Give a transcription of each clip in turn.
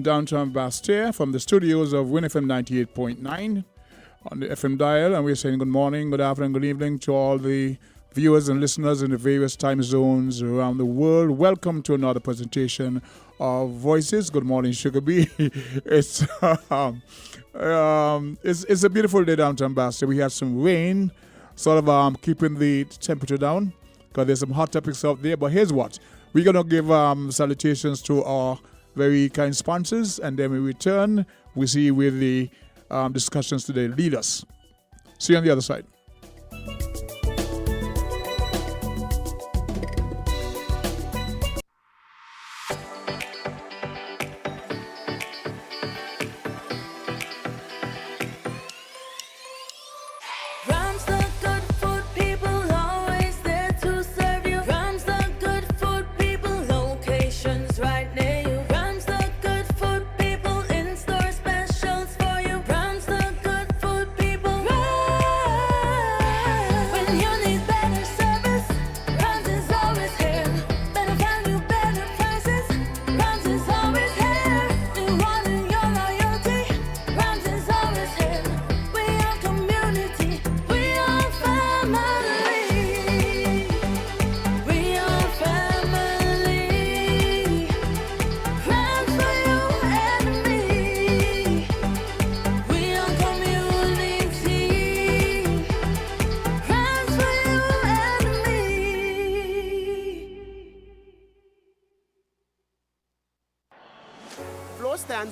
downtown Bastia from the studios of WINNFM 98.9 on the FM dial. And we're saying good morning, good afternoon, good evening to all the viewers and listeners in the various time zones around the world. Welcome to another presentation of Voices. Good morning, Sugar Bee. It's a beautiful day downtown Bastia. We had some rain, sort of keeping the temperature down because there's some hot topics out there. But here's what. We're going to give salutations to our very kind sponsors, and then we return. We see where the discussions today lead us. See you on the other side.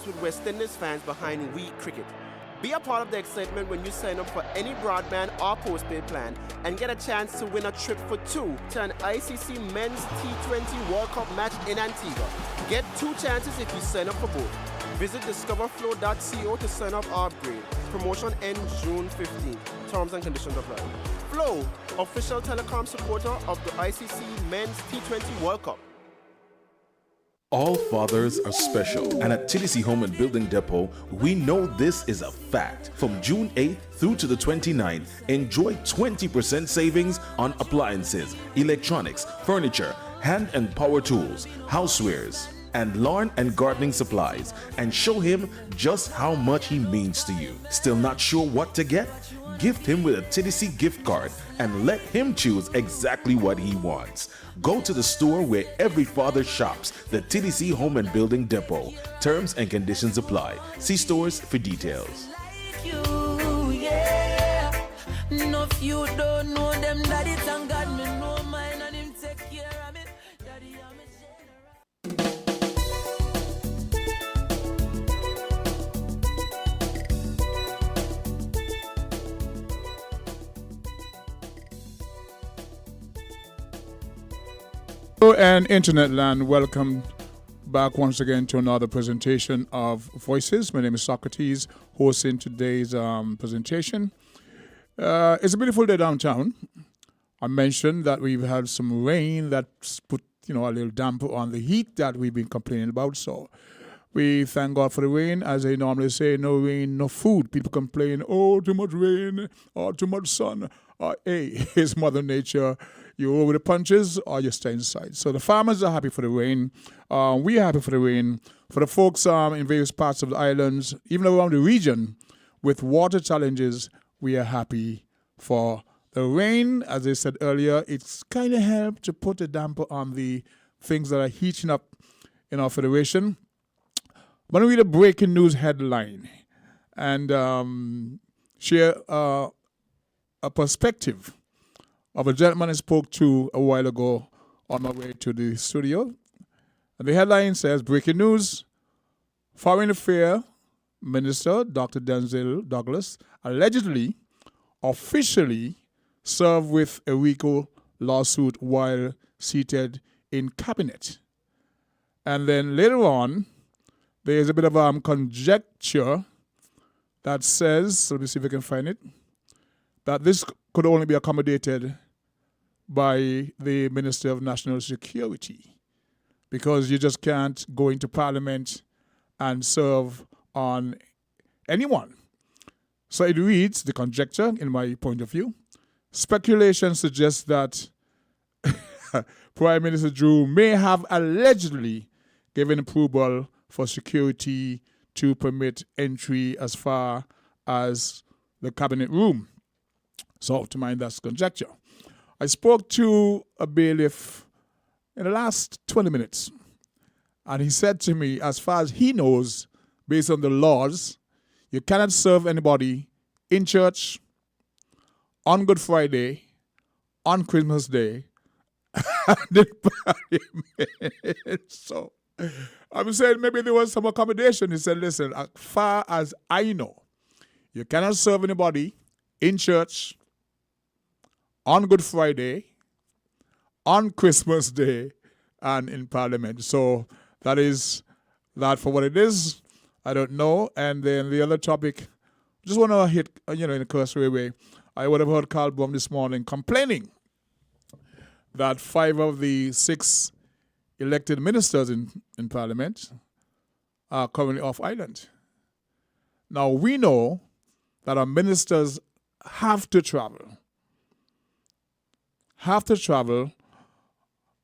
With West Indies fans behind We Cricket. Be a part of the excitement when you sign up for any broadband or postpaid plan and get a chance to win a trip for two to an ICC Men's T20 World Cup match in Antigua. Get two chances if you sign up for both. Visit discoverflow.co to sign up or upgrade. Promotion ends June 15. Terms and conditions apply. Flow, official telecom supporter of the ICC Men's T20 World Cup. All fathers are special, and at TDC Home and Building Depot, we know this is a fact. From June 8th through to the 29th, enjoy 20% savings on appliances, electronics, furniture, hand and power tools, housewares, and lawn and gardening supplies, and show him just how much he means to you. Still not sure what to get? Gift him with a TDC gift card and let him choose exactly what he wants. Go to the store where every father shops, the TDC Home and Building Depot. Terms and conditions apply. See stores for details. Hello and Internet land, welcome back once again to another presentation of Voices. My name is Socrates, hosting today's presentation. It's a beautiful day downtown. I mentioned that we've had some rain that's put a little damper on the heat that we've been complaining about. So we thank God for the rain. As they normally say, no rain, no food. People complain, oh, too much rain or too much sun. Hey, it's Mother Nature. You over the punches or you stay inside. So the farmers are happy for the rain. We're happy for the rain. For the folks in various parts of the islands, even around the region, with water challenges, we are happy for the rain. As I said earlier, it's kind of helped to put a damper on the things that are heating up in our federation. I'm going to read a breaking news headline and share a perspective of a gentleman I spoke to a while ago on my way to the studio. And the headline says, breaking news, Foreign Affairs Minister Dr. Denzel Douglas allegedly, officially served with a RICO lawsuit while seated in cabinet. And then later on, there's a bit of conjecture that says, let me see if I can find it, that this could only be accommodated by the Minister of National Security because you just can't go into Parliament and serve on anyone. So it reads, the conjecture, in my point of view, speculation suggests that Prime Minister Drew may have allegedly given approval for security to permit entry as far as the cabinet room. So to mind, that's conjecture. I spoke to a bailiff in the last 20 minutes, and he said to me, as far as he knows, based on the laws, you cannot serve anybody in church, on Good Friday, on Christmas Day, and in Parliament. So I'm saying maybe there was some accommodation. He said, listen, as far as I know, you cannot serve anybody in church, on Good Friday, on Christmas Day, and in Parliament. So that is that for what it is. I don't know. And then the other topic, just want to hit, in a cursory way. I would have heard Carl Baum this morning complaining that 5 of the 6 elected ministers in Parliament are currently off island. Now, we know that our ministers have to travel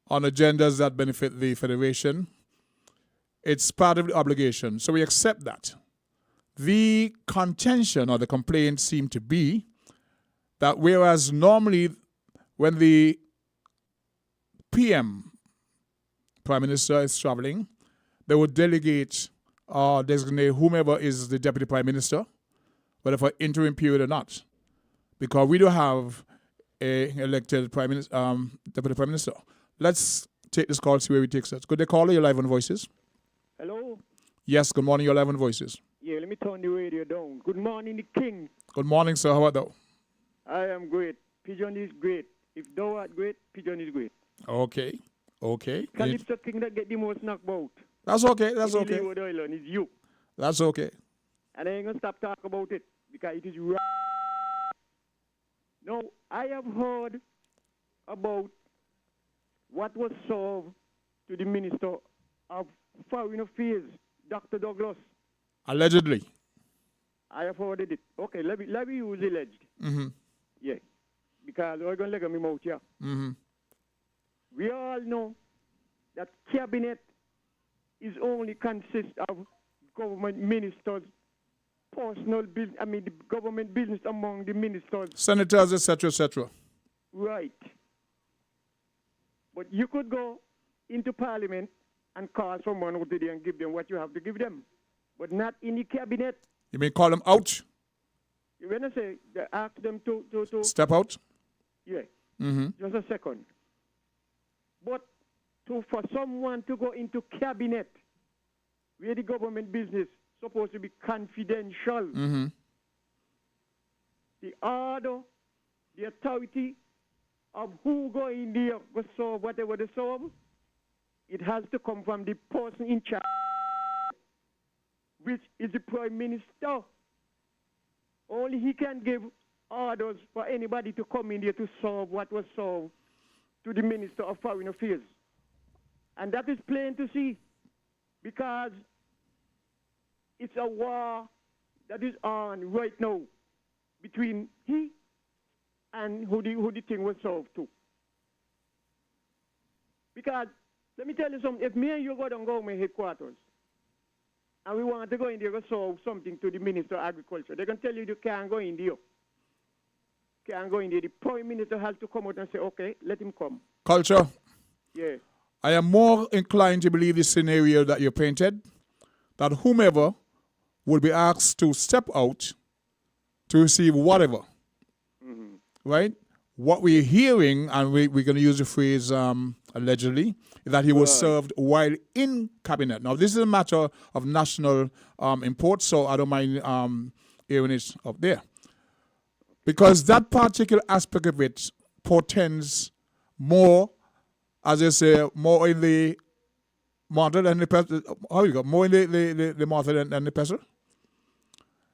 on agendas that benefit the Federation. It's part of the obligation, so we accept that. The contention or the complaint seemed to be that whereas normally when the PM, Prime Minister, is traveling, they would delegate or designate whomever is the Deputy Prime Minister, whether for interim period or not, because we don't have a elected Deputy Prime Minister. Let's take this call, see where it takes us. Could they call you live on Voices? Hello? Yes, good morning, you're live on Voices. Yeah, let me turn the radio down. Good morning, the king. Good morning, sir. How are thou? I am great. Pigeon is great. If thou art great, pigeon is great. Okay. Calypso king that get the most knocked out. That's okay, that's okay. Leeward Island is you. That's okay. And I ain't going to stop talking about it because it is right. Now, I have heard about what was served to the Minister of Foreign Affairs, Dr. Douglas. Allegedly. I have heard it. Okay, let me use alleged. Mm-hmm. Yeah, because we're going to let me mouth here. Mm-hmm. We all know that cabinet is only consists of government ministers, personal business, the government business among the ministers. Senators, etc., etc. Right. But you could go into Parliament and call someone over there and give them what you have to give them, but not in the cabinet. You mean call them out? When I say they ask them to step out? Yeah. Mm-hmm. Just a second. But for someone to go into cabinet where the government business supposed to be confidential, mm-hmm. the order, the authority of who go in there go solve whatever they solve, it has to come from the person in charge, which is the Prime Minister. Only he can give orders for anybody to come in there to solve what was solved to the Minister of Foreign Affairs. And that is plain to see, because it's a war that is on right now between he and who the thing was solved to. Because, let me tell you something, if me and you go down government headquarters, and we want to go in there to solve something to the Minister of Agriculture, they can tell you can't go in there. Can't go in there. The Prime Minister has to come out and say, okay, let him come. Culture. Yeah. I am more inclined to believe the scenario that you painted, that whomever would be asked to step out to receive whatever. Mm-hmm. Right? What we're hearing, and we're going to use the phrase allegedly, is that he was served while in cabinet. Now, this is a matter of national import, so I don't mind hearing it up there. Because that particular aspect of it portends more, as I say, more in the martyr than the pestle. How you go? More in the martyr than the pestle?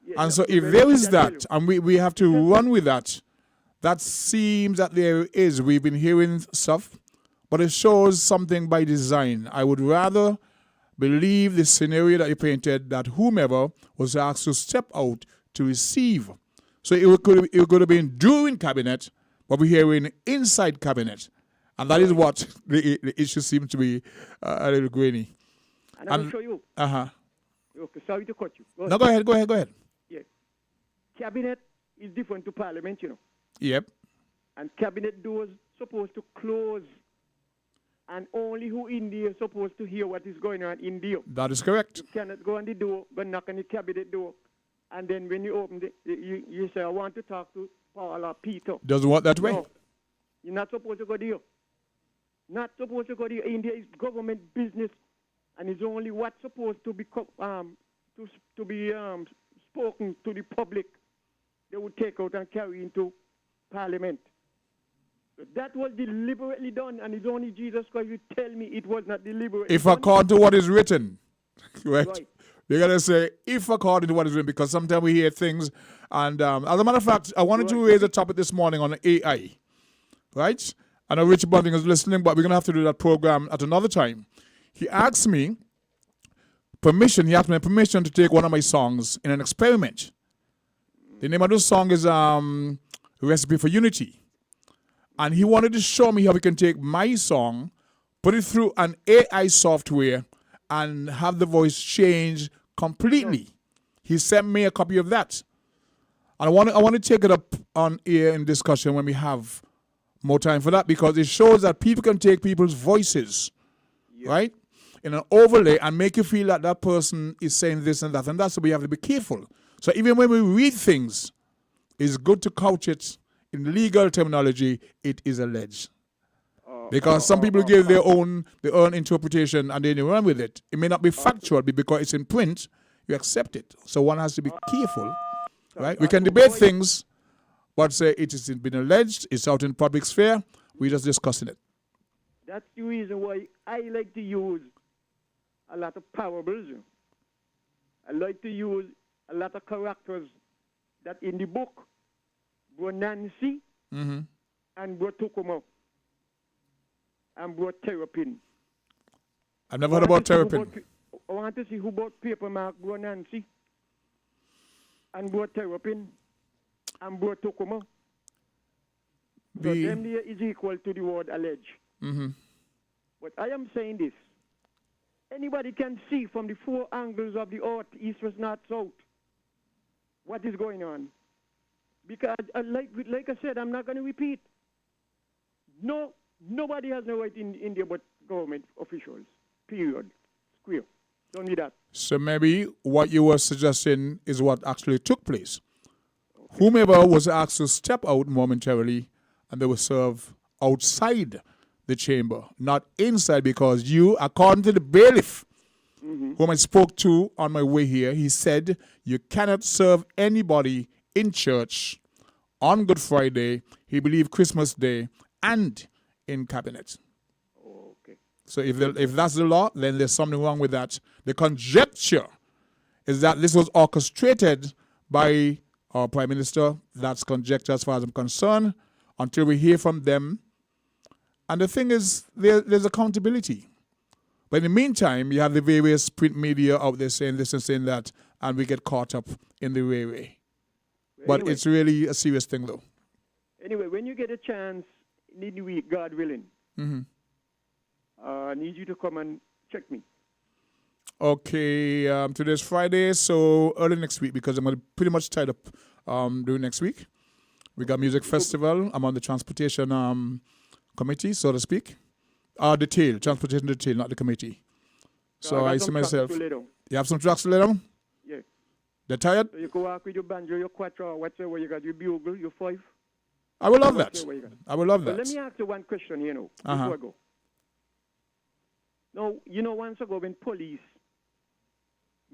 Yeah, and so if there is that, and we have to run with that, that seems that there is. We've been hearing stuff, but it shows something by design. I would rather believe the scenario that you painted, that whomever was asked to step out to receive. So it could have been during cabinet, but we're hearing inside cabinet. And that is what the issue seems to be a little grainy. And I will show you. Uh-huh. Okay, sorry to cut you. No, go ahead. Yeah. Cabinet is different to parliament, you know. Yep. And cabinet doors supposed to close. And only who in there supposed to hear what is going on in there. That is correct. You cannot go on the door, go knock on the cabinet door. And then when you open it, you say, I want to talk to Paul or Peter. Doesn't work that way. No, you're not supposed to go there. Not supposed to go there. India is government business, and it's only what's supposed to be spoken to the public. They would take out and carry into Parliament. So that was deliberately done, and it's only Jesus Christ who tell me it was not deliberately If done. according to what is written, right? Right. You gotta say if according to what is written, because sometimes we hear things. And as a matter of fact, I wanted to raise a topic this morning on AI, right? I know Richard Bunting is listening, but we're gonna have to do that program at another time. He asked me permission. He asked me permission to take one of my songs in an experiment. The name of the song is "Recipe for Unity," and he wanted to show me how we can take my song, put it through an AI software, and have the voice change completely. He sent me a copy of that. And I want to take it up on air in discussion when we have more time for that, because it shows that people can take people's voices, right, in an overlay and make you feel that that person is saying this and that. And that's why we have to be careful. So even when we read things, it's good to couch it in legal terminology. It is alleged. Because some people give their own interpretation and then they run with it. It may not be factual, but because it's in print, you accept it. So one has to be careful, right? We can debate things, but say it has been alleged, it's out in public sphere, we're just discussing it. That's the reason why I like to use a lot of parables. I like to use a lot of characters that in the book, Bro Nancy and Bro Tukumo and Bro Terrapin. I've never heard about Terrapin. I want to see who bought paper mark Bro Nancy and Bro Terrapin and Bro Tukumo. So them there is equal to the word allege. But I am saying this. Anybody can see from the four angles of the earth, east, west, north, south, what is going on. Because, like I said, I'm not going to repeat. Nobody has no right in India but government officials. Period. Square. Don't need that. So maybe what you were suggesting is what actually took place. Okay. Whomever was asked to step out momentarily, and they were served outside the chamber, not inside, because you, according to the bailiff, whom I spoke to on my way here, he said you cannot serve anybody in church on Good Friday, he believed Christmas Day, and in cabinet. Okay. So if that's the law, then there's something wrong with that. The conjecture is that this was orchestrated by our Prime Minister. That's conjecture as far as I'm concerned, until we hear from them. And the thing is, there's accountability. But in the meantime, you have the various print media out there saying this and saying that, and we get caught up in the railway. But anyway, it's really a serious thing, though. Anyway, when you get a chance in the week, God willing, I need you to come and check me. Okay, today's Friday, so early next week, because I'm going to pretty much tied up during next week. We got music festival. I'm on the transportation committee, so to speak. Transportation detail, not the committee. So I see myself. You have some tracks to lay down? Yeah. They're tired? So you can walk with your banjo, your quattro, whatever you got, your bugle, your five. I will love that. I will love that. Let me ask you one question, before I go. Now, once ago when police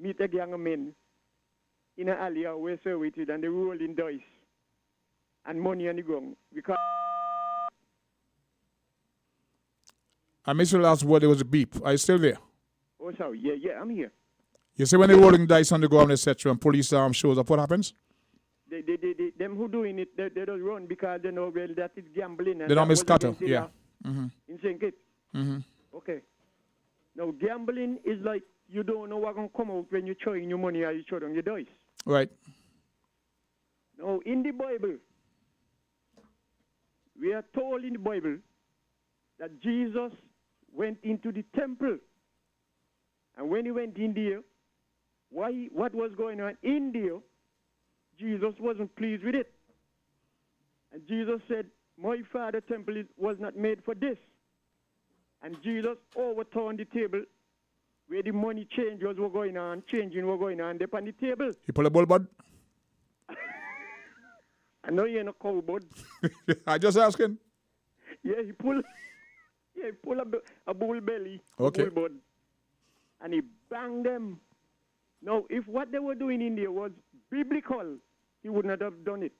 meet a gang of men in an alley where servitude and they roll in dice and money on the ground, because I missed the last word. There was a beep. Are you still there? Oh, sorry. Yeah, I'm here. You see when they're rolling dice on the ground, etc., and police shows up, what happens? Them who doing it, they don't run because they know well that it's gambling. And they don't miscutter, yeah. In St. Kitts. Okay. Now, gambling is like you don't know what's going to come out when you're throwing your money or you throw on your dice. Right. Now, in the Bible, we are told in the Bible that Jesus went into the temple And when he went in there, what was going on in there, Jesus wasn't pleased with it. And Jesus said, my Father's temple was not made for this. And Jesus overturned the table where the money changing were going on there on the table. He pulled a bull, bud? I know you ain't a cow, bud. I just asking. Yeah, he pulled a bull belly, Okay. a bull bud, and he banged them. Now, if what they were doing in there was biblical, he would not have done it.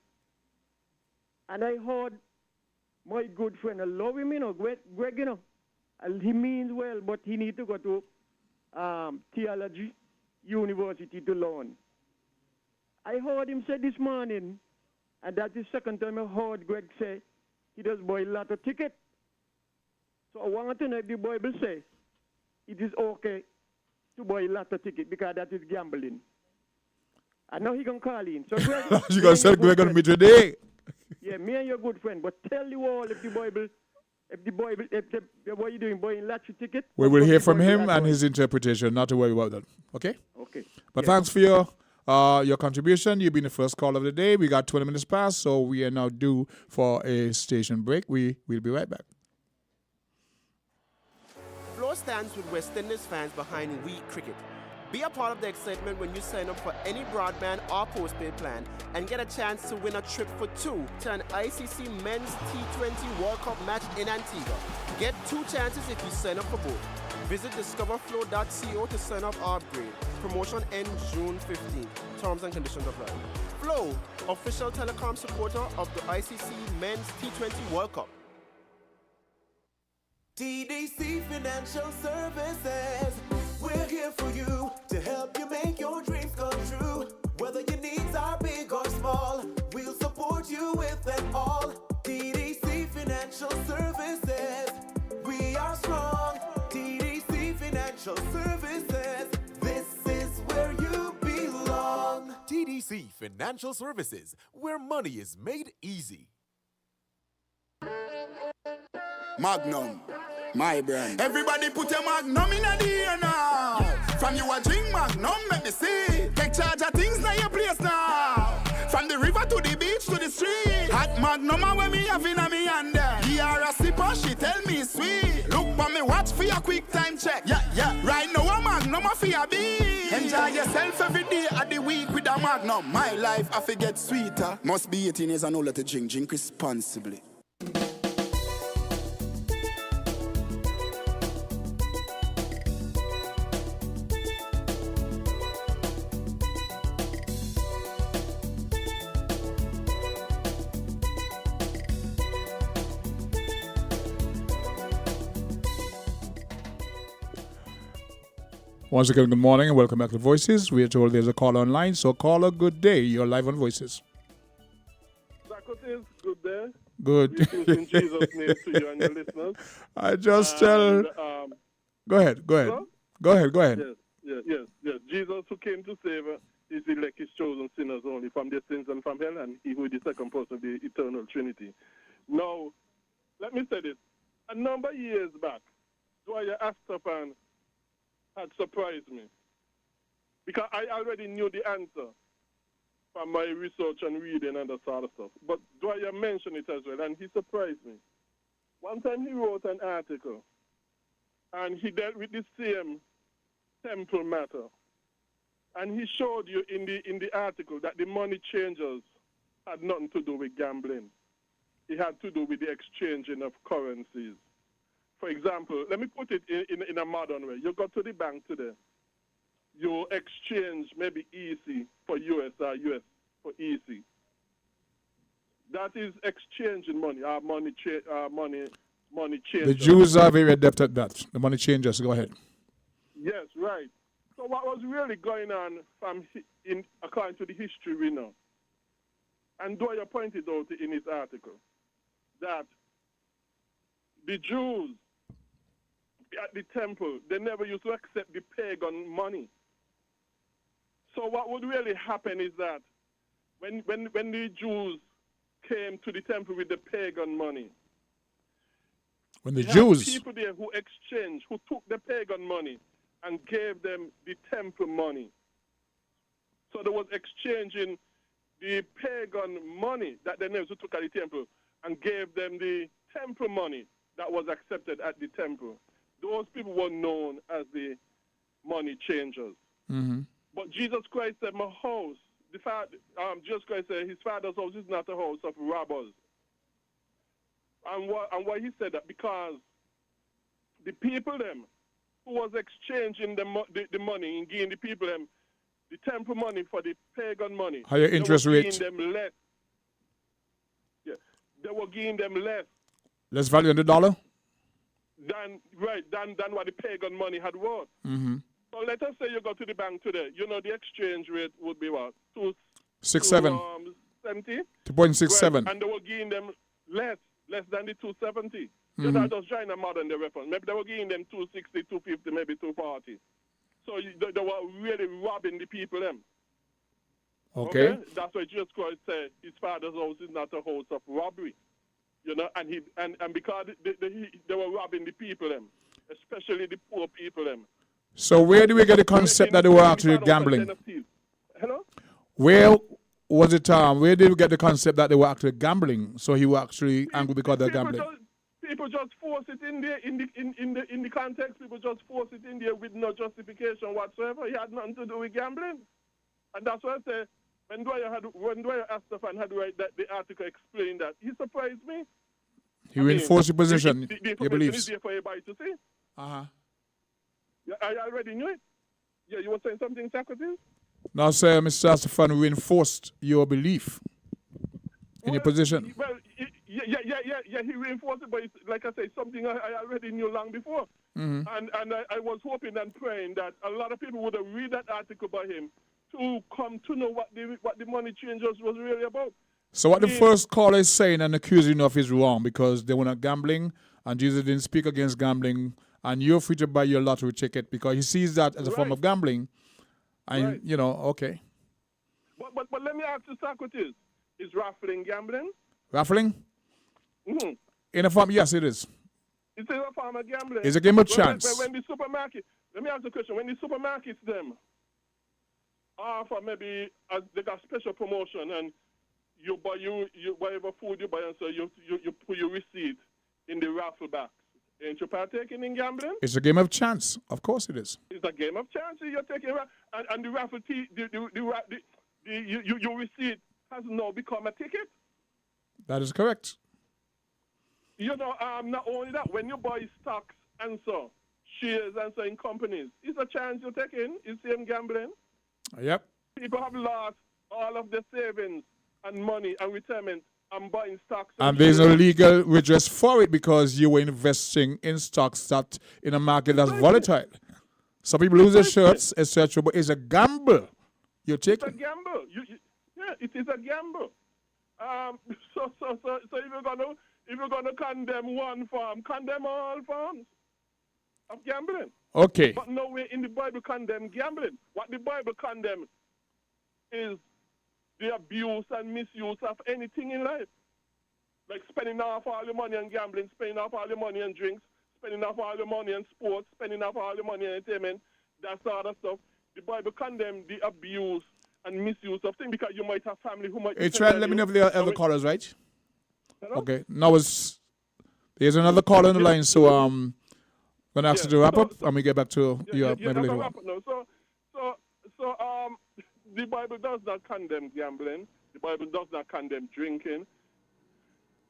And I heard my good friend, I love him, Greg, and he means well, but he need to go to theology university to learn. I heard him say this morning, and that's the second time I heard Greg say he does buy a lot of tickets. So I want to know if the Bible say it is okay to buy a lot of tickets because that is gambling. I know he can call in. So Greg, You gonna sell Greg on me today? Yeah, me and your good friend. But tell you all if what you doing, buying lots of tickets. We will hear from him and his interpretation. Not to worry about that. Okay? Okay. But thanks for your contribution. You've been the first call of the day. We got 20 minutes past, so we are now due for a station break. We'll be right back. Floor stands with West Indies fans behind We Cricket. Be a part of the excitement when you sign up for any broadband or postpaid plan and get a chance to win a trip for two to an ICC Men's T20 World Cup match in Antigua. Get 2 chances if you sign up for both. Visit discoverflow.co to sign up or upgrade. Promotion ends June 15th. Terms and conditions apply. Flow, official telecom supporter of the ICC Men's T20 World Cup. TDC Financial Services. We're here for you to help you make your dreams come true. Whether your needs are big or small, we'll support you with them all. TDC Financial Services. We are strong. TDC Financial Services. This is where you belong. TDC Financial Services, where money is made easy. Magnum, my brand. Everybody put your Magnum in the air now. From you a drink Magnum, make me see. Take charge of things now your place now. From the river to the beach to the street. Hot Magnum when me have in me hand there. He are a sipper, she tell me sweet. Look for me watch for your quick time check. Yeah. Right now a Magnum a for your beat. Enjoy yourself every day of the week with a Magnum. My life I forget sweeter. Must be 18 years and older to drink. Drink responsibly. Once again, good morning and welcome back to Voices. We are told there's a caller online, so caller, good day. You're live on Voices. Socrates, good day. Good. Greetings in Jesus' name to you and your listeners. I just tell... Go ahead. Hello? Go ahead. Yes. Jesus who came to save his elect, his chosen sinners only from their sins and from hell, and he who is the second person of the eternal Trinity. Now, let me say this. A number of years back, Dwyer Astaphan had surprised me because I already knew the answer from my research and reading and that sort of stuff. But Dwyer mentioned it as well, and he surprised me. One time he wrote an article, and he dealt with the same temple matter. And he showed you in the article that the money changers had nothing to do with gambling. It had to do with the exchanging of currencies. For example, let me put it in a modern way. You go to the bank today. You exchange maybe EC for US or US for EC. That is exchanging money. Our money change. The Jews are very adept at that. The money changers. Go ahead. Yes, right. So what was really going on according to the history we know, and Dwyer pointed out in his article, that the Jews at the temple, they never used to accept the pagan money. So what would really happen is that when the Jews came to the temple with the pagan money, when the Jews... people there who took the pagan money and gave them the temple money. So they was exchanging the pagan money that they never took at the temple and gave them the temple money that was accepted at the temple. Those people were known as the money changers. Mm-hmm. But Jesus Christ said, my house, Jesus Christ said his father's house is not a house of robbers. And why he said that? Because the people them who was exchanging the money and giving the people them the temple money for the pagan money. Higher interest rates. They were giving them less. Yeah, they were giving them less. Less value in the dollar? Than what the pagan money had worth. Mm-hmm. So let us say you go to the bank today. You know the exchange rate would be what? 2.67. 70? 2.67. Right. And they were giving them less than the 270. You know, just trying to modern the reference. Maybe they were giving them 260, 250, maybe 240. So they were really robbing the people them. Okay. That's why Jesus Christ said his father's house is not a house of robbery. You know, and because they were robbing the people them, especially the poor people them. So where do we get the concept that they were actually gambling? Hello? Where was it? Where did we get the concept that they were actually gambling? So he was actually angry because they're gambling. People just force it in there in the context. People just force it in there with no justification whatsoever. It had nothing to do with gambling, and that's why I say when Dwyer Astafan had write that the article explained that, he surprised me. He reinforced the position. The he believes. is there for everybody to see. Yeah, I already knew it. Yeah, you were saying something, Socrates? Now, sir, Mr. Astafan reinforced your belief in your position. Well, he reinforced it, but it's, like I say, something I already knew long before. Mm-hmm. And I was hoping and praying that a lot of people would have read that article by him to come to know what the money changers was really about. So what the first caller is saying and accusing of is wrong because they were not gambling and Jesus didn't speak against gambling and you're free to buy your lottery ticket because he sees that as a form of gambling. And, you know, okay. But let me ask you, Socrates, is raffling gambling? Raffling? Mm-hmm. In a form, yes, it is. It's a form of gambling. It's a game of chance. When the supermarket, let me ask you a question. When the supermarkets them offer maybe they got special promotion and you buy whatever food you buy and so you put your receipt in the raffle box. Ain't you partaking in gambling? It's a game of chance. Of course it is. It's a game of chance. You're taking and the raffle your receipt has now become a ticket. That is correct. You know, not only that, when you buy stocks and so, shares and so in companies, it's a chance you're taking. It's same gambling. Yep. People have lost all of their savings and money and retirement and buying stocks. And there's no legal redress for it because you were investing in stocks that in a market that's volatile. Some people lose their shirts, etc. But it's a gamble. You're taking. It's a gamble. Yeah, it is a gamble. So if you're gonna condemn one form, condemn all forms of gambling. Okay. But nowhere in the Bible condemn gambling. What the Bible condemns is the abuse and misuse of anything in life. Like spending off all your money on gambling, spending off all your money on drinks, spending off all your money on sports, spending off all your money on entertainment, that sort of stuff. The Bible condemns the abuse and misuse of things because you might have family who might... Hey, try and let me know if there are other callers, right? Hello? Okay. Now there's another caller on the line, so I'm going to ask you to wrap up and we get back to your maybe later on. So the Bible does not condemn gambling. The Bible does not condemn drinking.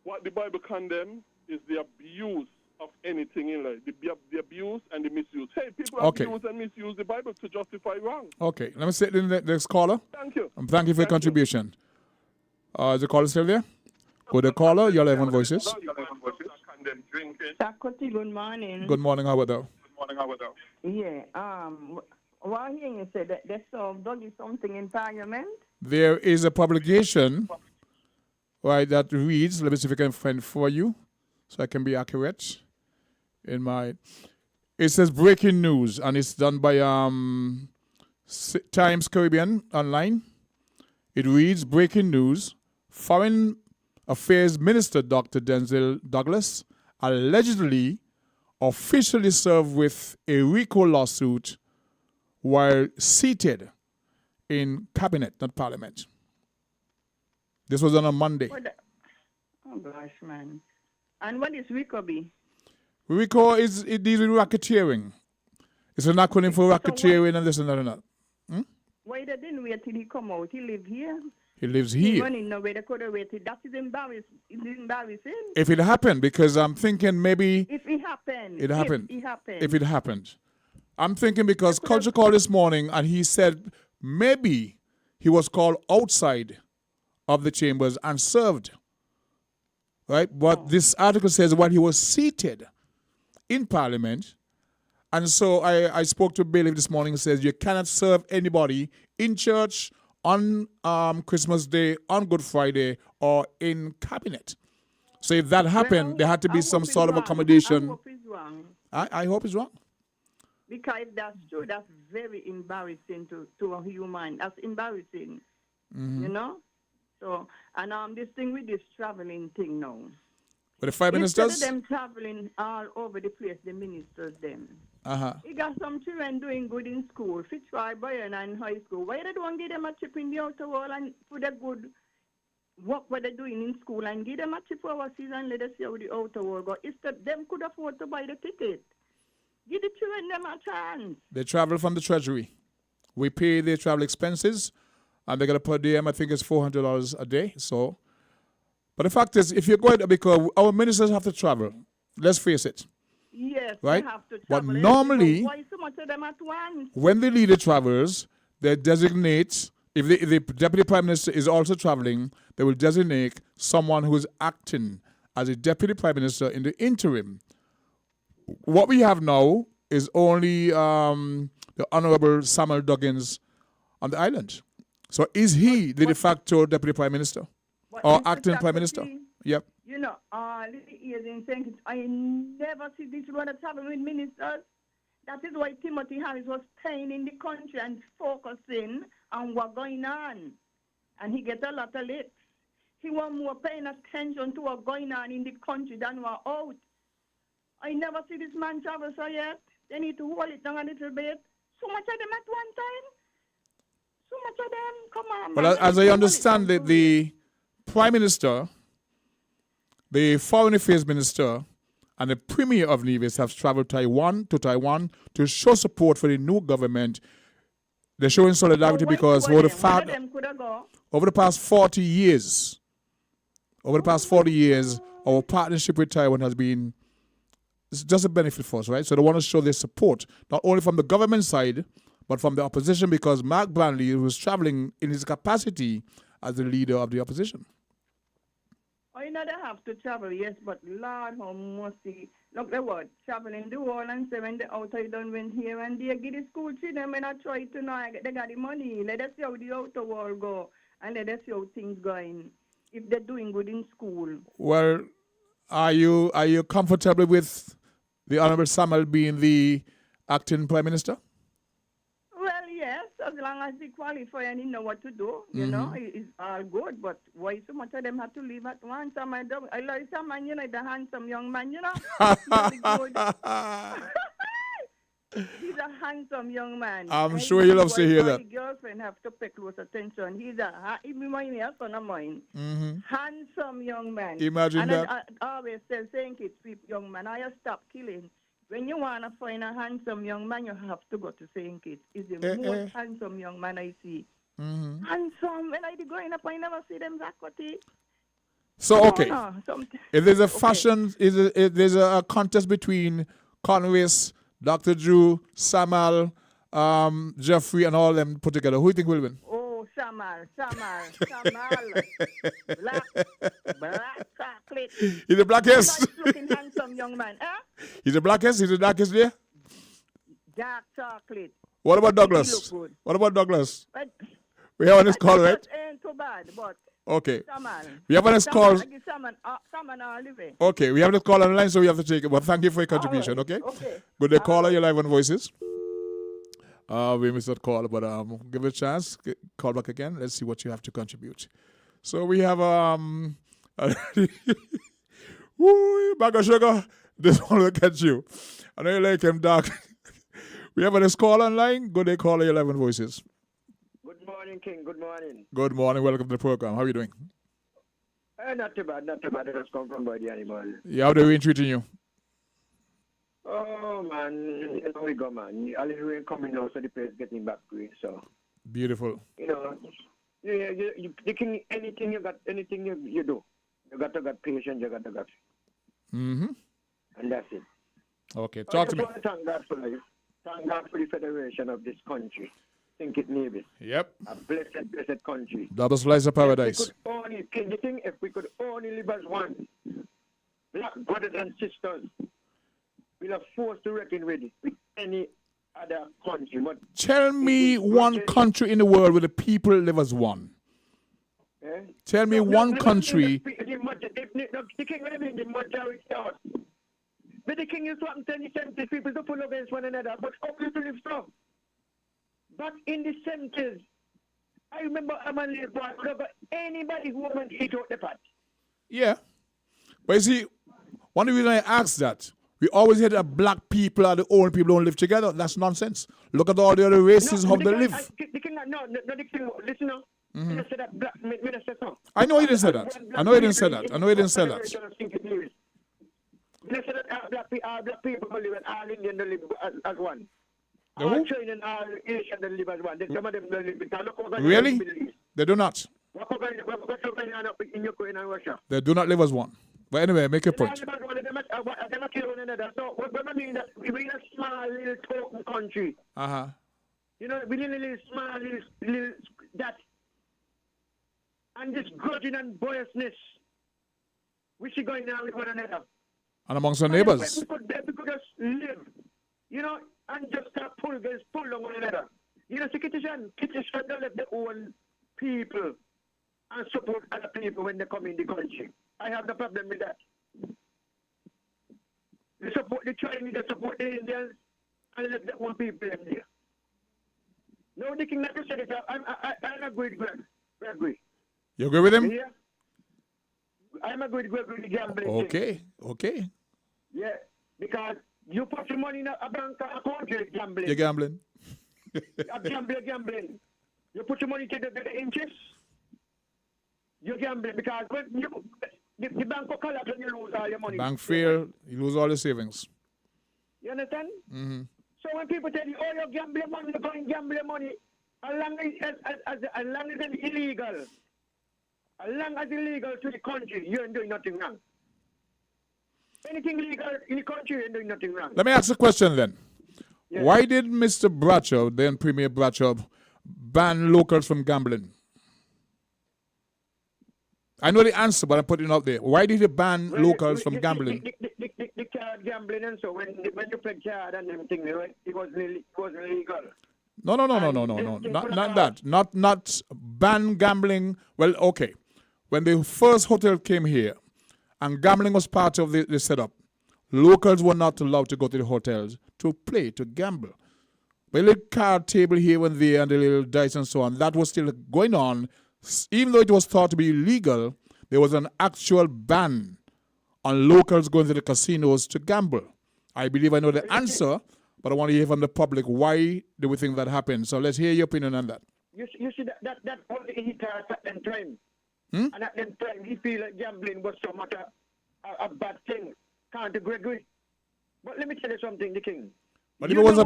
What the Bible condemns is the abuse of anything in life, the abuse and the misuse. Hey, people abuse and misuse the Bible to justify wrong. Okay, let me say the next caller. Thank you. Thank you for your contribution. Is the caller still there? With the caller, you're live on Voices. Socrates, good morning. Good morning, how about that? Yeah, what hearing you say that they done something in Parliament? There is a publication, right, that reads, let me see if I can find for you, so I can be accurate in my... It says breaking news, and it's done by Times Caribbean online. It reads, breaking news, Foreign Affairs Minister Dr. Denzel Douglas allegedly officially served with a RICO lawsuit while seated in cabinet, not parliament. This was on a Monday. Oh gosh, man. And what is RICO be? RICO it deals with racketeering. It's an acronym for racketeering and this and that and that. Why they didn't wait till he come out? He live here. He lives here. Running nowhere. They could have waited. That is embarrassing. It's embarrassing. If it happened, because I'm thinking maybe If it happened. it happened. If it happened. If it happened. I'm thinking because Culture called this morning and he said maybe he was called outside of the chambers and served. Right? But this article says while he was seated in Parliament. And so I spoke to Bailiff this morning and says you cannot serve anybody in church, on Christmas Day, on Good Friday, or in cabinet. So if that happened, there had to be some sort of accommodation. I hope it's wrong. I hope it's wrong. Because if that's true, that's very embarrassing to a human. That's embarrassing, you know? So, and this thing with this traveling thing now. With the 5 ministers? Instead of them traveling all over the place, the ministers, them. You got some children doing good in school, Fitzroy, Bayern, and high school. Why they don't give them a trip in the outer world and put a good work what they're doing in school and give them a trip overseas and let us see how the outer world go? Instead, them could afford to buy the ticket. Give the children them a chance. They travel from the treasury. We pay their travel expenses, and they're going to per diem, I think it's $400 a day. So, but the fact is, if you're going to, because our ministers have to travel, let's face it. Yes, right? They have to But travel. normally, Why so much of them at once? when the leader travels, they designate, if the deputy prime minister is also traveling, they will designate someone who is acting as a deputy prime minister in the interim. What we have now is only the Honorable Samuel Duggins on the island. So is he the de facto deputy prime minister or acting prime minister? Yep. You know, all the years in St. Kitts, I never see this one travel with ministers. That is why Timothy Harris was staying in the country and focusing on what's going on. And he gets a lot of licks. He was more paying attention to what's going on in the country than what's out. I never see this man travel so yet. They need to hold it down a little bit. So much of them at one time. So much of them. Come on, Well, man. as I understand it, the prime minister, the foreign affairs minister, and the premier of Nevis have traveled to Taiwan to show support for the new government. They're showing solidarity because over the past 40 years, our partnership with Taiwan has been, it's just a benefit for us, right? So they want to show their support, not only from the government side, but from the opposition, because Mark Branley was traveling in his capacity as the leader of the opposition. I know they have to travel, yes, but Lord, how mercy. Look, the word, traveling the world and say when the outer done went here and there, get the school children when I try to know they got the money. Let us see how the outer world go and let us see how things going. If they're doing good in school. Well, are you comfortable with the Honorable Samuel being the acting prime minister? Well, yes, as long as they qualify and he know what to do, you know, it's all good. But why so much of them have to leave at once? I like some man, you know, the handsome young man, you know. Really good. He's a handsome young man. I'm sure he loves to hear that. My girlfriend have to pay close attention. He reminds me of a son of mine. Handsome young man. Imagine and that. I always tell St. Kitts people, young man, I stop killing. When you want to find a handsome young man, you have to go to St. Kitts. He's the most handsome young man I see. Handsome. When I be growing up, I never see them Zakoti. So, okay. If there's a fashion, if there's a contest between Conway's, Dr. Drew, Samuel, Jeffrey, and all them put together, who do you think will win? Oh, Samuel. Black chocolate. He's the blackest. Nice looking handsome young man. He's the blackest? He's the darkest there? Dark chocolate. What about Douglas? But We have on this call, right? Ain't too bad, but okay. Samuel. We have on this call. Samuel, okay, we have this call on the line, so we have to take it. But thank you for your contribution, right. okay? Good day, caller. You're live on Voices. We missed that call, but give it a chance. Call back again. Let's see what you have to contribute. So we have woo, bag of sugar. This one will catch you. I know you like him, Doc. We have a call online. Good day, caller 11 Voices. Good morning, King. Good morning. Good morning. Welcome to the program. How are you doing? Not too bad. Not too bad. I just come from by the animal. Yeah, how the rain treating you? Oh, man. You know we go, man. All the rain coming now, so the place getting back green, so. Beautiful. You know, you can, anything you got, anything you do, you got to get patience, you got to get. Mm-hmm. And that's it. Okay, talk to me. I just want to thank God for life. Thank God for the federation of this country. Think it maybe. Yep. A blessed, blessed country. Double slice of paradise. If we could only live as one, black brothers and sisters, we'll have forced to reckon with any other country. But Tell me one country in the world where the people live as one. eh? Tell me one country. The king will be the majority out. But the king is wanting 70 people to pull against one another, but obviously live so. But in the 70s, I remember a man little boy could have got anybody who went hit out the pot. Yeah. But you see, one of the reasons I asked that, we always hear that black people are the only people who don't live together. That's nonsense. Look at all the other races, how they live. The king, the king, listen now. You said that black, minister, so. I know he didn't say that. I know he didn't say that. I know he didn't say that. You said that black people live and all Indians live as one. The All who? Chinese and all Asians live as one. Some of them don't live because look over Really? in the Middle East. They do not. What's going on up in Ukraine and Russia? They do not live as one. But anyway, make your point. They don't kill one another. So what I mean that we're in a small little token country. Uh-huh. You know, we're in a little small little that. And this grudging and boyousness, we should going on with one another. And amongst our neighbors. We could just live, you know, and just pull on one another. You know, so Kitchen don't let their own people and support other people when they come in the country. I have no problem with that. They support the Chinese, they support the Indians, and let their own people in there. No, the king, like you said, I'm agree with Greg. I agree. You agree with him? Yeah. I'm agree with the gambling. Okay, okay. Yeah, because you put your money in a bank account, you're gambling. You're gambling. You're gambling. You put your money to the interest, you're gambling because when the bank will collapse and you lose all your money. Bank fail, you lose all your savings. You understand? Mm-hmm. So when people tell you, oh, you're gambling money, you're going to gamble your money, as long as it's illegal, as long as it's illegal to the country, you ain't doing nothing wrong. Anything legal in the country, you ain't doing nothing wrong. Let me ask a question then. Yes. Why did Mr. Bradshaw, then Premier Bradshaw, ban locals from gambling? I know the answer, but I'm putting it out there. Why did he ban locals from gambling? The card gambling and so when you play card and everything, it was illegal. No. Not that. Not ban gambling. Well, okay. When the first hotel came here and gambling was part of the setup, locals were not allowed to go to the hotels to play, to gamble. But the little card table here and there and the little dice and so on, that was still going on. Even though it was thought to be illegal, there was an actual ban on locals going to the casinos to gamble. I believe I know the answer, but I want to hear from the public why do we think that happened. So let's hear your opinion on that. You see that was the hit at that time. And at that time, he feel like gambling was so much a bad thing. Can't agree. But let me tell you something, the king. But if it was a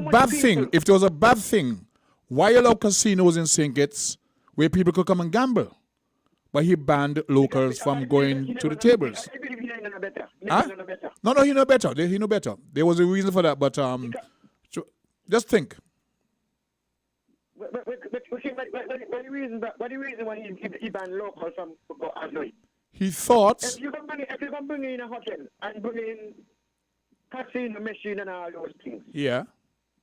bad thing, why allow casinos in St. Kitts where people could come and gamble? But he banned locals from going to the tables. I believe he know better. No, he know better. He know better. There was a reason for that, but just think. What the reason why he banned locals from Azoi? He thought. If you can bring in a hotel and bring in casino machine and all those things. Yeah.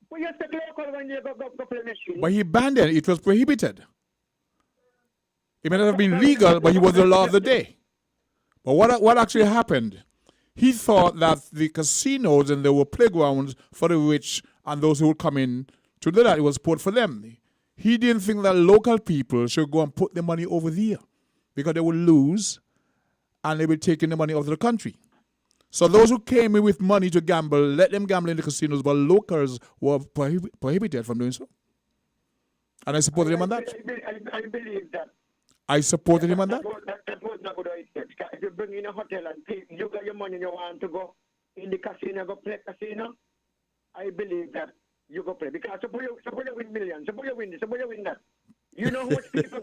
Well, you take local when you go play machine. But he banned it. It was prohibited. It may not have been legal, but he was the law of the day. But what actually happened? He thought that the casinos and there were playgrounds for the rich and those who would come in to do that. It was put for them. He didn't think that local people should go and put their money over there because they would lose and they would be taking the money out of the country. So those who came in with money to gamble, let them gamble in the casinos, but locals were prohibited from doing so. And I supported him on that. I believe that. I supported him on that. That was not good idea. If you bring in a hotel and pay, you got your money and you want to go in the casino, go play casino, I believe that you go play. Because suppose you win millions, suppose you win this, suppose you win that. You know how much people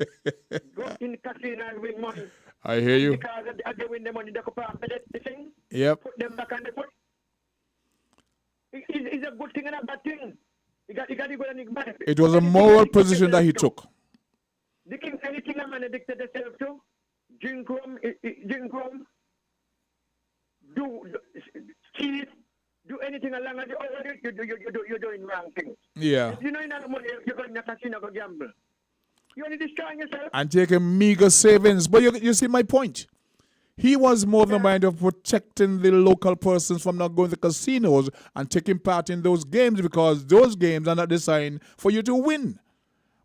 go in the casino and win money. I hear you. Because they win the money, they could pass the thing. Yep. Put them back on the foot. It's a good thing and a bad thing. You got to go and benefit. It was a moral position that he took. They can anything a man addicted themselves to. Drink rum, do cheat, do anything along with you're doing wrong things. Yeah. If you know enough money, you're going to casino go gamble. You're only destroying yourself. And taking meager savings. But you see my point. He was more of the mind of protecting the local persons from not going to casinos and taking part in those games, because those games are not designed for you to win.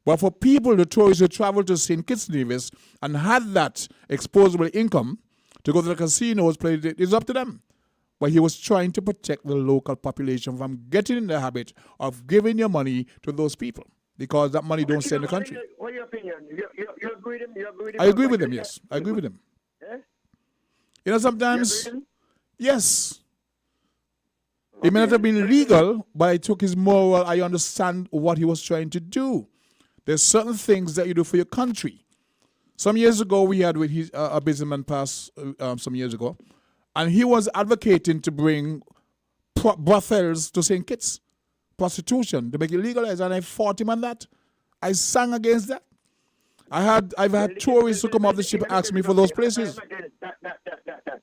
But for people, the tourists who travel to St. Kitts Nevis and had that exposable income to go to the casinos, play it's up to them. But he was trying to protect the local population from getting in the habit of giving your money to those people, because that money don't stay in the country. What's your opinion? You agree with him? I agree with him, yes. I agree with him. Eh? You know, sometimes, yes. It may not have been legal, but I took his moral. I understand what he was trying to do. There's certain things that you do for your country. Some years ago, we had with a businessman pass some years ago, and he was advocating to bring brothels to St. Kitts, prostitution, to make it legalized, and I fought him on that. I sang against that. I've had tourists who come off the ship and ask me for those places.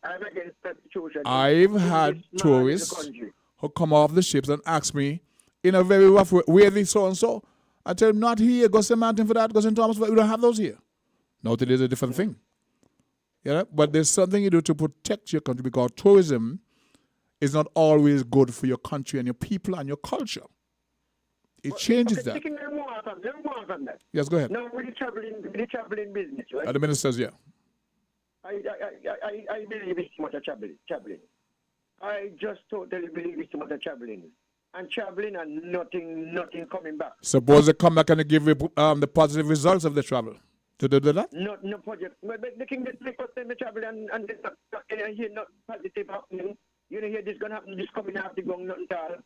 I'm against prostitution. I've had tourists who come off the ships and ask me in a very rough way, where they so and so. I tell them, not here, go St. Martin for that, go St. Thomas for that. We don't have those here. No, today is a different thing. Yeah, but there's something you do to protect your country, because tourism is not always good for your country and your people and your culture. It changes that. Yes, go ahead. No, with the traveling business, right? The minister says, yeah. I believe it's too much of traveling. I just totally believe it's too much of traveling. And traveling and nothing coming back. Suppose they come back and they give you the positive results of the travel. To do that? No project. But they can get the first time they travel and hear not positive happening. You know, hear this going to happen, this coming out, the going, nothing at all.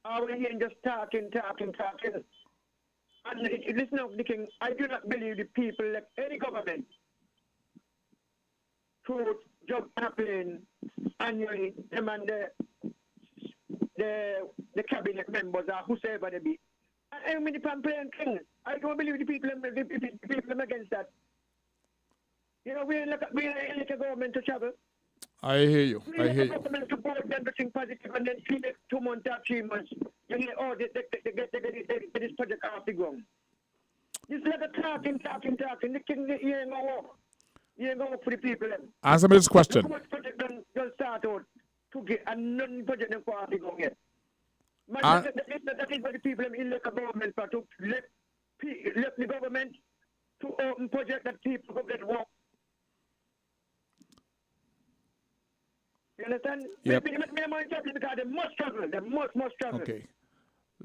All we hear just talking. And listen up, King, I do not believe the people, like any government, to job happening annually, them and the cabinet members or whosoever they be. I mean, the playing king. I don't believe the people against that. You know, we're like a government to travel. I hear you. I hear you. Government to put everything positive, and then 2 months or 3 months, you hear, oh, they get this project off the ground. It's like a talking. The king, he ain't gonna walk. He ain't gonna walk for the people. Answer me this question. Too much project don't start out to get, and none project them off the ground yet. Man, that is what the people in the government for, to let the government to open project that people go get work. You understand? Yep. Because they must travel. They must travel. Okay.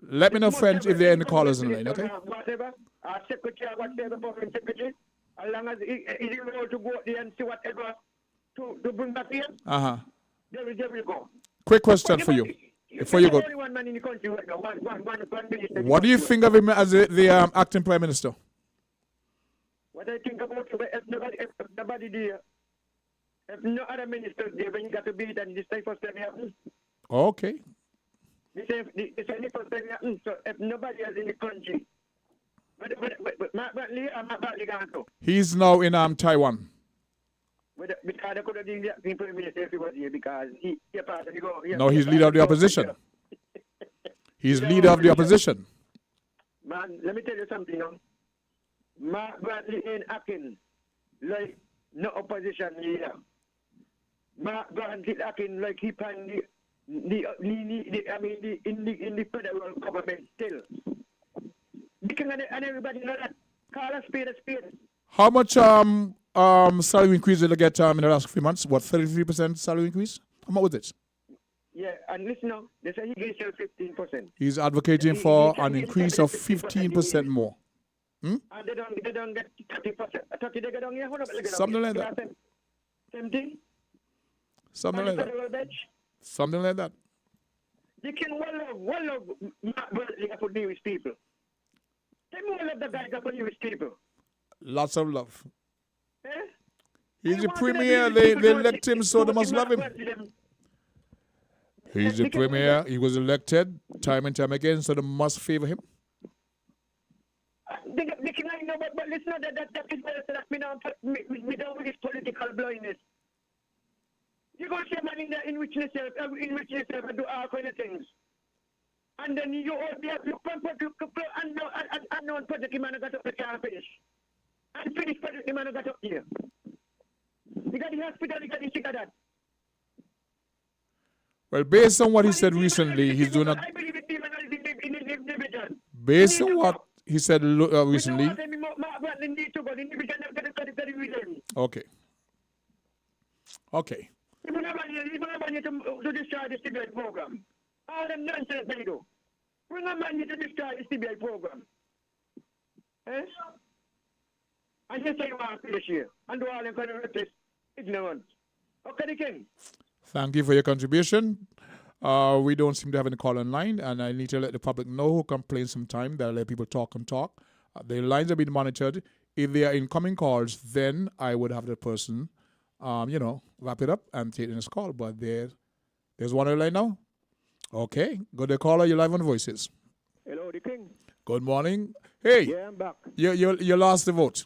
Let me know, friends, if there are any callers in the line, okay? Whatever, our secretary, whatever, foreign secretary, as long as he's able to go there and see whatever to bring back here, there we go. Quick question for you. Before you go. What do you think of him as the acting prime minister? What I think about if nobody there, if no other minister there, when you got to be it, and this time first time happens. Okay. This is the first time happens. So if nobody else in the country, he's now in Taiwan. Because they could have been the prime minister if he was here, because he part of the go. No, he's leader of the opposition. He's leader of the opposition. Man, let me tell you something now. Mark Bradley ain't acting like no opposition leader. Mark Bradley acting like he can in the federal government still. And everybody know that. Call a spade a spade. How much salary increase did they get in the last few months? What, 33% salary increase? Come up with it. Yeah, and listen now, they say he gives you 15%. He's advocating for an increase of 15% more. And they don't get 30%. 30 they get on here. Something like that. Same thing. Something like that. Something like that. You can one love for Jewish people. Tell me one of the guys for Jewish people. Lots of love. Eh? He's the premier. They elect him, so they must love him. He's the premier. He was elected time and time again, so they must favor him. They can I know, but listen, that is better that me don't with this political blindness. You go see a man in which yourself and do all kind of things. And then you unknown project man got up the car finish. And finish project man got up here. You got the hospital, you got the sick of that. Well, based on what he said recently, he's doing a... Based on what he said recently... Okay. Okay. To destroy the CBI program. All them nonsense they do. Bring a man to destroy the CBI program. Eh? And you say you want to finish here. And do all them kind of reckless ignorance. Okay, the king. Thank you for your contribution. We don't seem to have any call online, and I need to let the public know who complain sometime that I let people talk and talk. The lines are being monitored. If they are incoming calls, then I would have the person, wrap it up and take this call. But there's one on the line now. Okay, go to caller. You're live on Voices. Hello, the king. Good morning. Hey. Yeah, I'm back. You lost the vote.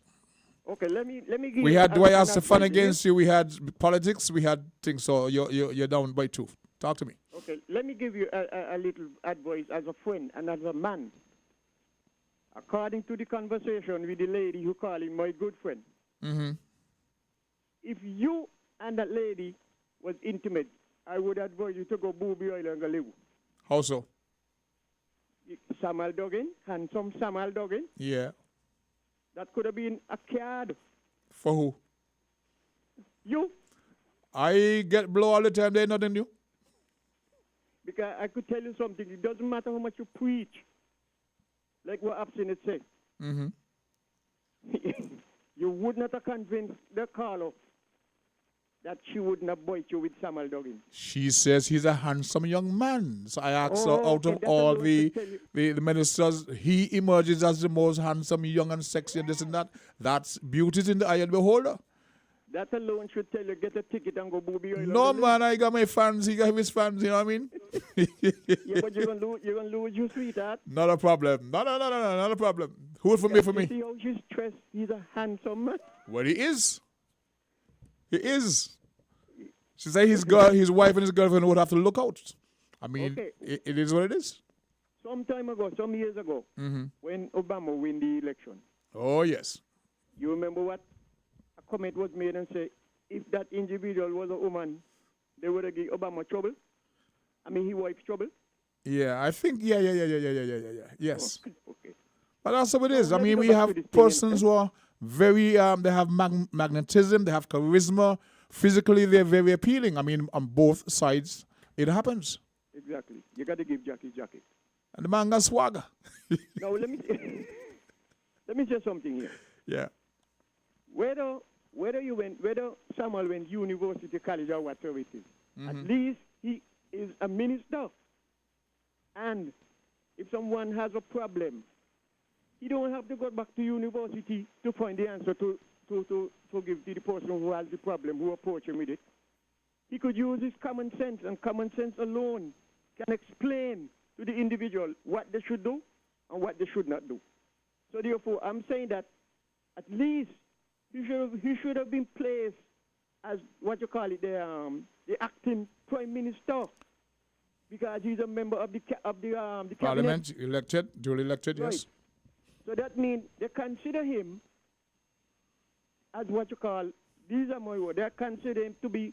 Okay, let me give we had Dwight Stefan against you. We had politics. We had things. So you're down by 2. Talk to me. Okay, let me give you a little advice as a friend and as a man. According to the conversation with the lady who called him my good friend, if you and that lady was intimate, I would advise you to go booby oil and go live. How so? Samuel Duggan, handsome Samuel Duggan. Yeah. That could have been a card. For who? You. I get blow all the time. There's nothing new. Because I could tell you something. It doesn't matter how much you preach. Like what Absin had said. You would not have convinced the caller that she wouldn't have bought you with Samuel Duggan. She says he's a handsome young man. So I asked her, out of all the ministers, he emerges as the most handsome, young and sexy and this and that. That's beauty's in the eye of the beholder. That alone should tell you, get a ticket and go booby oil. No, man, I got my fans. He got his fans, you know what I mean? Yeah, but you're going to lose your sweetheart. Not a problem. No, not a problem. Who for me, for me? See how she's dressed? He's a handsome man. Well, he is. He is. She said his wife and his girlfriend would have to look out. I mean, it is what it is. Some years ago, when Obama win the election. Oh, yes. You remember what? A comment was made and said, if that individual was a woman, they would have given Obama trouble. I mean, his wife trouble. Yeah, I think, yeah. Yes. Okay. But that's how it is. I mean, we have persons who are very, they have magnetism, they have charisma. Physically, they're very appealing. I mean, on both sides, it happens. Exactly. You got to give Jackie. And the man got swagger. Now, let me say something here. Yeah. Whether Samuel went university, college, or whatever it is, at least he is a minister. And if someone has a problem, he don't have to go back to university to find the answer to give to the person who has the problem, who approach him with it. He could use his common sense, and common sense alone can explain to the individual what they should do and what they should not do. So therefore, I'm saying that at least he should have been placed as what you call it, the acting prime minister, because he's a member of the Parliament, cabinet. Duly elected, right. Yes. So that means they consider him as what you call, these are my words, they consider him to be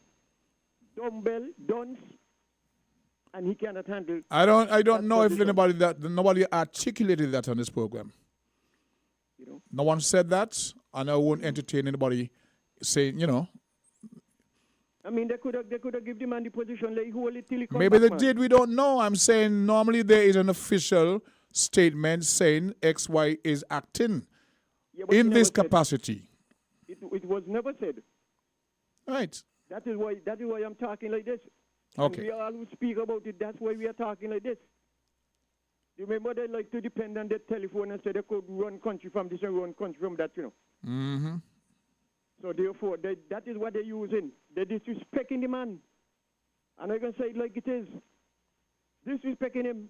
dumbbell, dunce, and he cannot handle. I don't know if nobody articulated that on this program. You know? No one said that, and I won't entertain anybody saying, I mean, they could have give the man the position, like, hold it till he come Maybe back, they man. did, we don't know. I'm saying normally there is an official statement saying XY is acting Yeah, but he in never this said. capacity. It was never said. Right. That is why I'm talking like this. Okay. And we all who speak about it, that's why we are talking like this. Remember, they like to depend on their telephone and say they could run country from this and run country from that, you know. Mm-hmm. So therefore, that is what they're using. They're disrespecting the man. And I can say it like it is. Disrespecting him.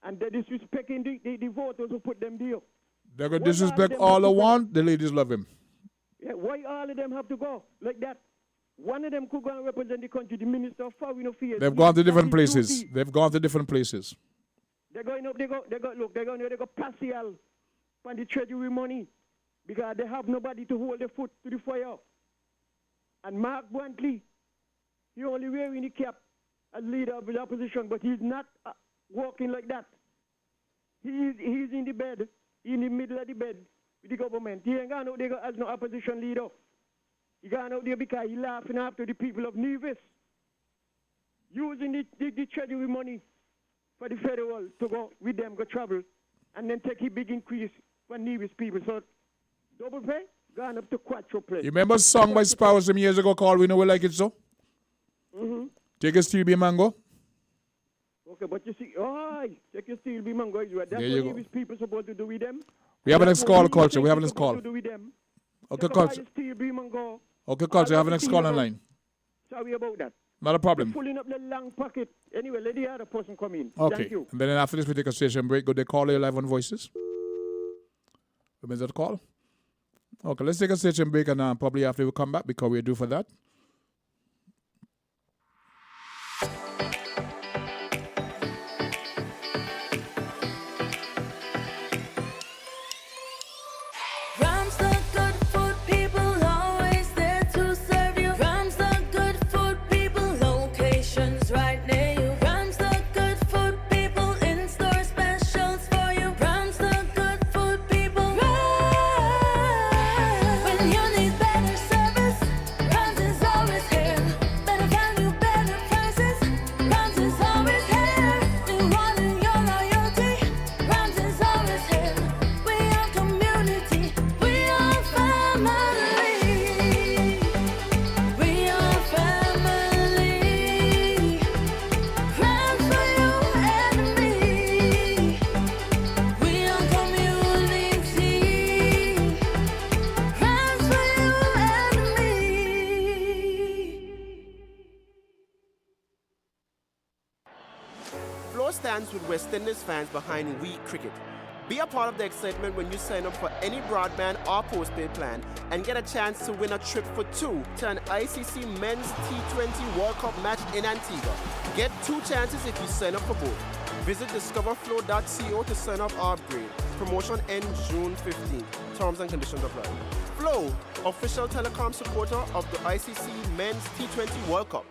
And they're disrespecting the voters who put them there. They're going to Why disrespect all of them all have they to go? want. The ladies love him. Yeah, why all of them have to go like that? One of them could go and represent the country, the Minister of Foreign Affairs. They've gone to That's different his places. duty. They've gone to different places. They're going up, they go partial on the treasury money because they have nobody to hold their foot to the fire. And Mark Brantley, he only wearing the cap as leader of the opposition, but he's not walking like that. He's in the bed, in the middle of the bed with the government. He ain't gone out there as no opposition leader. He gone out there because he laughing after the people of Nevis, using the treasury money for the federal to go with them, go travel, and then take a big increase for Nevis people. So double pay, gone up to quadruple. You remember a song by Sparrow some years ago called We Know We Like It So? Mm-hmm. Take a steel be mango. Okay, but you see, take your steel be mango. That's There what you go. Nevis people supposed to do with them. We have an That's next call, what culture. We have an Nevis next call. supposed to do with them. Okay, Take a buy culture. steel be mango. Okay, culture. We have an All next the call steel online. Sorry about that. Not a problem. Pulling up the long pocket. Anyway, let the other person come in. Okay. Thank you. And then after this, we take a station break. Go they call you live on Voices. When is that call? Okay, let's take a station break and probably after we come back because we're due for that. Rams the good food people always there to serve you. Rams the good food people, locations right near you. Rams the good food people, in-store specials for you. Rams the good food people. Rams. When you need better service, Rams is always here. Better value, better prices. Rams is always here. Rewarding your loyalty. Rams is always here. We are community. We are family. We are family. Rams for you and me. We are community. Rams for you and me. Floor stands with West Indies fans behind We Cricket. Be a part of the excitement when you sign up for any broadband or postpaid plan and get a chance to win a trip for two to an ICC Men's T20 World Cup match in Antigua. Get two chances if you sign up for both. Visit discoverflow.co to sign up or upgrade. Promotion ends June 15th. Terms and conditions apply. Flow, official telecom supporter of the ICC Men's T20 World Cup.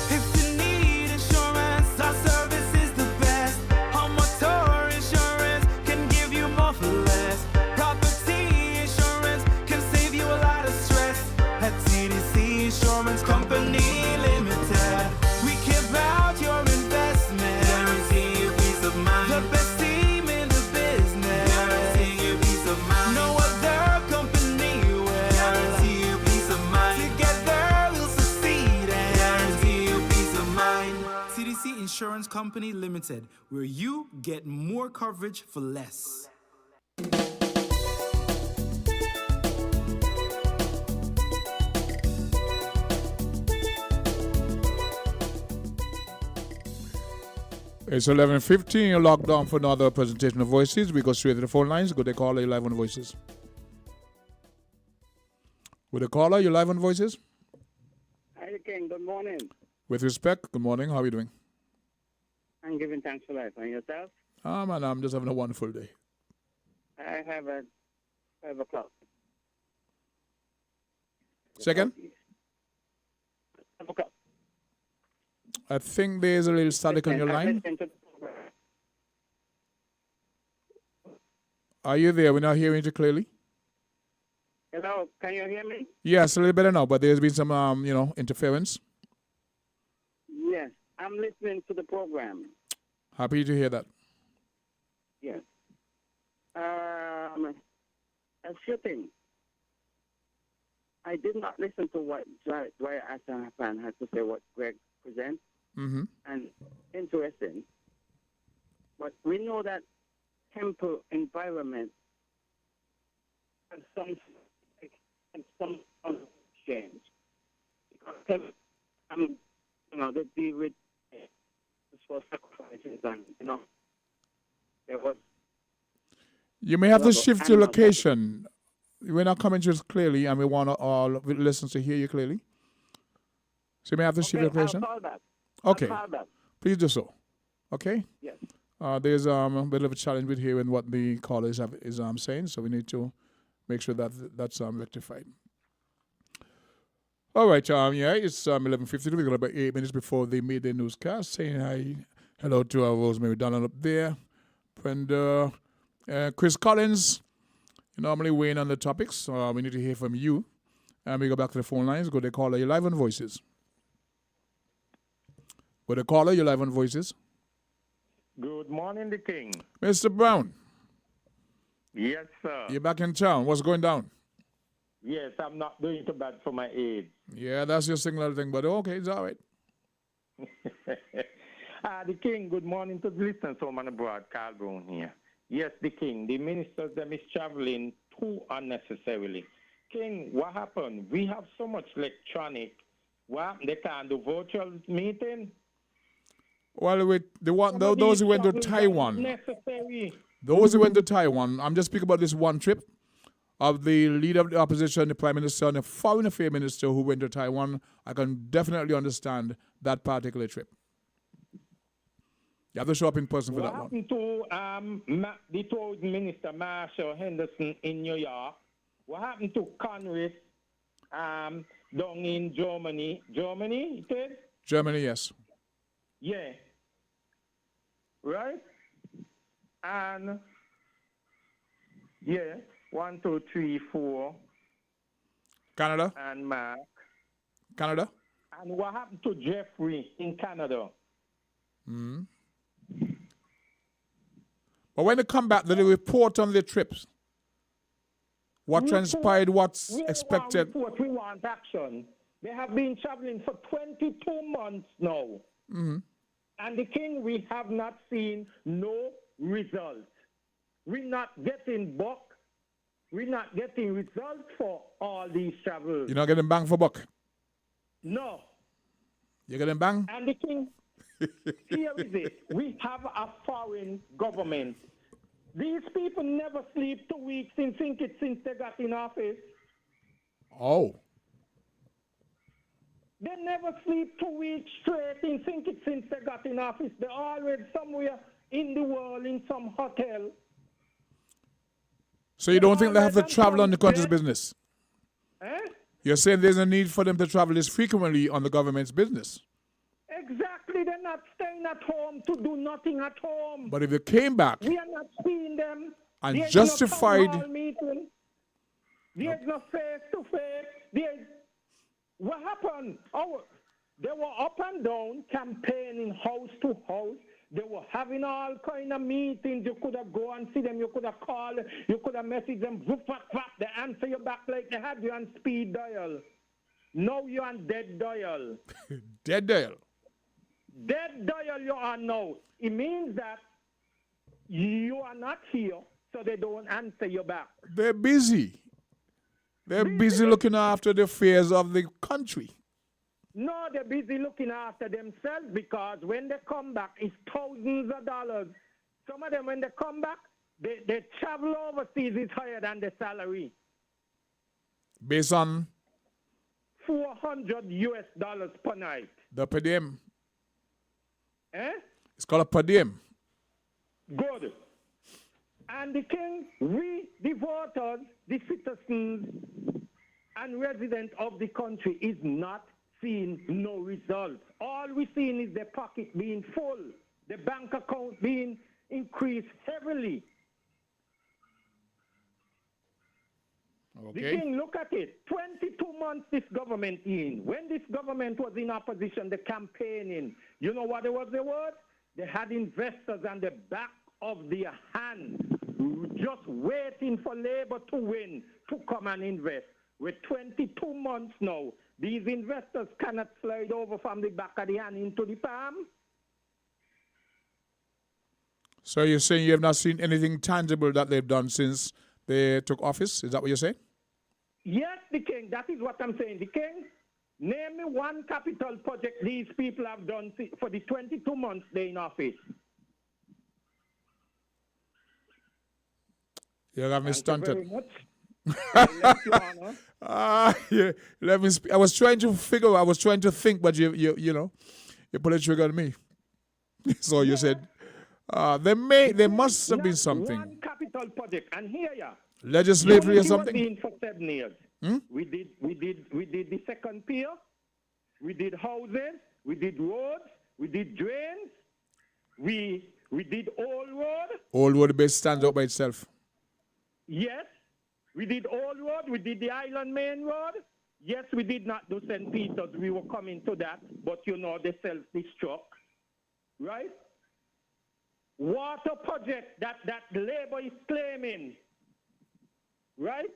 If you need insurance, our service is the best. Home motor insurance can give you more for less. Property insurance can save you a lot of stress. At TDC Insurance Company Limited, we care about your investment. Guarantee you peace of mind. The best team in the business. Guarantee you peace of mind. No other company will guarantee you peace of mind. Together we'll succeed and guarantee you peace of mind. TDC Insurance Company Limited, where you get more coverage for less. It's 11:15. You're locked down for another presentation of Voices. We go straight to the phone lines. Go they call you live on Voices. With the caller, you live on Voices. Hi, King. Good morning. With respect, good morning. How are you doing? I'm giving thanks for life. And yourself? Man, I'm just having a wonderful day. I have at 5 o'clock. Second, 5 o'clock. I think there's a little static on your line. Hello? Are you there? We're not hearing you clearly. Can Hello, can you hear me? Yes, a little better now, but there's been some, interference. Yes, I'm listening to the program. Happy to hear that. Yes. A few things. I did not listen to what Dwyer Hassan had to say, what Greg presents, Mm-hmm. and interesting. But we know that temple environment has some change. Because they deal with for sacrifices and there was. You may have to Well, shift your animal location. We're not coming to us clearly, and we want all listeners to hear you clearly. So you may have to shift your Okay, I'll location. call back. Okay, I'll call back. please do so. Okay. Yes. There's a bit of a challenge with hearing what the caller is saying, so we need to make sure that that's rectified. All right, it's 11:52. We've got about 8 minutes before the midday newscast. Saying hello to our Rosemary Donald up there, Brenda, Chris Collins. You normally weigh in on the topics, so we need to hear from you. And we go back to the phone lines. Go to caller, you're live on Voices. Go to caller, you're live on Voices. Good morning, the King. Mr. Brown. Yes, sir. You're back in town. What's going down? Yes, I'm not doing too bad for my age. Yeah, that's your signal thing, but okay, it's all right. The King, good morning to the listeners home and abroad. Carl Brown here. Yes, the King, the ministers, them is traveling too unnecessarily. King, what happened? We have so much electronic. What? They can't do virtual meeting? Well, with those who went to Taiwan, Necessary. those who went to Taiwan, I'm just speaking about this one trip of the leader of the opposition, the prime minister, and the foreign affairs minister who went to Taiwan. I can definitely understand that particular trip. You have to show up in person for that one. What happened to the tourism minister, Marshall Henderson, in New York? What happened to Congress down in Germany? Germany, it is? Germany, yes. Yeah. Right? And, yeah, 1, 2, 3, 4. Canada? And Mark. Canada? And what happened to Jeffrey in Canada? Mm-hmm. But when they come back, they report on their trips. What transpired, what's expected. We want action. They have been traveling for 22 months now. Mm-hmm. And the King, we have not seen no results. We're not getting buck. We're not getting results for all these travels. You're not getting bang for buck? No. You're getting bang? And the King, here is it. We have a foreign government. These people never sleep 2 weeks since they got in office. Oh. They never sleep 2 weeks straight since they got in office. They're always somewhere in the world in some hotel. So you don't think they have to travel on the country's business? Eh? You're saying there's a need for them to travel this frequently on the government's business? Exactly. They're not staying at home to do nothing at home. But if they came back we are not seeing them. and There's justified... no town hall meeting. There's no face-to-face. What happened? They were up and down campaigning house to house. They were having all kind of meetings. You could have go and see them. You could have called. You could have messaged them. They answer you back like they had you on speed dial. Now you're on dead dial. Dead dial? Dead dial you are now. It means that you are not here, so they don't answer you back. They're busy. They're busy looking after the affairs of the country. No, they're busy looking after themselves because when they come back, it's thousands of dollars. Some of them, when they come back, they travel overseas, it's higher than the salary. Based on? $400 US per night. The per diem. Eh? It's called a per diem. Good. And the King, we, the voters, the citizens, and residents of the country is not seeing no results. All we're seeing is their pocket being full, the bank account being increased heavily. The Okay. king, look at it. 22 months this government in. When this government was in opposition, the campaigning, you know what was the word? They had investors on the back of their hand just waiting for Labour to win to come and invest. With 22 months now, these investors cannot slide over from the back of the hand into the palm. So you're saying you have not seen anything tangible that they've done since they took office? Is that what you're saying? Yes, the king. That is what I'm saying. The king, name me one capital project these people have done for the 22 months they're in office. You have me stunted. Thank you very much. Your Honor. Yeah. Let me. I was trying to figure. I was trying to think, but you know, you put a trigger on me. So you said there must have been something. One capital project, and here ya. Legislatively or Unity was something. been for 7 years. We did the second pier. We did houses. We did roads. We did drains. We did Old Road. Old Road base stands out by itself. Yes. We did Old Road. We did the Island Main Road. Yes, we did not do St. Peter's. We were coming to that, but you know they self-destruct, right? Water project that Labour is claiming, right?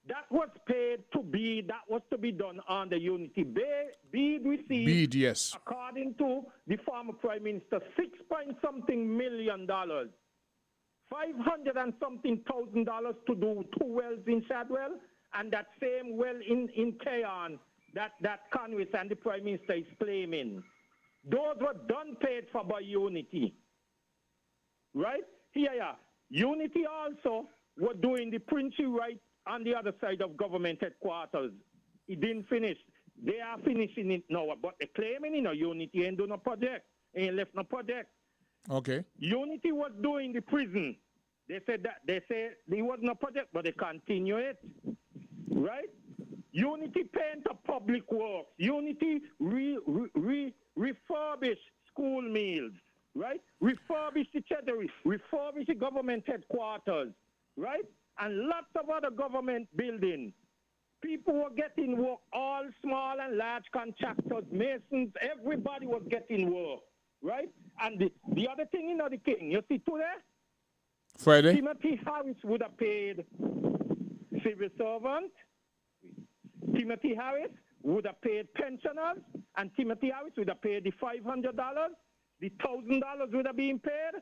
That was paid to be, that was to be done on the Unity Bid received, Bid, yes. according to the former Prime Minister, $6-something million. 500 and something thousand dollars to do 2 wells in Shadwell, and that same well in Cairn that Congress and the Prime Minister is claiming. Those were done paid for by Unity. Right? Here, yeah. Unity also were doing the Princey right on the other side of government headquarters. It didn't finish. They are finishing it now, but they're claiming, Unity ain't doing no project. Ain't left no project. Okay. Unity was doing the prison. They say there was no project, but they continue it. Right? Unity paint a public works. Unity refurbish school meals. Right? Refurbish the treasury. Refurbish the government headquarters. Right? And lots of other government buildings. People were getting work, all small and large contractors, masons, everybody was getting work. Right? And the other thing, the king, you see today? Friday? Timothy Harris would have paid civil servants. Timothy Harris would have paid pensioners. And Timothy Harris would have paid the $500. The $1,000 would have been paid.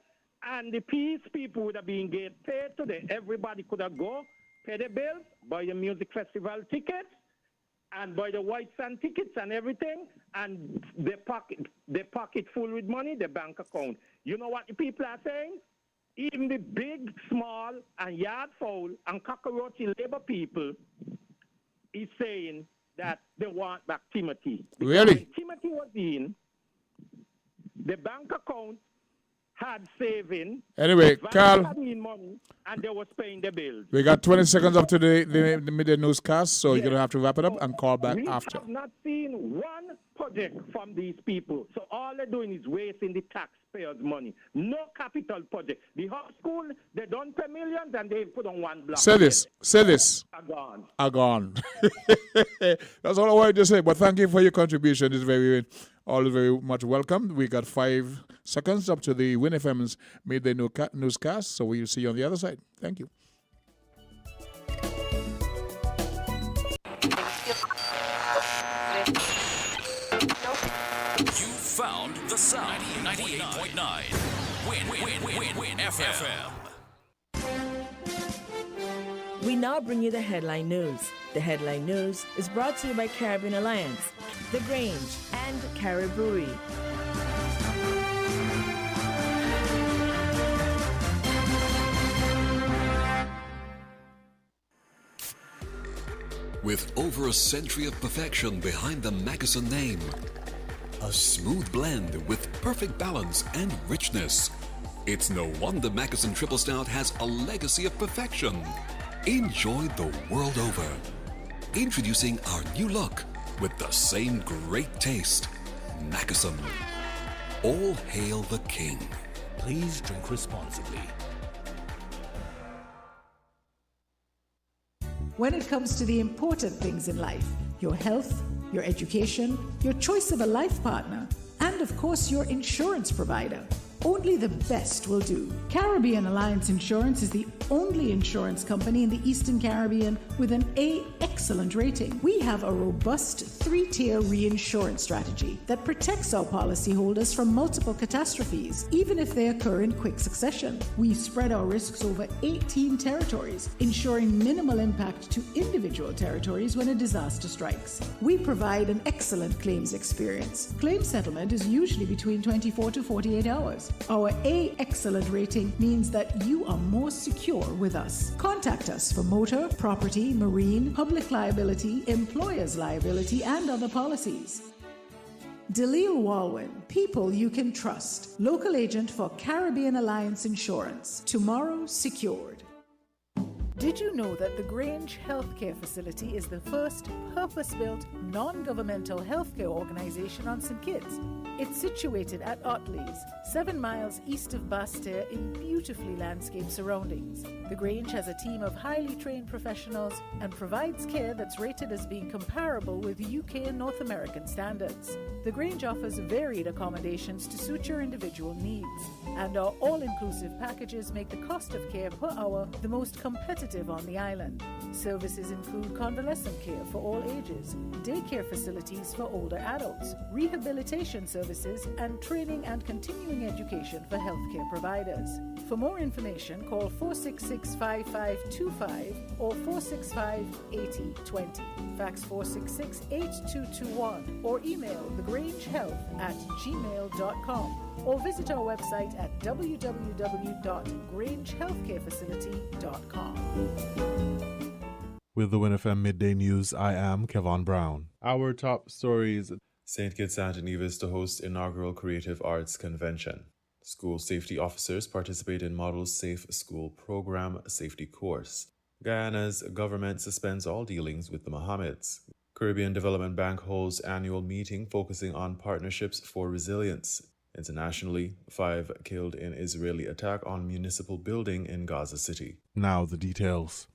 And the peace people would have been paid today. Everybody could have go, pay the bills, buy the music festival tickets, and buy the White Sand tickets and everything, and they pocket full with money, the bank account. You know what the people are saying? Even the big, small, and yard fowl and cockroachy labor people is saying that they want back Timothy. Because Really? when Timothy was in, the bank account had saving. Anyway, the bank Carl. had in money, and they was paying the bills. We got 20 seconds up to the midday newscast, so you're going to have to wrap it up and call back We after. have not seen one project from these people. So all they're doing is wasting the taxpayers' money. No capital project. The high school, they don't pay millions and they put on one block. Say this. Are gone. Are gone. That's all I wanted to say. But thank you for your contribution. It's always very much welcome. We got 5 seconds up to the Win FM's midday newscast, so we'll see you on the other side. Thank you. You found the sound. 98.9. Win FM. We now bring you the headline news. The headline news is brought to you by Caribbean Alliance, The Grange, and Carib Brewery. With over a century of perfection behind the Mackeson name, a smooth blend with perfect balance and richness, it's no wonder Mackeson Triple Stout has a legacy of perfection. Enjoy the world over. Introducing our new look with the same great taste. Mackeson. All hail the king. Please drink responsibly. When it comes to the important things in life, your health, your education, your choice of a life partner, and of course your insurance provider, only the best will do. Caribbean Alliance Insurance is the only insurance company in the Eastern Caribbean with an A excellent rating. We have a robust 3-tier reinsurance strategy that protects our policyholders from multiple catastrophes, even if they occur in quick succession. We spread our risks over 18 territories, ensuring minimal impact to individual territories when a disaster strikes. We provide an excellent claims experience. Claim settlement is usually between 24 to 48 hours. Our A excellent rating means that you are more secure with us. Contact us for motor, property, marine, public liability, employer's liability, and other policies. Dalil Walwyn, people you can trust. Local agent for Caribbean Alliance Insurance. Tomorrow secured. Did you know that the Grange Healthcare Facility is the first purpose-built, non-governmental healthcare organization on St. Kitts? It's situated at Otley's, 7 miles east of Basseterre in beautifully landscaped surroundings. The Grange has a team of highly trained professionals and provides care that's rated as being comparable with UK and North American standards. The Grange offers varied accommodations to suit your individual needs, and our all-inclusive packages make the cost of care per hour the most competitive on the island. Services include convalescent care for all ages, daycare facilities for older adults, rehabilitation services, and training and continuing education for healthcare providers. For more information, call 466-5525 or 465-8020. Fax 466-8221 or email thegrangehealth@gmail.com or visit our website at www.grangehealthcarefacility.com. With the WINNFM Midday News, I am Kevon Brown. Our top stories. St. Kitts and Nevis to host inaugural Creative Arts Convention. School safety officers participate in Model Safe School Program Safety Course. Guyana's government suspends all dealings with the Mohammeds. Caribbean Development Bank holds annual meeting focusing on partnerships for resilience. Internationally, 5 killed in Israeli attack on municipal building in Gaza City. Now the details.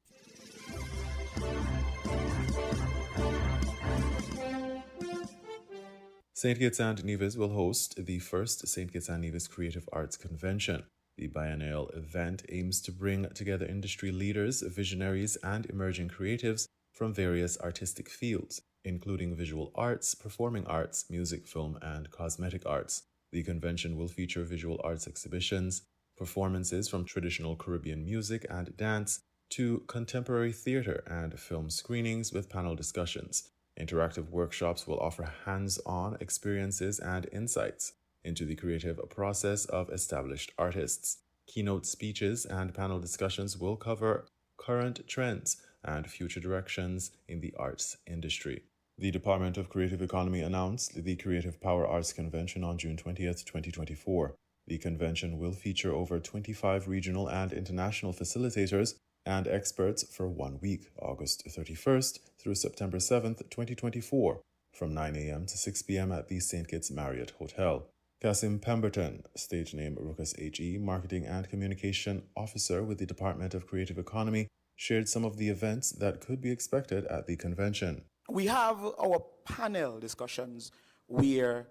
St. Kitts and Nevis will host the first St. Kitts and Nevis Creative Arts Convention. The biennial event aims to bring together industry leaders, visionaries, and emerging creatives from various artistic fields, including visual arts, performing arts, music, film, and cosmetic arts. The convention will feature visual arts exhibitions, performances from traditional Caribbean music and dance, to contemporary theater and film screenings with panel discussions. Interactive workshops will offer hands-on experiences and insights into the creative process of established artists. Keynote speeches and panel discussions will cover current trends and future directions in the arts industry. The Department of Creative Economy announced the Creative Power Arts Convention on June 20th, 2024. The convention will feature over 25 regional and international facilitators and experts for 1 week, August 31st through September 7th, 2024, from 9 a.m. to 6 p.m. at the St. Kitts Marriott Hotel. Cassim Pemberton, stage name Ruckus H.E., Marketing and Communication Officer with the Department of Creative Economy, shared some of the events that could be expected at the convention. We have our panel discussions where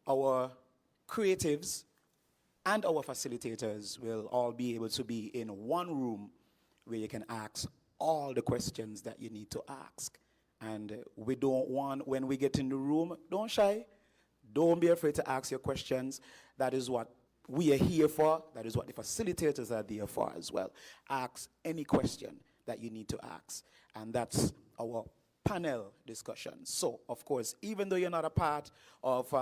our creatives and our facilitators will all be able to be in one room where you can ask all the questions that you need to ask. And we don't want, when we get in the room, don't shy. Don't be afraid to ask your questions. That is what we are here for. That is what the facilitators are there for as well. Ask any question that you need to ask. And that's our panel discussion. So, of course, even though you're not a part of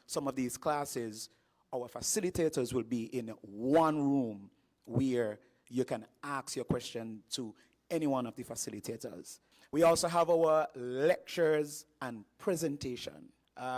some of these classes, our facilitators will be in one room where you can ask your question to any one of the facilitators. We also have our lectures and presentation.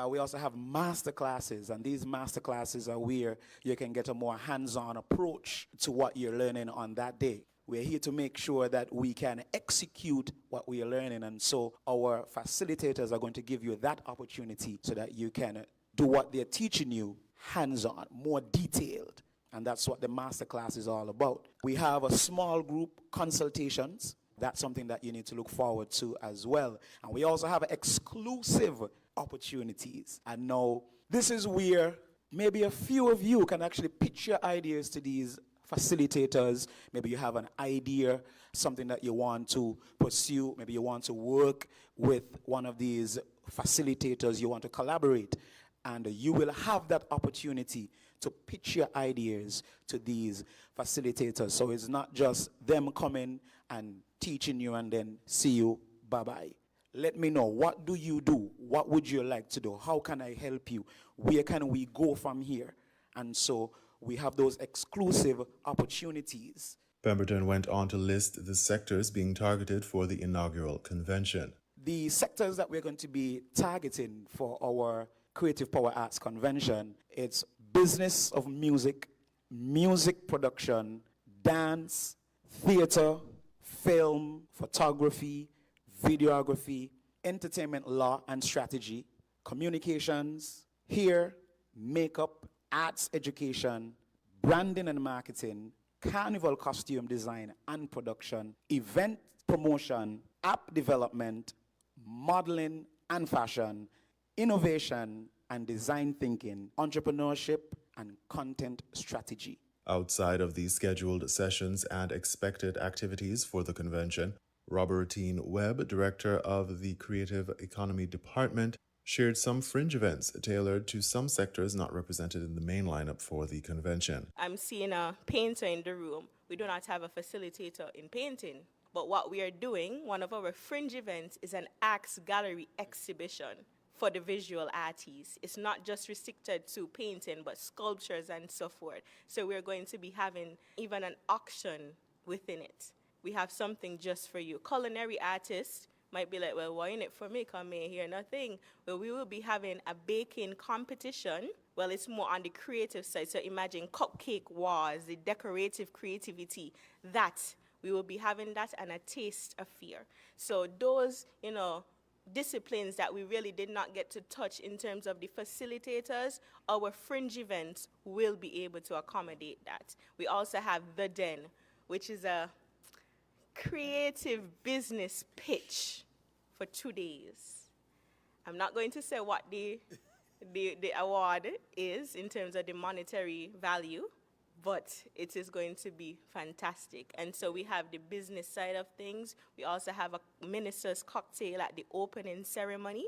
We also have master classes, and these master classes are where you can get a more hands-on approach to what you're learning on that day. We're here to make sure that we can execute what we are learning, and so our facilitators are going to give you that opportunity so that you can do what they're teaching you hands-on, more detailed. And that's what the master class is all about. We have a small group consultations that's something that you need to look forward to as well. And we also have exclusive opportunities. And now, this is where maybe a few of you can actually pitch your ideas to these facilitators. Maybe you have an idea, something that you want to pursue. Maybe you want to work with one of these facilitators. You want to collaborate. And you will have that opportunity to pitch your ideas to these facilitators. So it's not just them coming and teaching you and then see you, bye-bye. Let me know, what do you do? What would you like to do? How can I help you? Where can we go from here? And so we have those exclusive opportunities. Pemberton went on to list the sectors being targeted for the inaugural convention. The sectors that we're going to be targeting for our Creative Power Arts Convention, it's business of music, music production, dance, theater, film, photography, videography, entertainment law and strategy, communications, hair, makeup, arts education, branding and marketing, carnival costume design and production, event promotion, app development, modeling and fashion, innovation and design thinking, entrepreneurship and content strategy. Outside of these scheduled sessions and expected activities for the convention, Robertine Webb, director of the Creative Economy Department, shared some fringe events tailored to some sectors not represented in the main lineup for the convention. I'm seeing a painter in the room. We do not have a facilitator in painting. But what we are doing, one of our fringe events, is an Axe Gallery exhibition for the visual artists. It's not just restricted to painting, but sculptures and so forth. So we're going to be having even an auction within it. We have something just for you. Culinary artists might be like, well, why in it for me? Come here, hear nothing. Well, we will be having a baking competition. Well, it's more on the creative side. So imagine cupcake wars, the decorative creativity. That, we will be having that, and a taste affair. So those, disciplines that we really did not get to touch in terms of the facilitators, our fringe events will be able to accommodate that. We also have The Den, which is a creative business pitch for 2 days. I'm not going to say what the award is in terms of the monetary value, but it is going to be fantastic. And so we have the business side of things. We also have a minister's cocktail at the opening ceremony.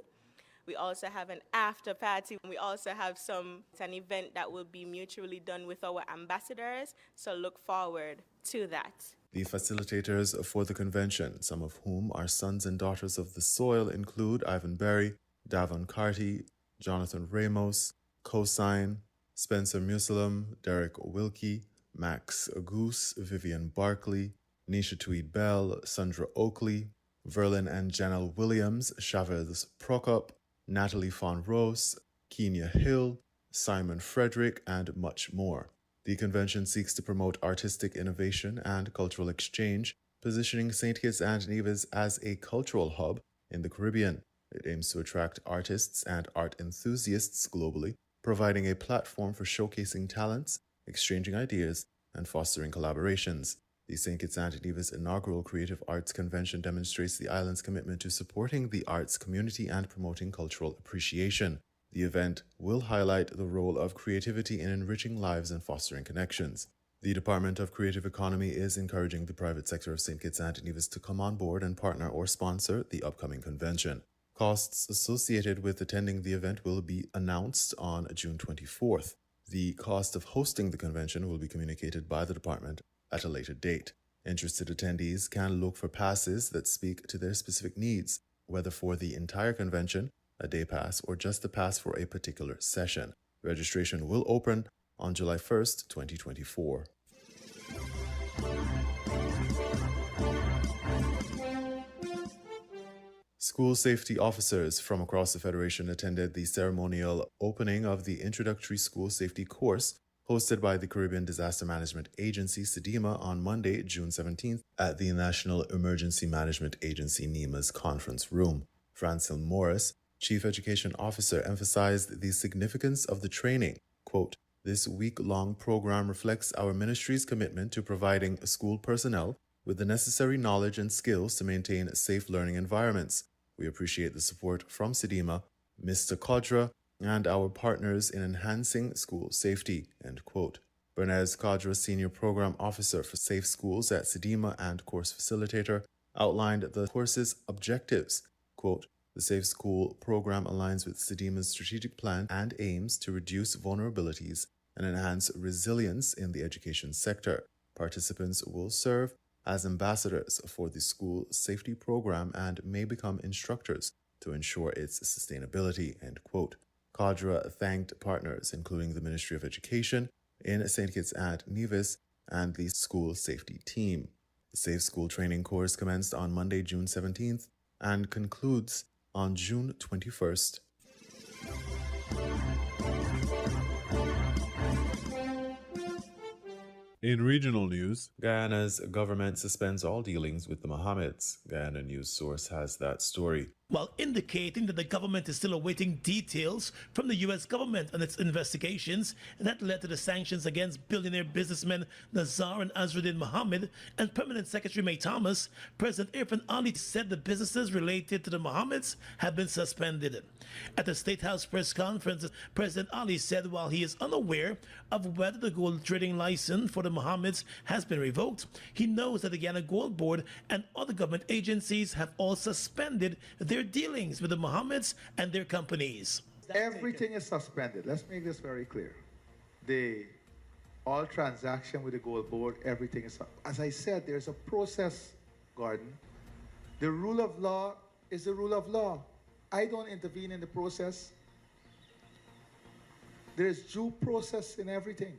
We also have an after party. We also have an event that will be mutually done with our ambassadors. So look forward to that. The facilitators for the convention, some of whom are sons and daughters of the soil, include Ivan Berry, Davon Carty, Jonathan Ramos, Cosine, Spencer Musalem, Derek Wilkie, Max Goose, Vivian Barkley, Nisha Tweed Bell, Sandra Oakley, Verlin and Janelle Williams, Chavez Prokop, Natalie Von Rose, Kenya Hill, Simon Frederick, and much more. The convention seeks to promote artistic innovation and cultural exchange, positioning St. Kitts and Nevis as a cultural hub in the Caribbean. It aims to attract artists and art enthusiasts globally, providing a platform for showcasing talents, exchanging ideas, and fostering collaborations. The St. Kitts and Nevis inaugural Creative Arts Convention demonstrates the island's commitment to supporting the arts community and promoting cultural appreciation. The event will highlight the role of creativity in enriching lives and fostering connections. The Department of Creative Economy is encouraging the private sector of St. Kitts and Nevis to come on board and partner or sponsor the upcoming convention. Costs associated with attending the event will be announced on June 24th. The cost of hosting the convention will be communicated by the department at a later date. Interested attendees can look for passes that speak to their specific needs, whether for the entire convention, a day pass, or just a pass for a particular session. Registration will open on July 1st, 2024. School safety officers from across the Federation attended the ceremonial opening of the introductory school safety course hosted by the Caribbean Disaster Management Agency, SEDIMA, on Monday, June 17th at the National Emergency Management Agency, NEMA's conference room. Francil Morris, Chief Education Officer, emphasized the significance of the training. Quote, "This week-long program reflects our ministry's commitment to providing school personnel with the necessary knowledge and skills to maintain safe learning environments. We appreciate the support from SEDIMA, Mr. Kodra, and our partners in enhancing school safety, end quote. Bernays Kodra, Senior Program Officer for Safe Schools at SEDIMA and course facilitator, outlined the course's objectives. Quote, the Safe School program aligns with SEDIMA's strategic plan and aims to reduce vulnerabilities and enhance resilience in the education sector. Participants will serve as ambassadors for the school safety program and may become instructors to ensure its sustainability, end quote. Kodra thanked partners, including the Ministry of Education in St. Kitts and Nevis and the school safety team. The Safe School training course commenced on Monday, June 17th and concludes on June 21st. In regional news, Guyana's government suspends all dealings with the Mohammeds. Guyana News Source has that story. While indicating that the government is still awaiting details from the U.S. government on its investigations that led to the sanctions against billionaire businessmen Nazar and Azruddin Mohammed and Permanent Secretary May Thomas, President Irfan Ali said the businesses related to the Mohammeds have been suspended. At the State House press conference, President Ali said while he is unaware of whether the gold trading license for the Mohammeds has been revoked, he knows that the Guyana Gold Board and other government agencies have all suspended their dealings with the Mohammeds and their companies. Everything is suspended. Let's make this very clear. All transaction with the Gold Board, everything is, as I said, there's a process, Gordon. The rule of law is the rule of law. I don't intervene in the process. There is due process in everything.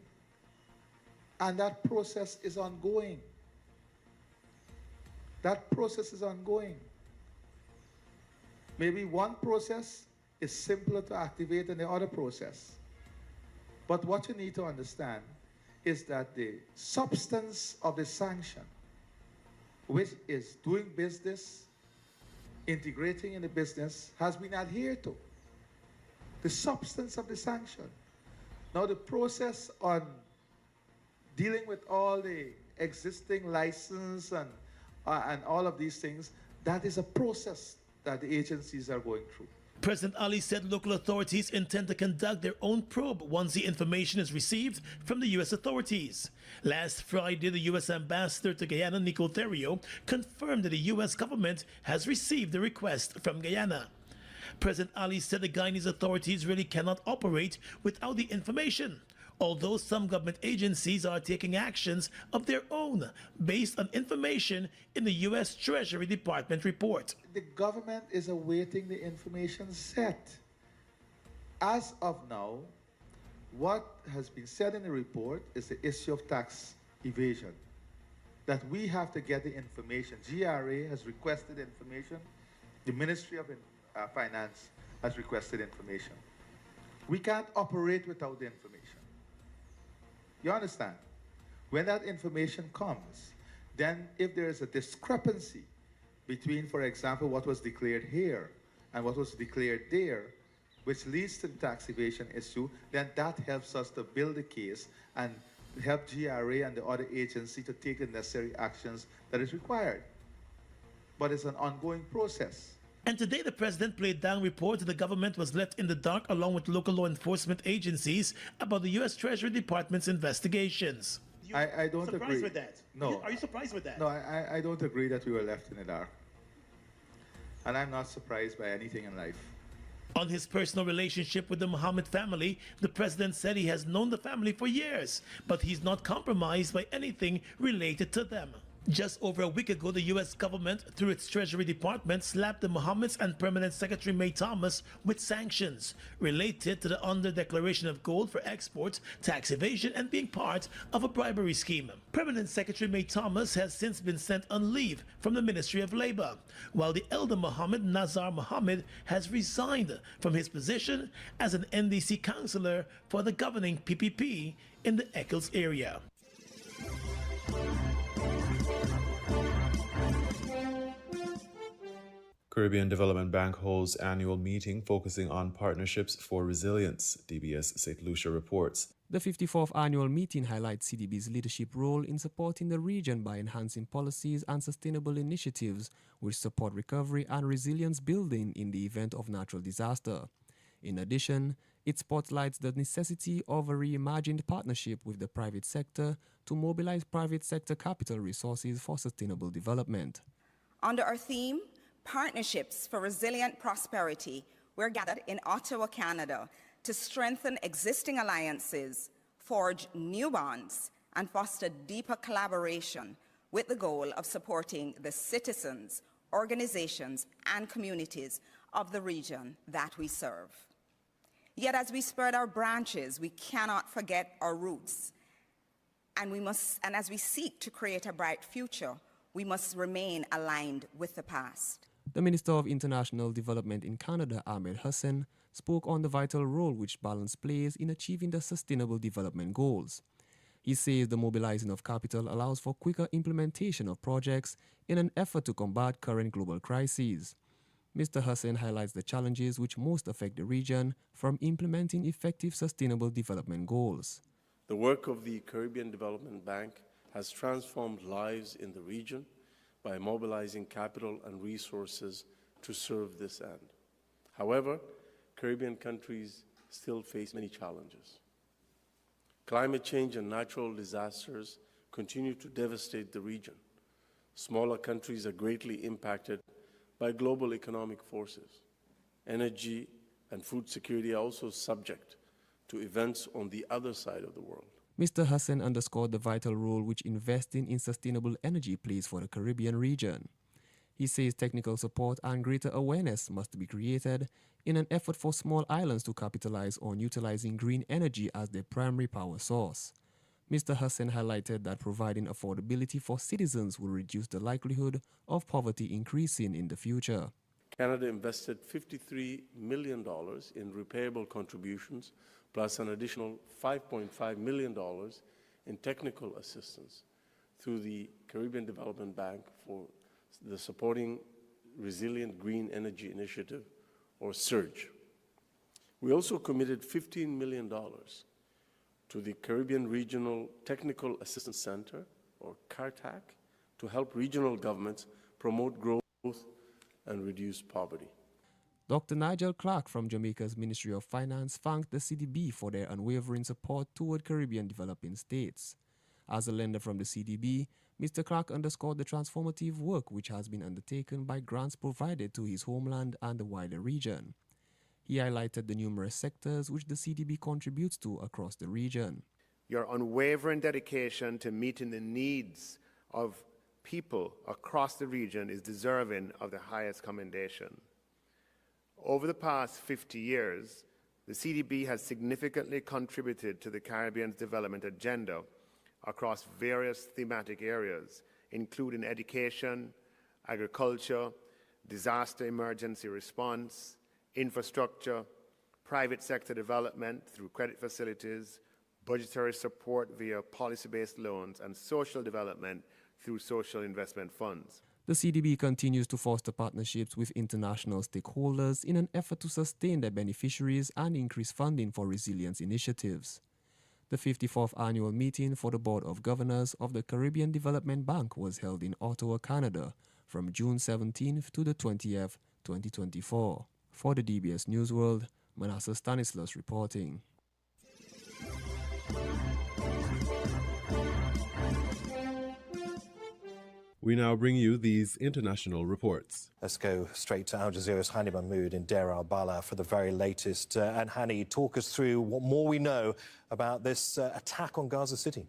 And that process is ongoing. That process is ongoing. Maybe one process is simpler to activate than the other process. But what you need to understand is that the substance of the sanction, which is doing business, integrating in the business, has been adhered to. The substance of the sanction. Now the process on dealing with all the existing license and all of these things, that is a process that the agencies are going through. President Ali said local authorities intend to conduct their own probe once the information is received from the U.S. authorities. Last Friday, the U.S. ambassador to Guyana, Nico Therio, confirmed that the U.S. government has received a request from Guyana. President Ali said the Guyanese authorities really cannot operate without the information, although some government agencies are taking actions of their own based on information in the U.S. Treasury Department report. The government is awaiting the information set. As of now, what has been said in the report is the issue of tax evasion, that we have to get the information. GRA has requested information. The Ministry of Finance has requested information. We can't operate without the information. You understand? When that information comes, then if there is a discrepancy between, for example, what was declared here and what was declared there, which leads to the tax evasion issue, then that helps us to build a case and help GRA and the other agency to take the necessary actions that is required. But it's an ongoing process. And today, the president played down reports that the government was left in the dark along with local law enforcement agencies about the U.S. Treasury Department's investigations. I don't agree. Surprised with that? No. Are you surprised with that? No, I don't agree that we were left in the dark. And I'm not surprised by anything in life. On his personal relationship with the Mohammed family, the president said he has known the family for years, but he's not compromised by anything related to them. Just over a week ago, the U.S. government, through its Treasury Department, slapped the Mohammeds and Permanent Secretary May Thomas with sanctions related to the under-declaration of gold for export, tax evasion, and being part of a bribery scheme. Permanent Secretary May Thomas has since been sent on leave from the Ministry of Labor, while the elder Mohammed, Nazar Mohammed, has resigned from his position as an NDC councillor for the governing PPP in the Eccles area. Caribbean Development Bank holds annual meeting focusing on partnerships for resilience, DBS St. Lucia reports. The 54th annual meeting highlights CDB's leadership role in supporting the region by enhancing policies and sustainable initiatives which support recovery and resilience building in the event of natural disaster. In addition, it spotlights the necessity of a reimagined partnership with the private sector to mobilize private sector capital resources for sustainable development. Under our theme, Partnerships for Resilient Prosperity, we're gathered in Ottawa, Canada, to strengthen existing alliances, forge new bonds, and foster deeper collaboration with the goal of supporting the citizens, organizations, and communities of the region that we serve. Yet as we spread our branches, we cannot forget our roots. And as we seek to create a bright future, we must remain aligned with the past. The Minister of International Development in Canada, Ahmed Hussein, spoke on the vital role which balance plays in achieving the Sustainable Development Goals. He says the mobilizing of capital allows for quicker implementation of projects in an effort to combat current global crises. Mr. Hussein highlights the challenges which most affect the region from implementing effective Sustainable Development Goals. The work of the Caribbean Development Bank has transformed lives in the region by mobilizing capital and resources to serve this end. However, Caribbean countries still face many challenges. Climate change and natural disasters continue to devastate the region. Smaller countries are greatly impacted by global economic forces. Energy and food security are also subject to events on the other side of the world. Mr. Hussein underscored the vital role which investing in sustainable energy plays for the Caribbean region. He says technical support and greater awareness must be created in an effort for small islands to capitalize on utilizing green energy as their primary power source. Mr. Hussein highlighted that providing affordability for citizens will reduce the likelihood of poverty increasing in the future. Canada invested $53 million in repayable contributions, plus an additional $5.5 million in technical assistance through the Caribbean Development Bank for the Supporting Resilient Green Energy Initiative, or SURGE. We also committed $15 million to the Caribbean Regional Technical Assistance Center, or CARTAC, to help regional governments promote growth and reduce poverty. Dr. Nigel Clark from Jamaica's Ministry of Finance thanked the CDB for their unwavering support toward Caribbean developing states. As a lender from the CDB, Mr. Clark underscored the transformative work which has been undertaken by grants provided to his homeland and the wider region. He highlighted the numerous sectors which the CDB contributes to across the region. Your unwavering dedication to meeting the needs of people across the region is deserving of the highest commendation. Over the past 50 years, the CDB has significantly contributed to the Caribbean's development agenda across various thematic areas, including education, agriculture, disaster emergency response, infrastructure, private sector development through credit facilities, budgetary support via policy-based loans, and social development through social investment funds. The CDB continues to foster partnerships with international stakeholders in an effort to sustain their beneficiaries and increase funding for resilience initiatives. The 54th annual meeting for the Board of Governors of the Caribbean Development Bank was held in Ottawa, Canada, from June 17th to the 20th, 2024. For the DBS Newsworld, Manasseh Stanislas reporting. We now bring you these international reports. Let's go straight to Al Jazeera's Hani Mahmood in Deir al-Balah for the very latest. And Hani, talk us through what more we know about this attack on Gaza City.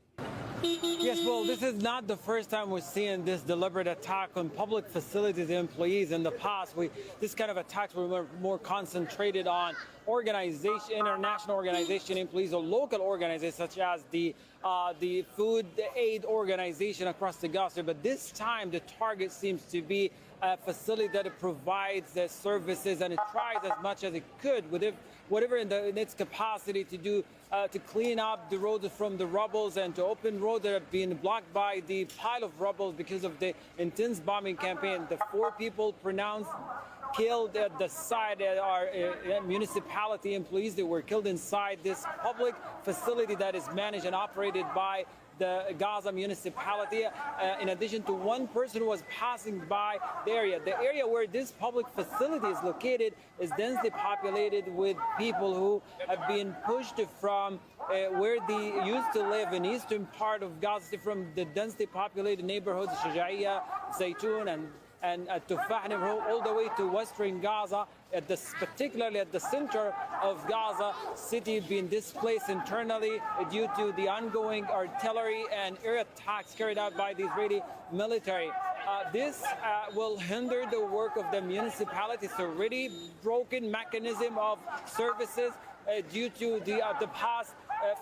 Yes, well, this is not the first time we're seeing this deliberate attack on public facilities and employees. In the past, this kind of attacks were more concentrated on international organization employees or local organizations such as the the food aid organization across the Gaza. But this time, the target seems to be a facility that provides the services, and it tries as much as it could with whatever in its capacity to do to clean up the roads from the rubbles and to open roads that have been blocked by the pile of rubble because of the intense bombing campaign. The 4 people pronounced killed at the site are municipality employees that were killed inside this public facility that is managed and operated by the Gaza municipality, in addition to 1 person who was passing by the area. The area where this public facility is located is densely populated with people who have been pushed from where they used to live in eastern part of Gaza, from the densely populated neighborhoods, Shajaiya, Zaytun, and Tufah, all the way to western Gaza, particularly at the center of Gaza City, being displaced internally due to the ongoing artillery and air attacks carried out by the Israeli military. This will hinder the work of the municipality. It's already broken mechanism of services due to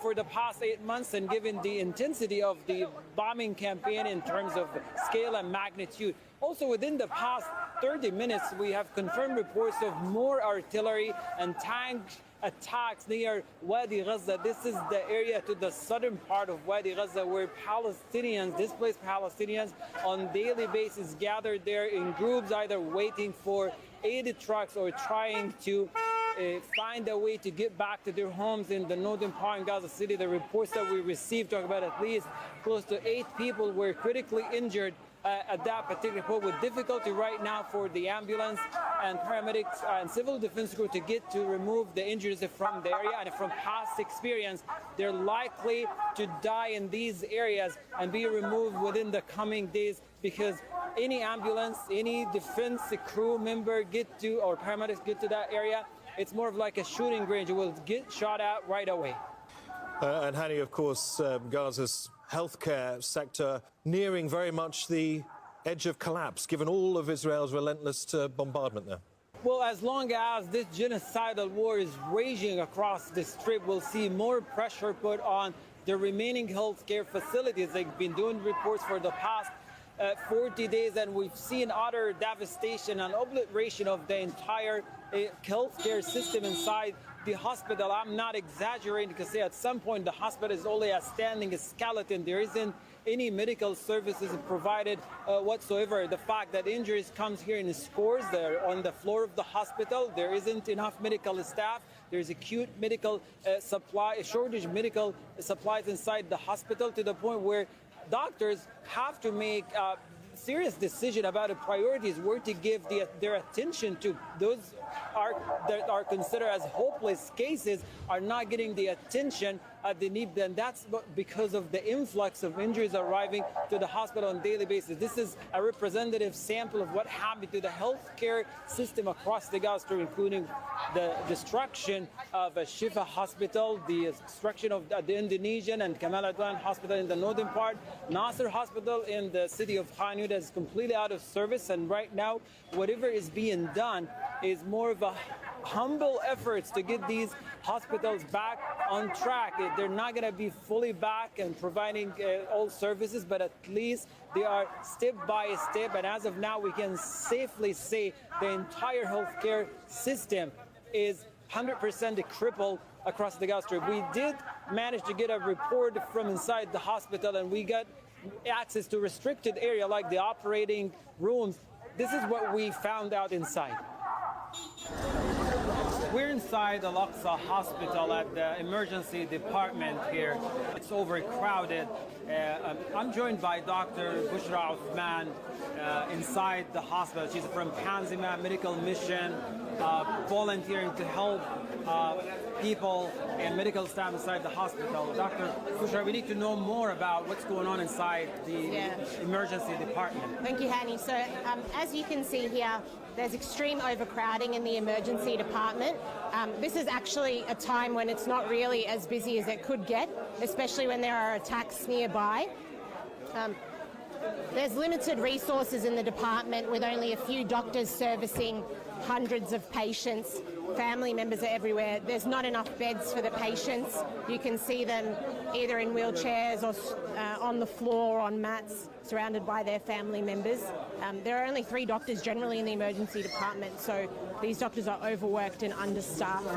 for the past 8 months, and given the intensity of the bombing campaign in terms of scale and magnitude. Also, within the past 30 minutes, we have confirmed reports of more artillery and tank attacks near Wadi Gaza. This is the area to the southern part of Wadi Gaza where Palestinians, displaced Palestinians, on daily basis gather there in groups, either waiting for aid trucks or trying to find a way to get back to their homes in the northern part of Gaza City. The reports that we received talk about at least close to 8 people were critically injured at that particular point, with difficulty right now for the ambulance and paramedics and civil defense crew to get to remove the injuries from the area. And from past experience, they're likely to die in these areas and be removed within the coming days, because any ambulance, any defense crew member or paramedics get to that area, it's more of like a shooting range. It will get shot at right away. And Hani, of course, Gaza's healthcare sector nearing very much the edge of collapse, given all of Israel's relentless bombardment there. Well, as long as this genocidal war is raging across the strip, we'll see more pressure put on the remaining healthcare facilities. They've been doing reports for the past 40 days, and we've seen utter devastation and obliteration of the entire healthcare system inside the hospital. I'm not exaggerating to say at some point the hospital is only a standing skeleton. There isn't any medical services provided whatsoever. The fact that injuries comes here in scores, they're on the floor of the hospital. There isn't enough medical staff. There's acute medical shortage medical supplies inside the hospital, to the point where doctors have to make serious decision about the priorities, where to give their attention to. Those that are considered as hopeless cases are not getting the attention they need, and that's because of the influx of injuries arriving to the hospital on a daily basis. This is a representative sample of what happened to the healthcare system across the Gaza, including the destruction of a Shifa hospital, the destruction of the Indonesian and Kamal Adwan hospital in the northern part, Nasser hospital in the city of Khan Yunis is completely out of service, and right now whatever is being done is more of a humble efforts to get these hospitals back on track. They're not going to be fully back and providing all services, but at least they are step by step. And as of now, we can safely say the entire healthcare system is 100% crippled across the Gaza Strip. We did manage to get a report from inside the hospital, and we got access to restricted area like the operating rooms. This is what we found out inside. We're inside Al-Aqsa Hospital at the emergency department here. It's overcrowded. I'm joined by Dr. Bushra Uthman inside the hospital. She's from Panzima Medical Mission, volunteering to help people and medical staff inside the hospital. Dr. Bushra, we need to know more about what's going on inside the emergency department. Thank you, Hani. So as you can see here, there's extreme overcrowding in the emergency department. This is actually a time when it's not really as busy as it could get, especially when there are attacks nearby. There's limited resources in the department with only a few doctors servicing hundreds of patients. Family members are everywhere. There's not enough beds for the patients. You can see them either in wheelchairs or on the floor on mats surrounded by their family members. There are only 3 doctors generally in the emergency department, so these doctors are overworked and understaffed.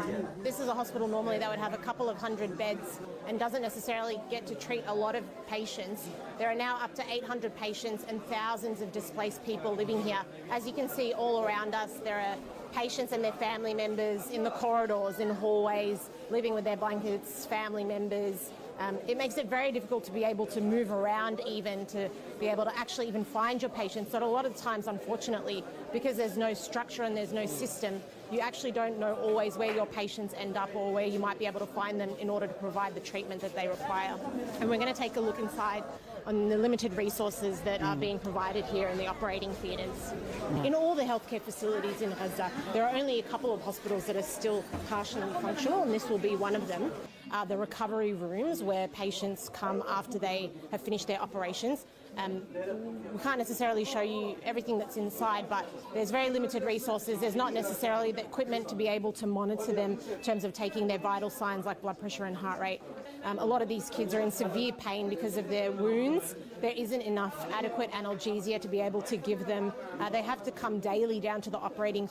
This is a hospital normally that would have a couple of hundred beds and doesn't necessarily get to treat a lot of patients. There are now up to 800 patients and thousands of displaced people living here. As you can see all around us, there are patients and their family members in the corridors, in hallways, living with their blankets, family members. It makes it very difficult to be able to move around, even to be able to actually even find your patients. So a lot of times, unfortunately, because there's no structure and there's no system, you actually don't know always where your patients end up or where you might be able to find them in order to provide the treatment that they require. And we're going to take a look inside on the limited resources that are being provided here in the operating theatres. In all the healthcare facilities in Gaza, there are only a couple of hospitals that are still partially functional, and this will be one of them. The recovery rooms where patients come after they have finished their operations. We can't necessarily show you everything that's inside, but there's very limited resources. There's not necessarily the equipment to be able to monitor them in terms of taking their vital signs like blood pressure and heart rate. A lot of these kids are in severe pain because of their wounds. There isn't enough adequate analgesia to be able to give them. They have to come daily down to the operating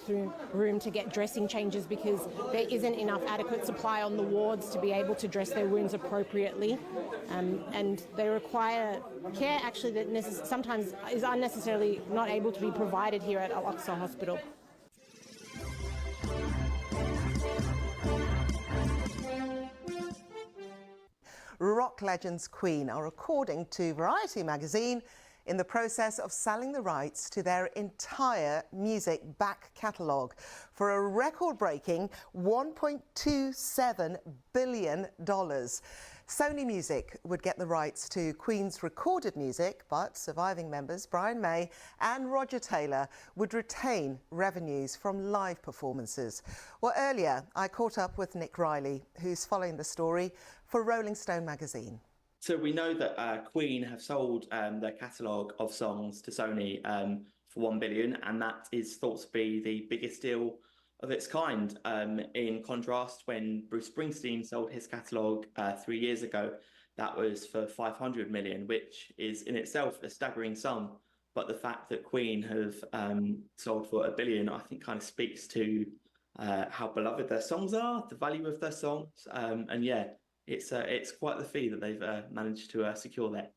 room to get dressing changes because there isn't enough adequate supply on the wards to be able to dress their wounds appropriately. And they require care actually that sometimes is unnecessarily not able to be provided here at Al-Aqsa Hospital. Rock legends Queen are, according to Variety magazine, in the process of selling the rights to their entire music back catalogue for a record-breaking $1.27 billion. Sony Music would get the rights to Queen's recorded music, but surviving members Brian May and Roger Taylor would retain revenues from live performances. Well, earlier I caught up with Nick Riley, who's following the story for Rolling Stone magazine. So we know that Queen have sold their catalogue of songs to Sony for $1 billion, and that is thought to be the biggest deal of its kind. In contrast, when Bruce Springsteen sold his catalogue 3 years ago, that was for $500 million, which is in itself a staggering sum. But the fact that Queen have sold for $1 billion, I think, kind of speaks to how beloved their songs are, the value of their songs, and yeah, it's quite the fee that they've managed to secure there.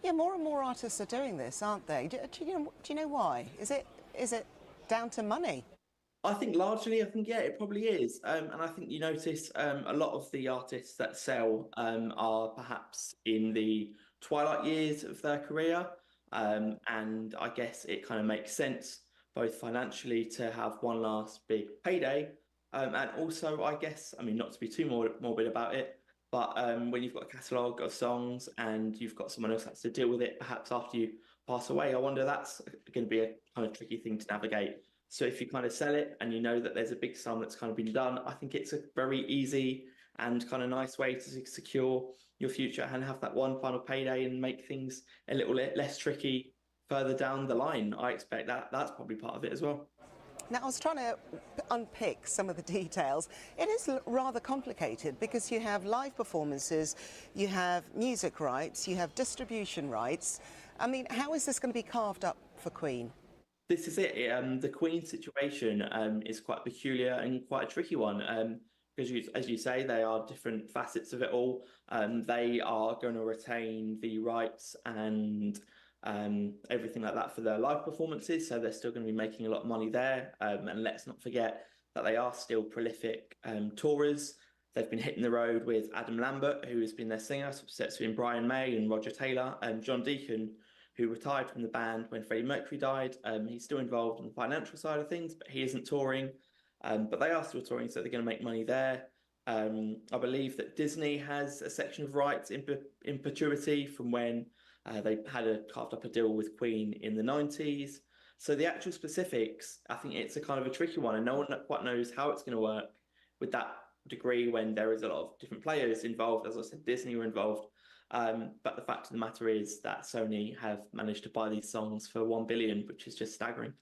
Yeah, more and more artists are doing this, aren't they? Do you know why? Is it down to money? I think largely, yeah, it probably is. And I think you notice a lot of the artists that sell are perhaps in the twilight years of their career. And I guess it kind of makes sense, both financially, to have one last big payday. And also, I guess, I mean, not to be too morbid about it, but when you've got a catalogue of songs and you've got someone else that has to deal with it, perhaps after you pass away, I wonder that's going to be a kind of tricky thing to navigate. So if you kind of sell it and you know that there's a big sum that's kind of been done, I think it's a very easy and kind of nice way to secure your future and have that one final payday and make things a little less tricky further down the line. I expect that's probably part of it as well. Now, I was trying to unpick some of the details. It is rather complicated because you have live performances, you have music rights, you have distribution rights. I mean, how is this going to be carved up for Queen? This is it. The Queen situation is quite peculiar and quite a tricky one because, as you say, they are different facets of it all. They are going to retain the rights and everything like that for their live performances, so they're still going to be making a lot of money there. And let's not forget that they are still prolific tourers. They've been hitting the road with Adam Lambert, who has been their singer, so it's been Brian May and Roger Taylor, and John Deacon, who retired from the band when Freddie Mercury died. He's still involved in the financial side of things, but he isn't touring. But they are still touring, so they're going to make money there. I believe that Disney has a section of rights in perpetuity from when they had carved up a deal with Queen in the 90s. So the actual specifics, I think it's a kind of a tricky one, and no one quite knows how it's going to work with that degree when there is a lot of different players involved. As I said, Disney were involved. But the fact of the matter is that Sony have managed to buy these songs for $1 billion, which is just staggering.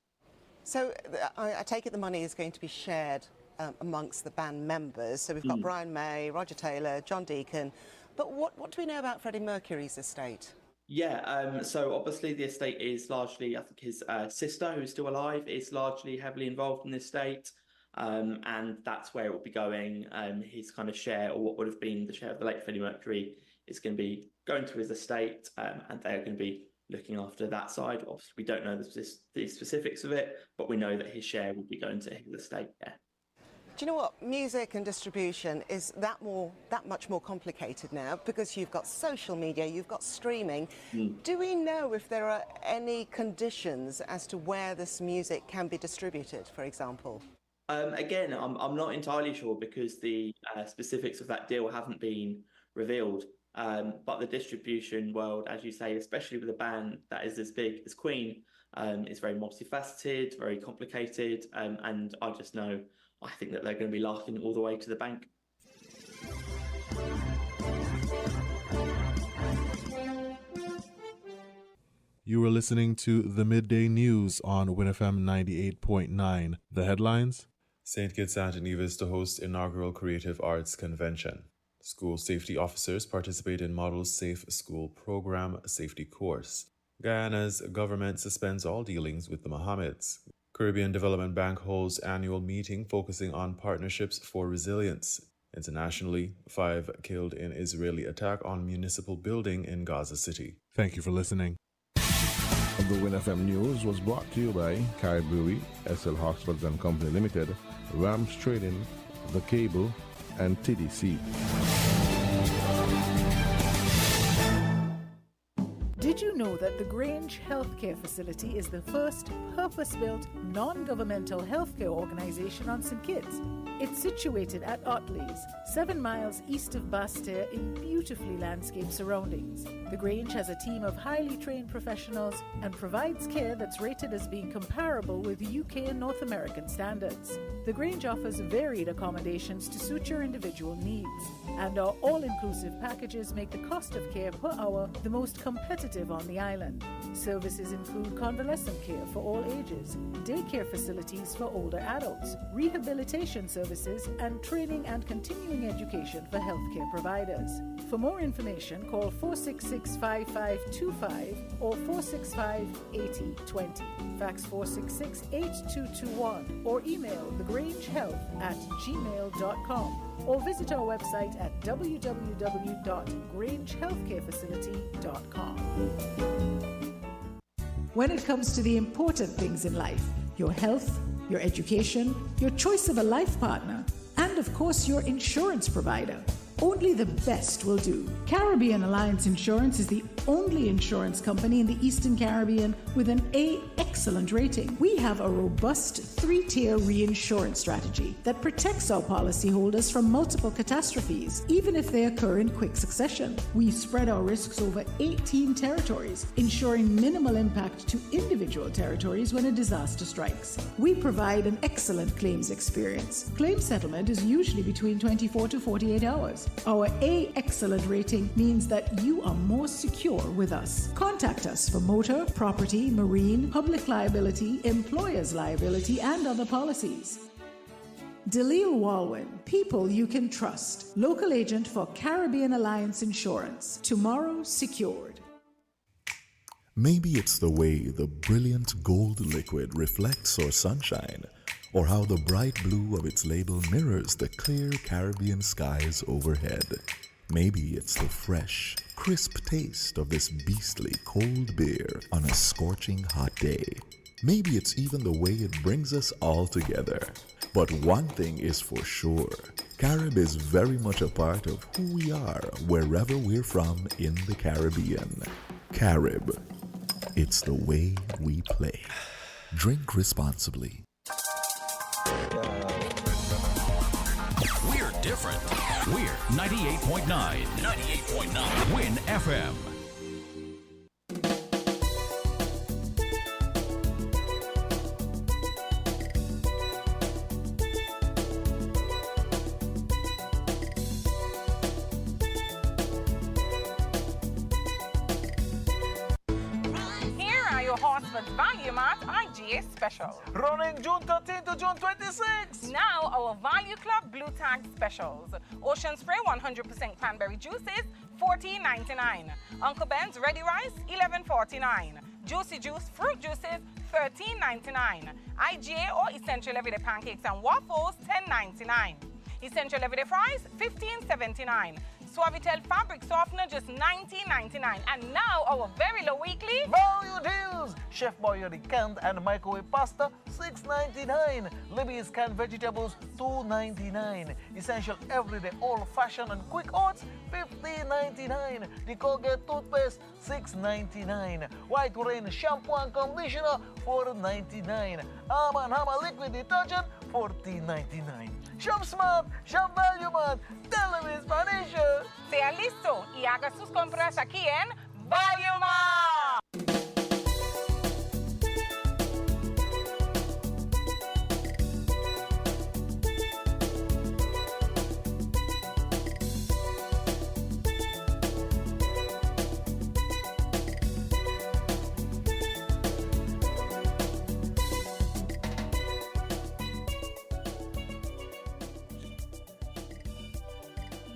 So I take it the money is going to be shared amongst the band members. So we've got Brian May, Roger Taylor, John Deacon. But what do we know about Freddie Mercury's estate? Yeah, so obviously the estate is largely, I think his sister, who's still alive, is largely heavily involved in the estate. And that's where it will be going. His kind of share, or what would have been the share of the late Freddie Mercury, is going to be going to his estate, and they're going to be looking after that side. Obviously, we don't know the specifics of it, but we know that his share will be going to his estate, yeah. Do you know what? Music and distribution is that much more complicated now because you've got social media, you've got streaming. Do we know if there are any conditions as to where this music can be distributed, for example? Again, I'm not entirely sure because the specifics of that deal haven't been revealed. But the distribution world, as you say, especially with a band that is as big as Queen, is very multifaceted, very complicated, and I just know, I think that they're going to be laughing all the way to the bank. You were listening to the Midday News on WINNFM 98.9. The headlines? St. Kitts and Nevis to host inaugural Creative Arts Convention. School safety officers participate in Model Safe School Program Safety Course. Guyana's government suspends all dealings with the Mohammeds. Caribbean Development Bank holds annual meeting focusing on partnerships for resilience. Internationally, 5 killed in Israeli attack on municipal building in Gaza City. Thank you for listening. The WINNFM News was brought to you by Kai Brewery, SL Hoxford and Company Limited, Rams Trading, The Cable, and TDC. Did you know that the Grange Healthcare Facility is the first purpose-built, non-governmental healthcare organization on St. Kitts? It's situated at Otley's, 7 miles east of Basseterre in beautifully landscaped surroundings. The Grange has a team of highly trained professionals and provides care that's rated as being comparable with UK and North American standards. The Grange offers varied accommodations to suit your individual needs, and our all-inclusive packages make the cost of care per hour the most competitive on the island. Services include convalescent care for all ages, daycare facilities for older adults, rehabilitation services, and training and continuing education for healthcare providers. For more information, call 466-5525 or 465-8020. Fax 466-8221 or email thegrangehealth@gmail.com or visit our website at www.grangehealthcarefacility.com. When it comes to the important things in life, your health, your education, your choice of a life partner, and of course your insurance provider, only the best will do. Caribbean Alliance Insurance is the only insurance company in the Eastern Caribbean with an A excellent rating. We have a robust 3-tier reinsurance strategy that protects our policyholders from multiple catastrophes, even if they occur in quick succession. We spread our risks over 18 territories, ensuring minimal impact to individual territories when a disaster strikes. We provide an excellent claims experience. Claim settlement is usually between 24 to 48 hours. Our A excellent rating means that you are more secure with us. Contact us for motor, property, marine, public liability, employer's liability, and other policies. Dalil Walwyn, people you can trust. Local agent for Caribbean Alliance Insurance. Tomorrow secured. Maybe it's the way the brilliant gold liquid reflects our sunshine, or how the bright blue of its label mirrors the clear Caribbean skies overhead. Maybe it's the fresh, crisp taste of this beastly cold beer on a scorching hot day. Maybe it's even the way it brings us all together. But one thing is for sure, Carib is very much a part of who we are wherever we're from in the Caribbean. Carib, it's the way we play. Drink responsibly. We're different. We're 98.9. 98.9. Win FM. Day special. Running June 13 to June 26. Now our Value Club Blue Tag specials. Ocean Spray 100% cranberry juices, $14.99. Uncle Ben's Ready Rice, $11.49. Juicy Juice fruit juices, $13.99. IGA or Essential Everyday Pancakes and Waffles, $10.99. Essential Everyday Fries, $15.79. Suavitel fabric softener, just $19.99. And now our very low weekly value deals. Chef Boyardee canned and microwave pasta, $6.99. Libby's canned vegetables, $2.99. Essential everyday old-fashioned and quick oats, $15.99. The Colgate toothpaste, $6.99. White Rain shampoo and conditioner, $4.99. Arm & Hammer liquid detergent, $14.99. Shop smart, shop value mart. Tell them in Spanish. Sea listo y haga sus compras aquí en Value Mart.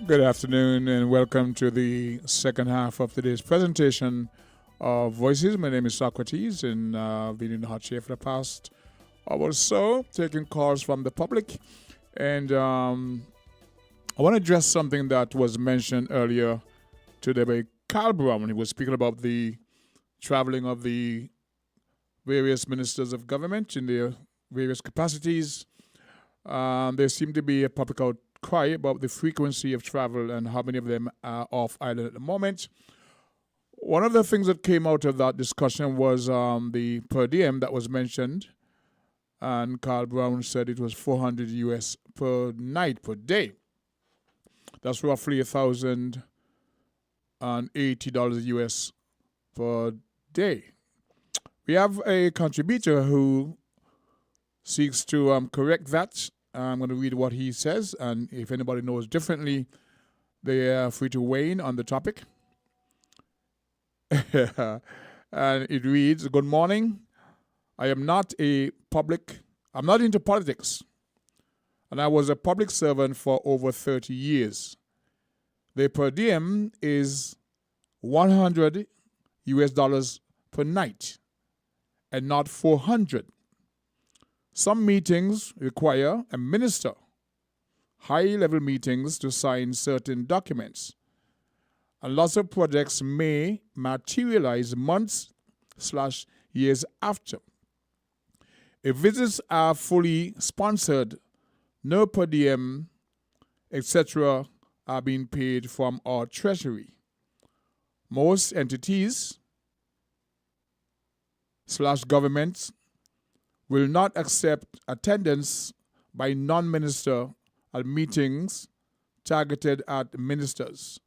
Good afternoon and welcome to the second half of today's presentation of Voices. My name is Socrates and I've been in the hot chair for the past hour or so, taking calls from the public. And I want to address something that was mentioned earlier today by Carl Brown when he was speaking about the traveling of the various ministers of government in their various capacities. There seemed to be a public outcry about the frequency of travel and how many of them are off island at the moment. One of the things that came out of that discussion was the per diem that was mentioned, and Carl Brown said it was 400 US per night per day. That's roughly $1,080 US per day. We have a contributor who seeks to correct that. I'm going to read what he says, and if anybody knows differently, they are free to weigh in on the topic. And it reads, "Good morning. I'm not into politics, and I was a public servant for over 30 years. The per diem is $100 US per night, and not 400. Some meetings require a minister, high-level meetings to sign certain documents, and lots of projects may materialize months/years after. If visits are fully sponsored, no per diem, etc. are being paid from our treasury. Most entities/governments will not accept attendance by non-minister at meetings targeted at ministers.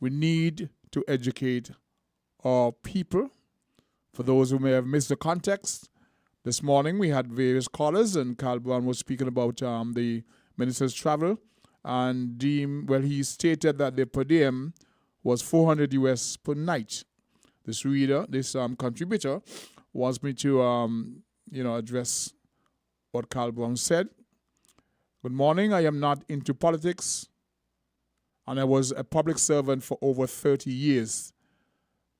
We need to educate our people. For those who may have missed the context, this morning we had various callers and Carl Brown was speaking about the minister's travel, and he stated that the per diem was 400 US per night. This contributor wants me to address what Carl Brown said. Good morning. I am not into politics, and I was a public servant for over 30 years.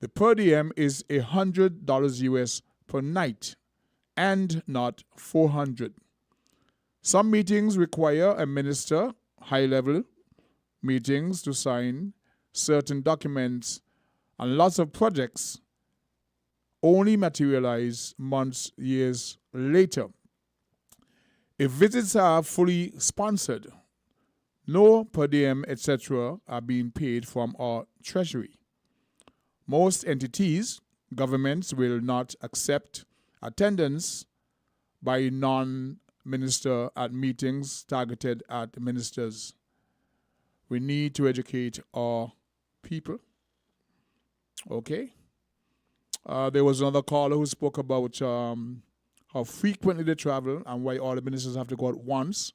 The per diem is $100 US per night, and not 400. Some meetings require a minister, high-level meetings to sign certain documents, and lots of projects only materialize months, years later. If visits are fully sponsored, no per diem, etc. are being paid from our treasury. Most entities, governments will not accept attendance by non-minister at meetings targeted at ministers. We need to educate our people. Okay. There was another caller who spoke about how frequently they travel and why all the ministers have to go at once,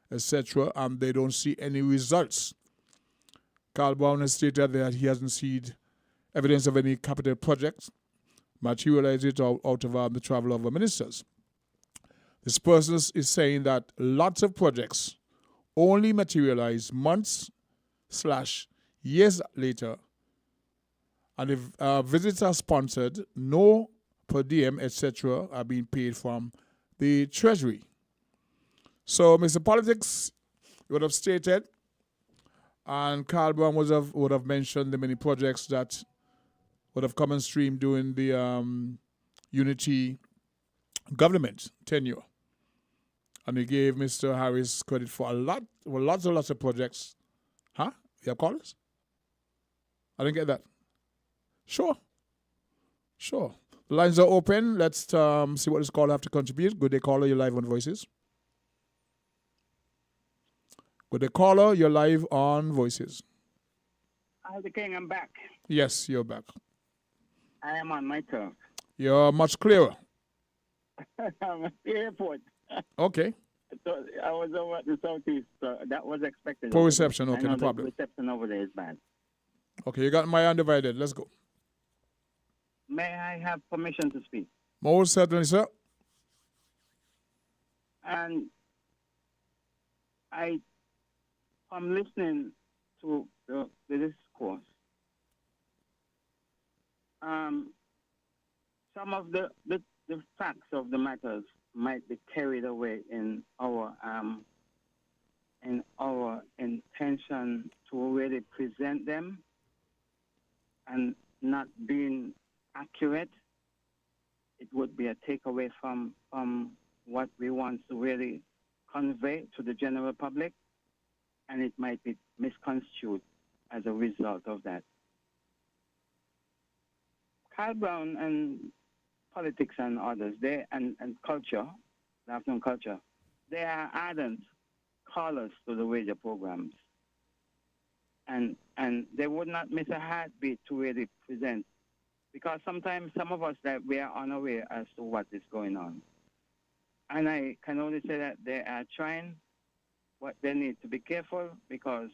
etc., and they don't see any results. Carl Brown has stated that he hasn't seen evidence of any capital projects materialize it out of the travel of the ministers. This person is saying that lots of projects only materialize months/years later, and if visits are sponsored, no per diem, etc., are being paid from the Treasury. So, Mr. Politics would have stated, and Carl Brown would have mentioned the many projects that would have come on stream during the Unity government tenure. And he gave Mr. Harris credit for lots of projects. Huh? You have callers? I didn't get that. Sure. The lines are open. Let's see what this caller have to contribute. Good day, caller. You're live on Voices. Good day, caller. You're live on Voices. Hi, the King. I'm back. Yes, you're back. I am on my turf. You're much clearer. I'm at the airport. Okay. So I was over at the southeast, so that was expected. Poor reception. Okay, I know no problem. The reception over there is bad. Okay, you got my undivided. Let's go. May I have permission to speak? Most certainly, sir. And I'm listening to the discourse. Some of the facts of the matters might be carried away in our intention to really present them and not being accurate. It would be a takeaway from what we want to really convey to the general public, and it might be misconstrued as a result of that. Carl Brown and politics and others, and culture, the afternoon culture, they are ardent callers to the radio programs. And they would not miss a heartbeat to really present, because sometimes some of us that we are unaware as to what is going on. And I can only say that they are trying, but they need to be careful, because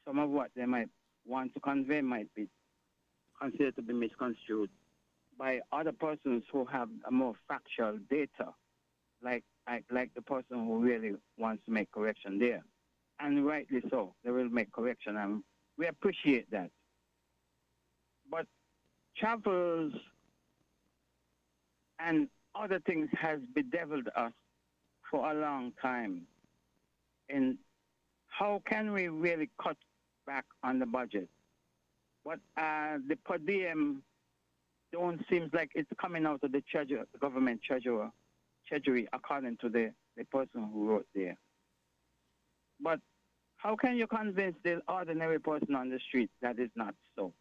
some of what they might want to convey might be considered to be misconstrued by other persons who have a more factual data, like the person who really wants to make correction there. And rightly so, they will make correction, and we appreciate that. But travels and other things has bedeviled us for a long time. And how can we really cut back on the budget? But the per diem don't seems like it's coming out of the government treasury, according to the person who wrote there. But how can you convince the ordinary person on the street that is not so?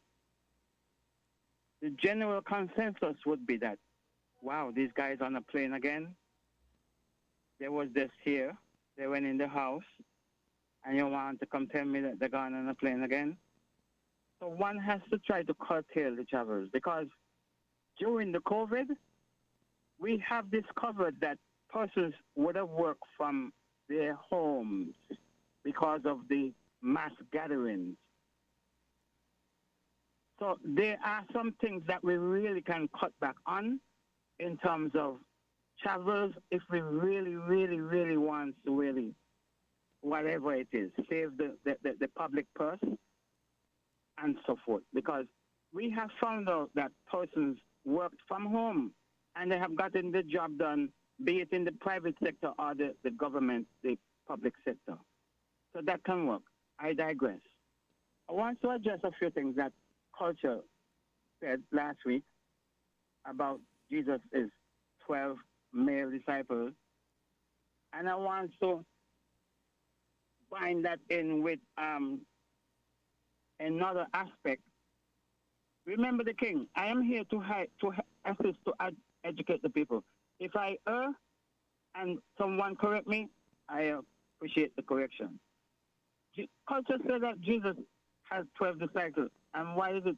The general consensus would be that, wow, these guys on a plane again. There was this here. They went in the house, and you want to come tell me that they're gone on a plane again? So one has to try to curtail the travels, because during the COVID, we have discovered that persons would have worked from their homes because of the mass gatherings. So there are some things that we really can cut back on in terms of travels if we really, really, really want to really, whatever it is, save the public purse and so forth. Because we have found out that persons worked from home and they have gotten the job done, be it in the private sector or the government, the public sector. So that can work. I digress. I want to address a few things that culture said last week about Jesus' 12 male disciples. And I want to bind that in with another aspect. Remember the King. I am here to assist to educate the people. If I err and someone correct me, I appreciate the correction. Culture said that Jesus has 12 disciples. And why is it,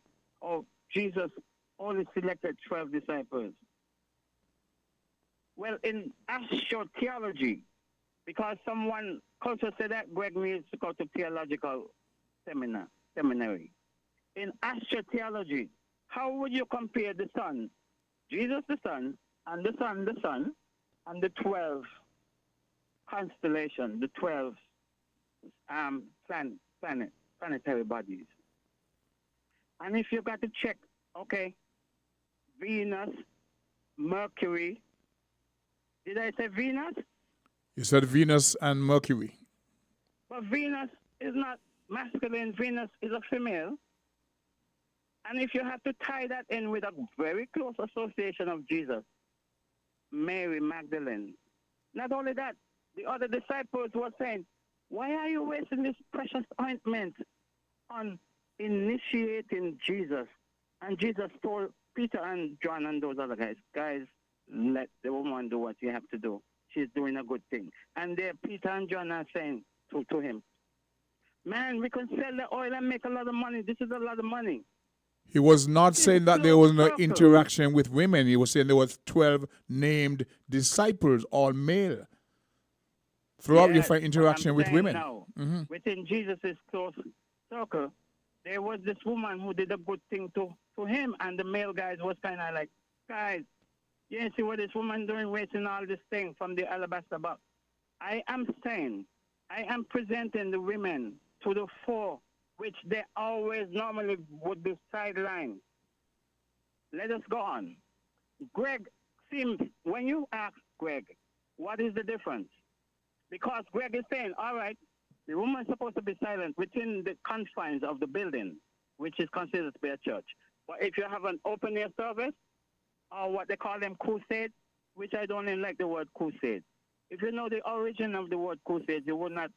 Jesus only selected 12 disciples? Well, in astrotheology, because culture said that Greg needs to go to theological seminary. In astrotheology, how would you compare the Son, Jesus the Son, and the Son, and the 12 constellation, the 12 planetary bodies. And if you got to check, okay, Venus, Mercury. Did I say Venus? You said Venus and Mercury. But Venus is not masculine. Venus is a female. And if you have to tie that in with a very close association of Jesus, Mary Magdalene. Not only that, the other disciples were saying, why are you wasting this precious ointment on initiating Jesus? And Jesus told Peter and John and those other guys, let the woman do what you have to do. She's doing a good thing. And there Peter and John are saying to him, man, we can sell the oil and make a lot of money. This is a lot of money. He was not saying that there was no interaction with women. He was saying there was 12 named disciples, all male. Throughout you find interaction with women. Now, within Jesus' close circle, there was this woman who did a good thing to him, and the male guys was kind of like, guys, you see what this woman doing, wasting all this thing from the alabaster box. I am saying, I am presenting the women to the fore, which they always normally would be sidelined. Let us go on. Greg seems, when you ask Greg, what is the difference? Because Greg is saying, all right, the woman is supposed to be silent within the confines of the building, which is considered to be a church. But if you have an open-air service, or what they call them crusades, which I don't even like the word crusade. If you know the origin of the word crusade, you would not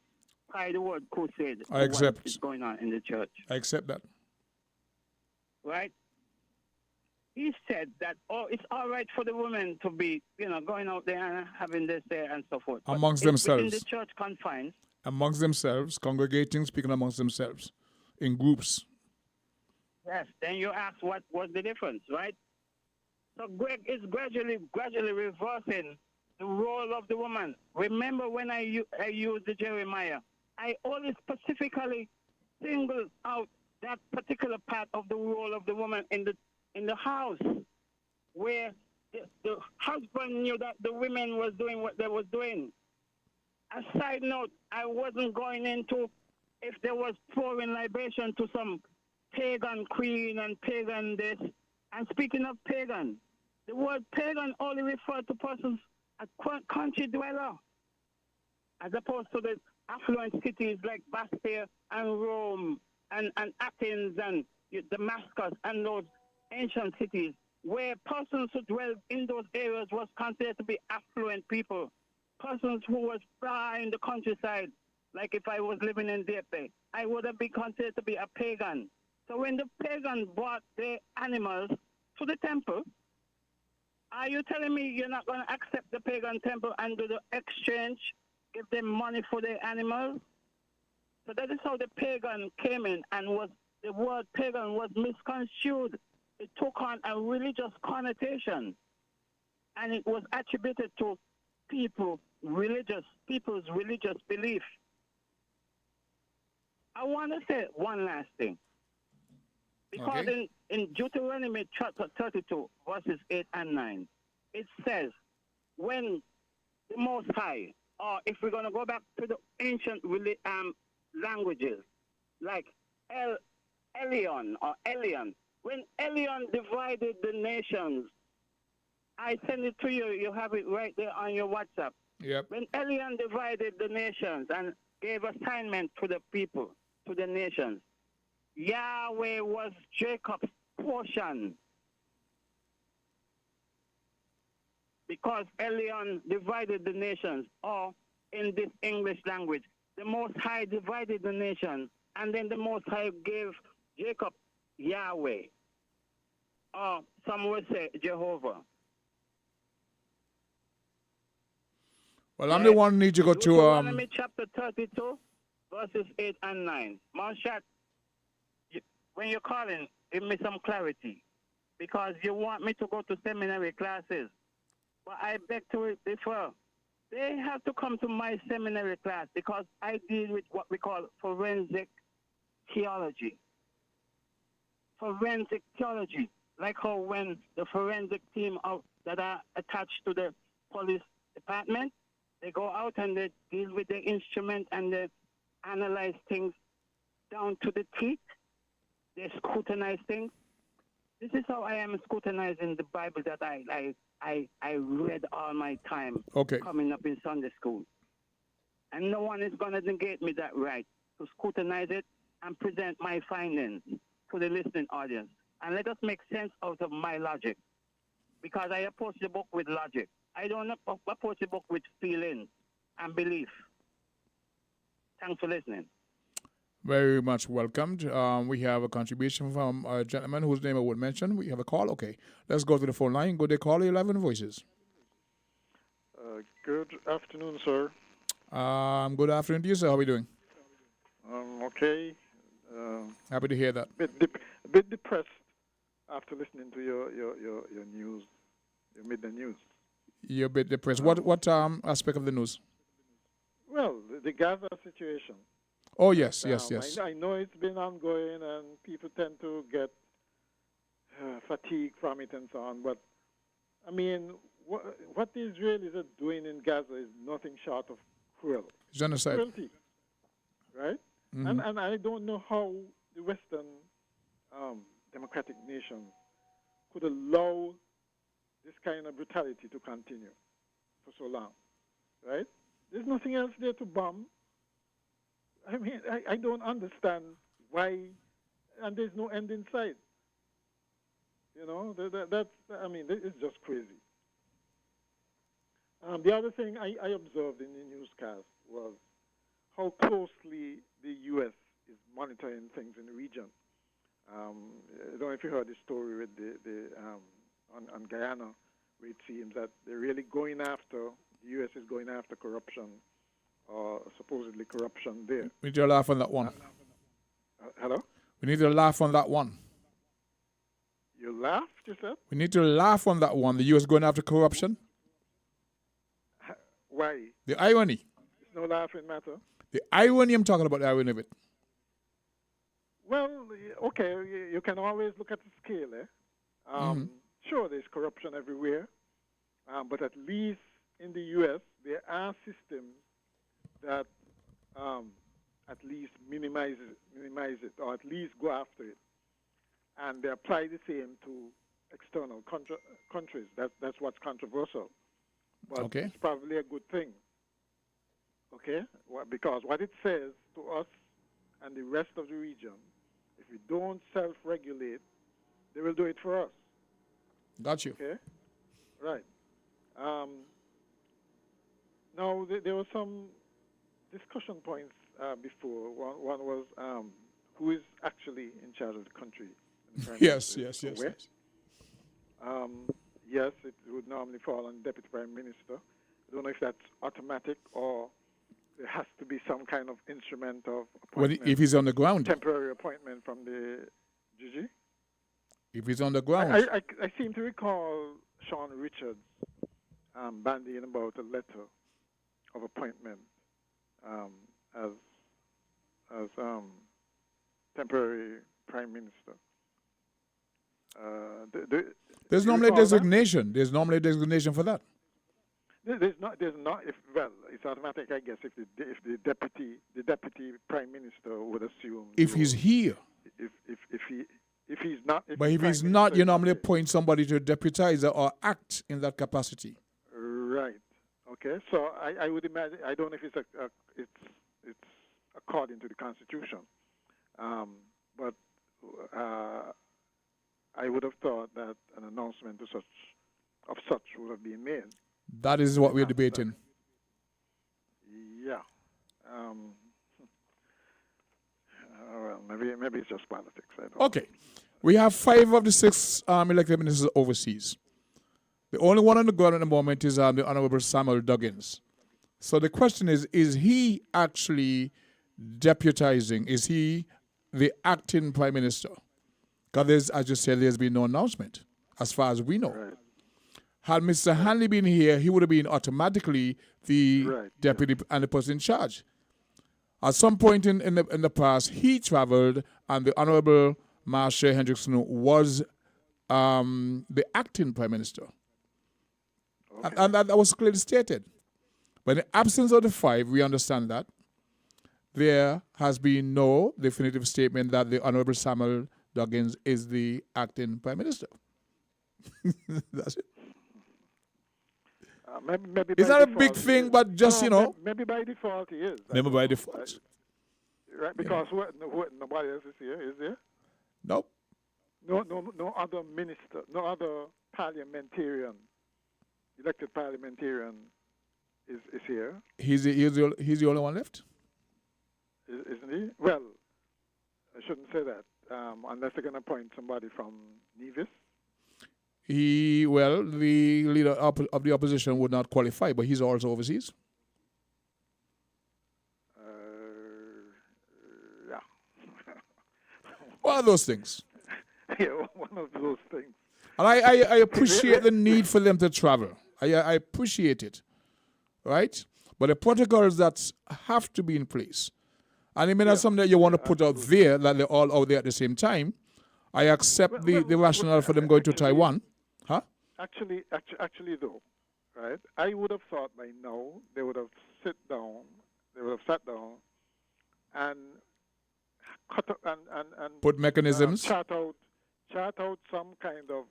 tie the word crusade to I accept. what is going on in the church. I accept that. Right? He said that, oh, it's all right for the women to be, going out there and having this there and so forth. But Amongst within themselves. the church confines. Amongst themselves, congregating, speaking amongst themselves, in groups. Yes, then you ask what was the difference, right? So Greg is gradually reversing the role of the woman. Remember when I used the Jeremiah, I only specifically singled out that particular part of the role of the woman in the house, where the husband knew that the women was doing what they was doing. A side note, I wasn't going into if there was pouring libation to some pagan queen and pagan this. And speaking of pagan, the word pagan only refers to persons, a country dweller, as opposed to the affluent cities like Bastia and Rome and Athens and Damascus and those ancient cities, where persons who dwelled in those areas was considered to be affluent people, persons who was far in the countryside. Like if I was living in Dieppe, I would have been considered to be a pagan. So when the pagan brought their animals to the temple, are you telling me you're not going to accept the pagan temple and do the exchange, give them money for their animals? So that is how the pagan came in, and the word pagan was misconstrued. It took on a religious connotation, and it was attributed to people's religious belief. I want to say one last thing. Because in Deuteronomy chapter 32, verses 8 and 9, it says, when the Most High, or if we're going to go back to the ancient languages, like Elion or Elion, when Elion divided the nations, I send it to you, you have it right there on your WhatsApp. Yep. When Elion divided the nations and gave assignment to the people, to the nations, Yahweh was Jacob's portion. Because Elion divided the nations, or in this English language, the Most High divided the nations, and then the Most High gave Jacob Yahweh, or some would say Jehovah. Well, I'm the one who need to go to Deuteronomy chapter 32, verses 8 and 9. Monshat, when you're calling, give me some clarity, because you want me to go to seminary classes. But I beg to differ. They have to come to my seminary class, because I deal with what we call forensic theology. Forensic theology, like how when the forensic team that are attached to the police department. They go out and they deal with the instrument and they analyze things down to the teeth. They scrutinize things. This is how I am scrutinizing the Bible that I read all my time coming up in Sunday school. And no one is going to negate me that right to scrutinize it and present my findings to the listening audience. And let us make sense out of my logic. Because I approach the book with logic. I don't approach the book with feelings and belief. Thanks for listening. Very much welcomed. We have a contribution from a gentleman whose name I would mention. We have a call. Okay, let's go to the phone line. Good day, caller, 11 Voices. Good afternoon, sir. Good afternoon to you, sir. How are we doing? Okay. Happy to hear that. A bit depressed after listening to your news, your midday news. You're a bit depressed. What aspect of the news? Well, the Gaza situation. Oh, yes. I know it's been ongoing and people tend to get fatigue from it and so on, but I mean, what the Israelis are doing in Gaza is nothing short of cruel. Genocide. Cruelty, right? Mm-hmm. And I don't know how the Western democratic nations could allow this kind of brutality to continue for so long, right? There's nothing else there to bomb. I mean, I don't understand why, and there's no end in sight. You know, it's just crazy. The other thing I observed in the newscast was how closely the U.S. is monitoring things in the region. I don't know if you heard the story with on Guyana, where it seems that they're really going after, the U.S. is going after corruption, or supposedly corruption there. We need to laugh on that one. Hello? We need to laugh on that one. You laughed, you said? We need to laugh on that one. The U.S. going after corruption. Why? The irony. It's no laughing matter. The irony, I'm talking about the irony of it. Well, okay, you can always look at the scale, eh? Sure, there's corruption everywhere, but at least in the U.S., there are systems that at least minimize it, or at least go after it. And they apply the same to external countries. That's what's controversial. But it's probably a good thing. Okay? Because what it says to us and the rest of the region, if we don't self-regulate, they will do it for us. Got you. Okay? Right. Now, there were some discussion points before. One was who is actually in charge of the country. Yes. Yes, it would normally fall on Deputy Prime Minister. I don't know if that's automatic or there has to be some kind of instrument of appointment. Well, if he's on the ground. Temporary appointment from the Gigi. If he's on the ground. I seem to recall Sean Richards bandying about a letter of appointment as temporary Prime Minister. There's normally a designation. That? There's normally a designation for that. There's not. It's automatic, I guess. If the deputy prime minister would assume. If he's here. If he's not. But if he's not, you normally appoint somebody to deputize or act in that capacity. Right. Okay. So I would imagine. I don't know if it's according to the Constitution, but. I would have thought that an announcement of such would have been made. That is what we're debating. Yeah. Well, maybe it's just politics. I don't know. We have 5 of the 6 elected ministers overseas. The only one on the ground at the moment is the Honorable Samuel Duggins. So the question is he actually deputizing? Is he the acting prime minister? Because, as you said, there's been no announcement, as far as we know. Right. Had Mr. Hanley been here, he would have been automatically the deputy and the person in charge. At some point in the past, he traveled, and the Honorable Marsha Hendrickson was the acting prime minister. And that was clearly stated. But in the absence of the 5, we understand that there has been no definitive statement that the Honorable Samuel Duggins is the acting Prime Minister. That's it. Maybe It's by not a default big he thing, is. but just, No, maybe by default he is. Maybe by default. Right, because nobody else is here, is there? Nope. No other minister, no other parliamentarian, elected parliamentarian is here. He's the only one left? Isn't he? Well, I shouldn't say that, unless they're going to appoint somebody from Nevis. The leader of the opposition would not qualify, but he's also overseas. Yeah. One of those things. Yeah, one of those things. And I appreciate the need for them to travel. I appreciate it, right? But the protocols that have to be in place, and it may not something that you want to put out there, that they're all out there at the same time. I accept the rationale for them going to Taiwan. Huh? Actually, though, right? I would have thought by now they would have sat down and cut up and put mechanisms, chart out some kind of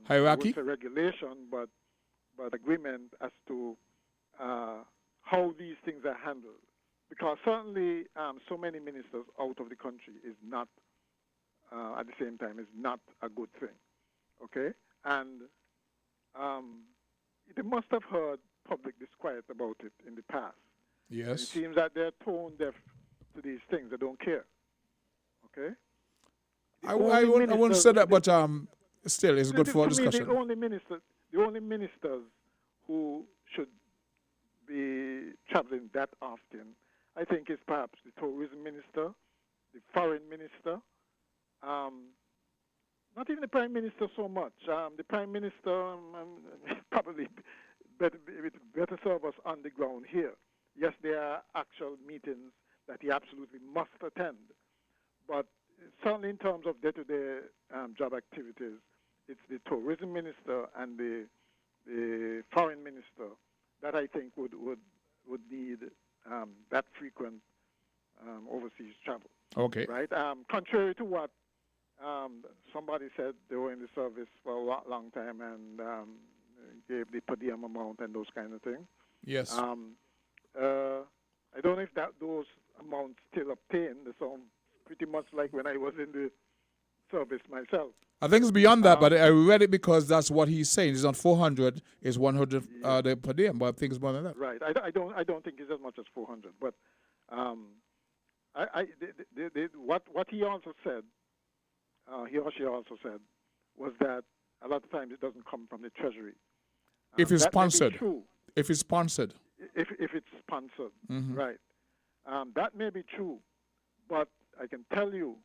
hierarchy, I would say regulation, but agreement as to how these things are handled. Because certainly so many ministers out of the country is not, at the same time, is not a good thing. Okay? And they must have heard public disquiet about it in the past. Yes. And it seems that they're tone deaf to these things. They don't care. Okay? I wouldn't say that, but still, it's good for discussion. The only ministers who should be traveling that often, I think, is perhaps the tourism minister, the foreign minister, not even the prime minister so much. The prime minister probably better serve us on the ground here. Yes, there are actual meetings that he absolutely must attend, but certainly in terms of day-to-day job activities, it's the tourism minister and the foreign minister that I think would need that frequent overseas travel. Okay. Right. Contrary to what somebody said, they were in the service for a long time and gave the per diem amount and those kind of things. Yes. I don't know if those amounts still obtained. They sound pretty much like when I was in the service myself. I think it's beyond that, but I read it because that's what he's saying. It's not 400; it's 100 the per diem. But I think it's more than that. Right. I don't think it's as much as 400. But what he also said, he or she also said, was that a lot of times it doesn't come from the treasury. If it's that may be sponsored. true. If it's sponsored. If it's sponsored, right. That may be true, but I can tell you,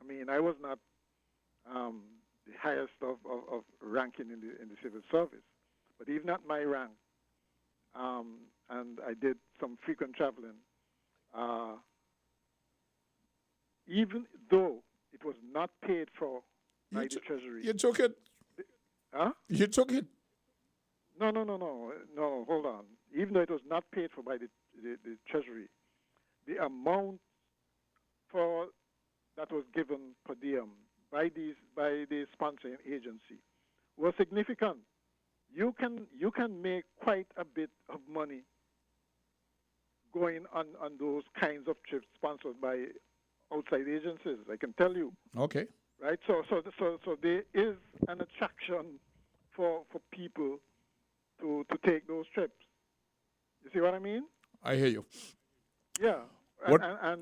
I mean, I was not the highest of ranking in the civil service, but even at my rank, and I did some frequent traveling, even though it was not paid for by the Treasury. You took it? Huh? You took it? No, hold on. Even though it was not paid for by the Treasury, the amount that was given per diem by the sponsoring agency was significant. You can make quite a bit of money going on those kinds of trips sponsored by outside agencies. I can tell you. Okay. Right. So there is an attraction for people to take those trips. You see what I mean? I hear you. Yeah. What? I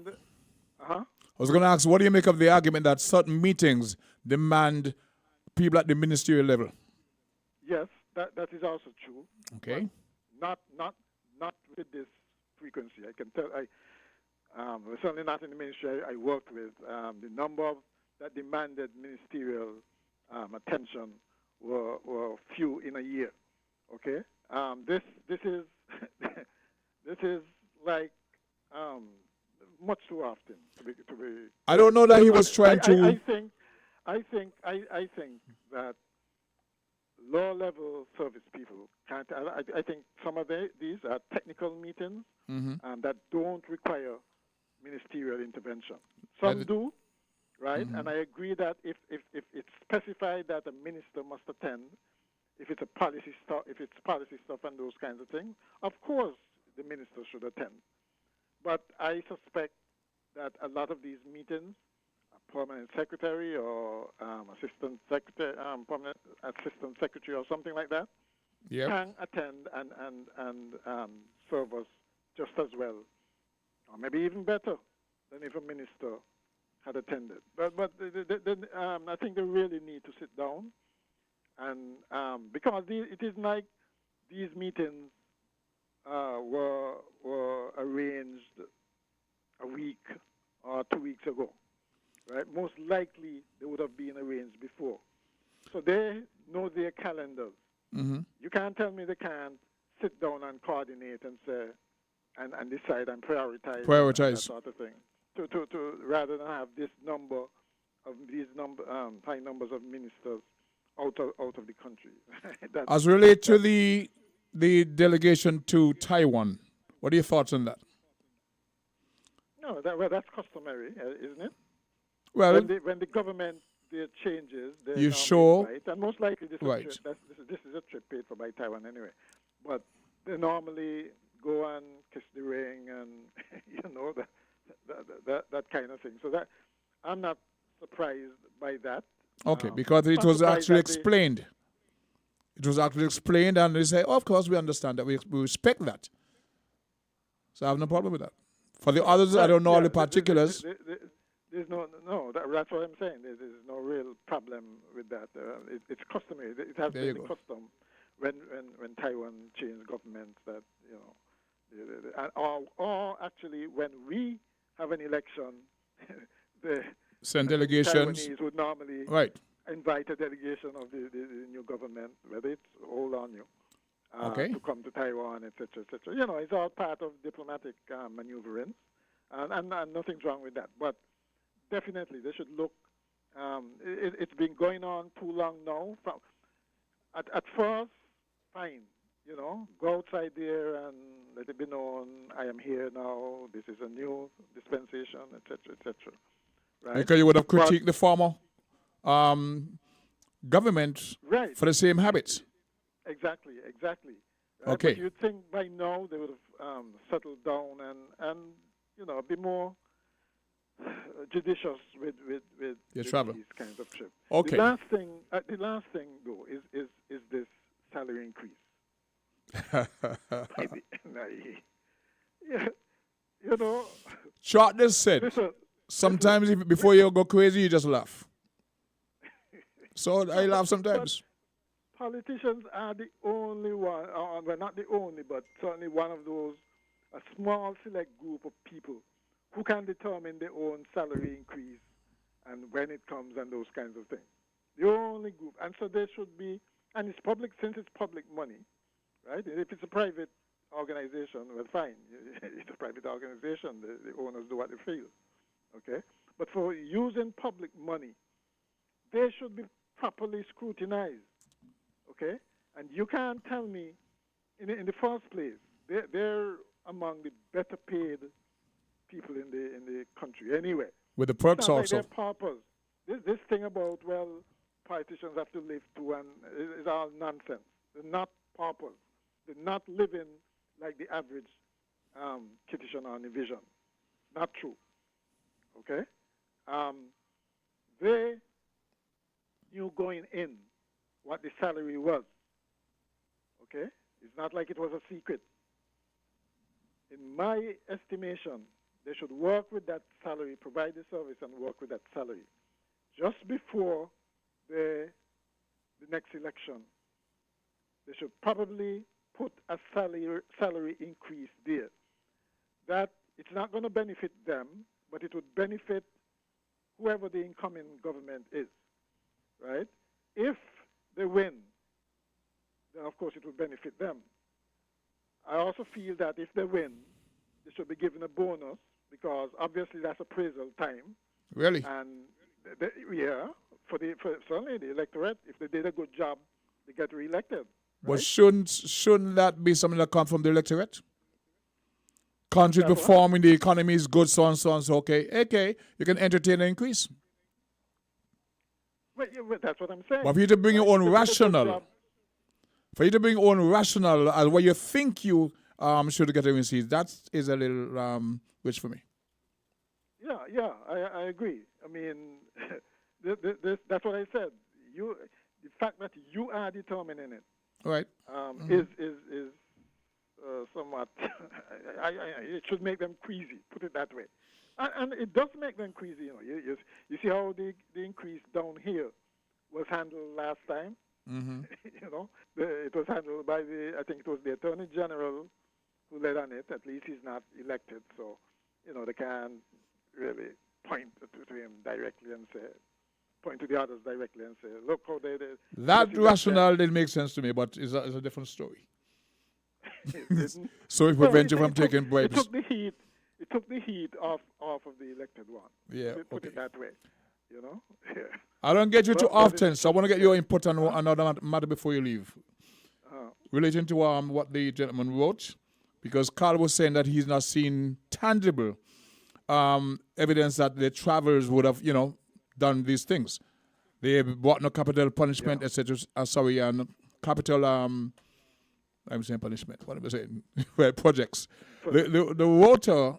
was going to ask, what do you make of the argument that certain meetings demand people at the ministerial level? Yes, that is also true. Okay. Not with this frequency. I can tell. Certainly not in the ministry I worked with. The number that demanded ministerial attention were few in a year. Okay. This is this is like much too often to be. I don't know that he was trying to. I think that low-level service people can't. I think some of these are technical meetings that don't require ministerial intervention. Some do, right? And I agree that if it's specified that a minister must attend, if it's policy stuff and those kinds of things, of course the minister should attend. But I suspect that a lot of these meetings, a permanent secretary or assistant secretary, permanent assistant secretary or something like that, can attend and serve us just as well, or maybe even better than if a minister had attended. But I think they really need to sit down, and because it isn't like these meetings were arranged a week or 2 weeks ago, right? Most likely they would have been arranged before. So they know their calendars. You can't tell me they can't sit down and coordinate and say, and decide and prioritize. That sort of thing. To rather than have this number of high numbers of ministers out of the country. As related to the delegation to Taiwan, what are your thoughts on that? No, that's customary, isn't it? Well, when the government changes, you sure? Right, and most likely this is a trip paid for by Taiwan anyway. But they normally go and kiss the ring and that kind of thing. So that I'm not surprised by that. Okay, because it was actually explained. It was actually explained, and they say, of course, we understand that. We respect that. So I have no problem with that. For the others, I don't know all the particulars. There's that's what I'm saying. There's no real problem with that. It's customary. It has been the custom when Taiwan changed governments that, or actually when we have an election, the delegations Taiwanese would normally invite a delegation of the new government, whether it's old or new, to come to Taiwan, etc., etc. It's all part of diplomatic maneuvering, and nothing's wrong with that. But definitely, they should look. It's been going on too long now. At first, fine, go outside there and let it be known, I am here now, this is a new dispensation, etc., etc. Right? Because you would have critiqued the former government for the same habits. Exactly. Right? Okay. But you'd think by now they would have settled down and be more judicious with these kinds of trips. Okay. The last thing though is this salary increase. Charters said, sometimes before you go crazy, you just laugh. So I laugh sometimes. Politicians are the only one, well, not the only, but certainly one of those, a small select group of people who can determine their own salary increase and when it comes and those kinds of things. The only group. And so there should be, and it's public, since it's public money, right? If it's a private organization, well, fine. It's a private organization. The owners do what they feel, okay? But for using public money, they should be properly scrutinized, okay? And you can't tell me, in the first place, they're among the better paid people in the country anyway. With the perks also. Like they're paupers. This thing about, well, politicians have to live too, and it's all nonsense. They're not paupers. They're not living like the average Kittian or Nivision. Not true. Okay? They knew going in what the salary was. Okay? It's not like it was a secret. In my estimation, they should work with that salary, provide the service and work with that salary. Just before the next election, they should probably put a salary increase there. That it's not going to benefit them, but it would benefit whoever the incoming government is, right? If they win, then of course it will benefit them. I also feel that if they win, they should be given a bonus because obviously that's appraisal time. Really? And for certainly the electorate, if they did a good job, they get reelected. But right? shouldn't that be something that comes from the electorate? Countries performing, the economy is good, so on, so on, so okay, you can entertain an increase. Well, that's what I'm saying. But for you to bring your own rational, as what you think you should get a increase, that is a little rich for me. Yeah, I agree. I mean, that's what I said. The fact that you are determining it, right, is somewhat. It should make them queasy. Put it that way, and it does make them queasy. You see how the increase down here was handled last time. Mm-hmm. It was handled by I think it was the Attorney General who led on it. At least he's not elected, so they can't really point to him directly and point to the others directly and say, look how they did. That rationale didn't make sense to me, but it's a different story. So it prevents you from taking bribes. It took the heat off of the elected one. Yeah, put it that way. Yeah. I don't get you too often, so I want to get your input on another matter before you leave. Relating to what the gentleman wrote, because Carl was saying that he's not seen tangible evidence that the travelers would have, done these things. They brought no capital punishment, etc. And capital, I'm saying punishment. What am I saying? Well, projects. The writer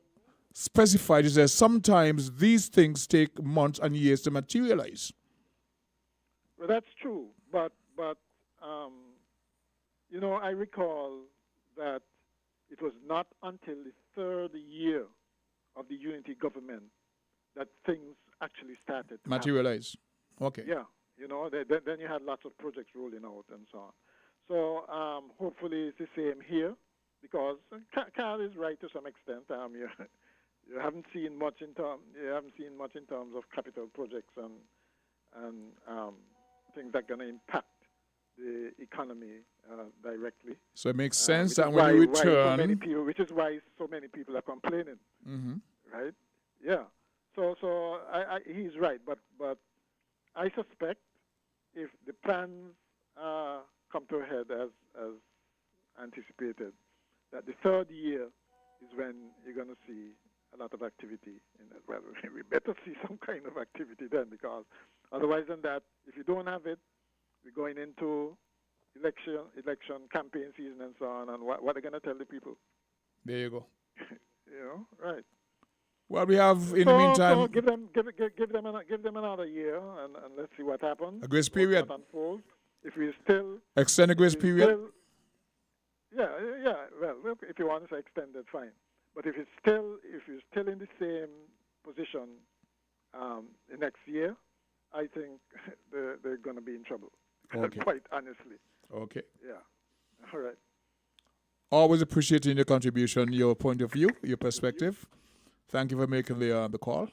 specified, he says, sometimes these things take months and years to materialize. Well, that's true, but I recall that it was not until the third year of the unity government that things actually started to materialize. Happen. Okay. Yeah, then you had lots of projects rolling out and so on. So hopefully it's the same here, because Carl is right to some extent. You haven't seen much in terms of capital projects and things that are going to impact the economy directly. So it makes sense that when you return, which is why so many people are complaining, right? Yeah. So he's right, but I suspect if the plans come to a head as anticipated, that the third year is when you're going to see a lot of activity in that. Well, we better see some kind of activity then, because otherwise than that, if you don't have it, we're going into election campaign season and so on, and what are they going to tell the people? There you go. Right. Well, we have in the meantime. So give them another year, and let's see what happens. A grace period. What unfolds. If we still extend a grace period. Yeah. Well, if you want to say extended, fine. But if you're still in the same position the next year, I think they're going to be in trouble. Okay. Quite honestly. Okay. Yeah. All right. Always appreciating your contribution, your point of view, your perspective. Thank you for making the call.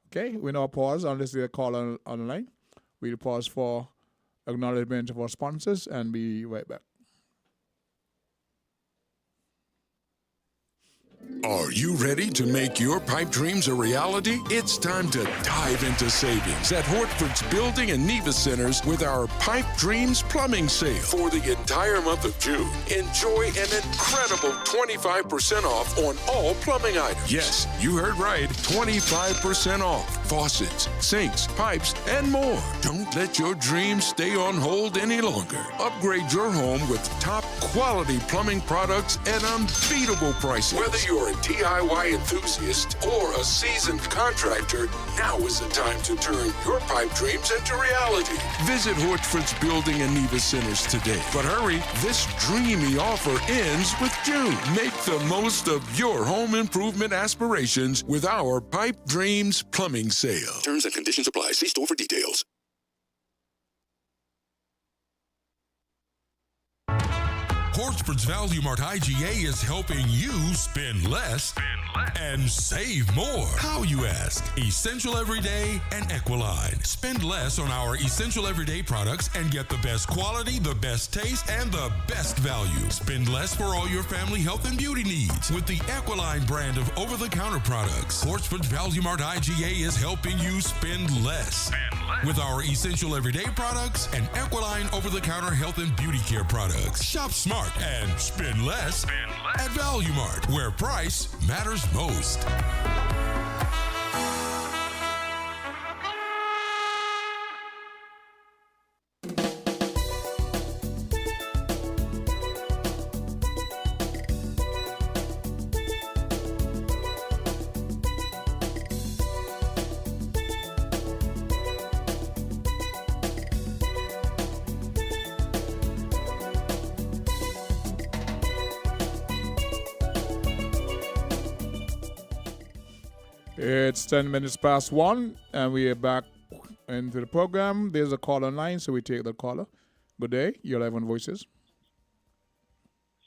Okay, we now pause unless there's a call online. We'll pause for acknowledgement of our sponsors and be right back. Are you ready to make your pipe dreams a reality? It's time to dive into savings at Hortford's Building and Nevis Centers with our Pipe Dreams Plumbing Sale. For the entire month of June, enjoy an incredible 25% off on all plumbing items. Yes, you heard right, 25% off. Faucets, sinks, pipes, and more. Don't let your dreams stay on hold any longer. Upgrade your home with top quality plumbing products at unbeatable prices. Whether you're a DIY enthusiast or a seasoned contractor, now is the time to turn your pipe dreams into reality. Visit Hortford's Building and Nevis Centers today. But hurry, this dreamy offer ends with June. Make the most of your home improvement aspirations with our Pipe Dreams Plumbing Sale. Terms and conditions apply. See store for details. Hortford's Value Mart IGA is helping you spend less and save more. How, you ask? Essential Everyday and Equiline. Spend less on our Essential Everyday products and get the best quality, the best taste, and the best value. Spend less for all your family health and beauty needs with the Equiline brand of over-the-counter products. Hortford's Value Mart IGA is helping you spend less with our essential everyday products and Equaline over-the-counter health and beauty care products. Shop smart and spend less at Value Mart, where price matters most. It's 10 minutes past 1, and we are back into the program. There's a call online, so we take the caller. Good day. You're live on Voices.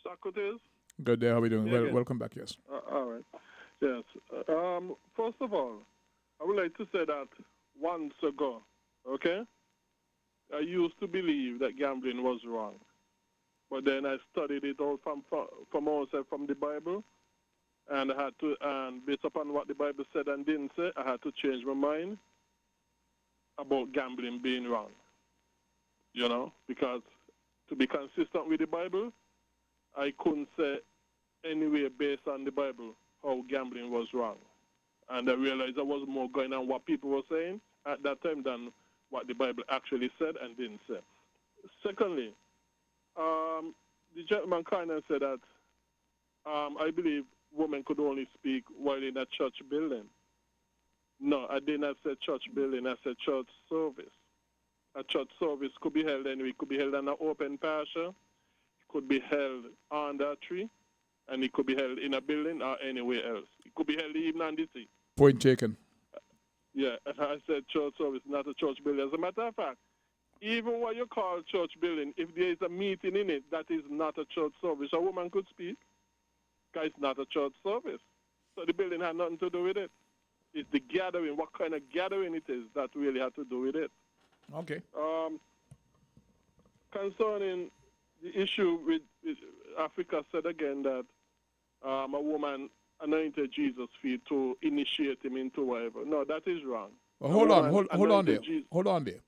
Socrates? Good day. How are we doing? Yeah, Welcome back, yes. All right. Yes. First of all, I would like to say that once ago, okay, I used to believe that gambling was wrong. But then I studied it all from myself from the Bible. And I had to, and based upon what the Bible said and didn't say, I had to change my mind about gambling being wrong. You know, because to be consistent with the Bible, I couldn't say anywhere based on the Bible how gambling was wrong. And I realized there was more going on what people were saying at that time than what the Bible actually said and didn't say. Secondly, the gentleman kind of said that I believe women could only speak while in a church building. No, I did not say church building. I said church service. A church service could be held anyway. It could be held on an open pasture. It could be held under a tree. And it could be held in a building or anywhere else. It could be held even on the sea. Point taken. Yeah, and I said church service, not a church building. As a matter of fact, even what you call church building, if there is a meeting in it, that is not a church service. A woman could speak. Because it's not a church service. So the building had nothing to do with it. It's the gathering, what kind of gathering it is, that really had to do with it. Okay. Concerning the issue with Africa said again that a woman anointed Jesus' feet to initiate him into whatever. No, that is wrong. Well, hold on there. Hold on there.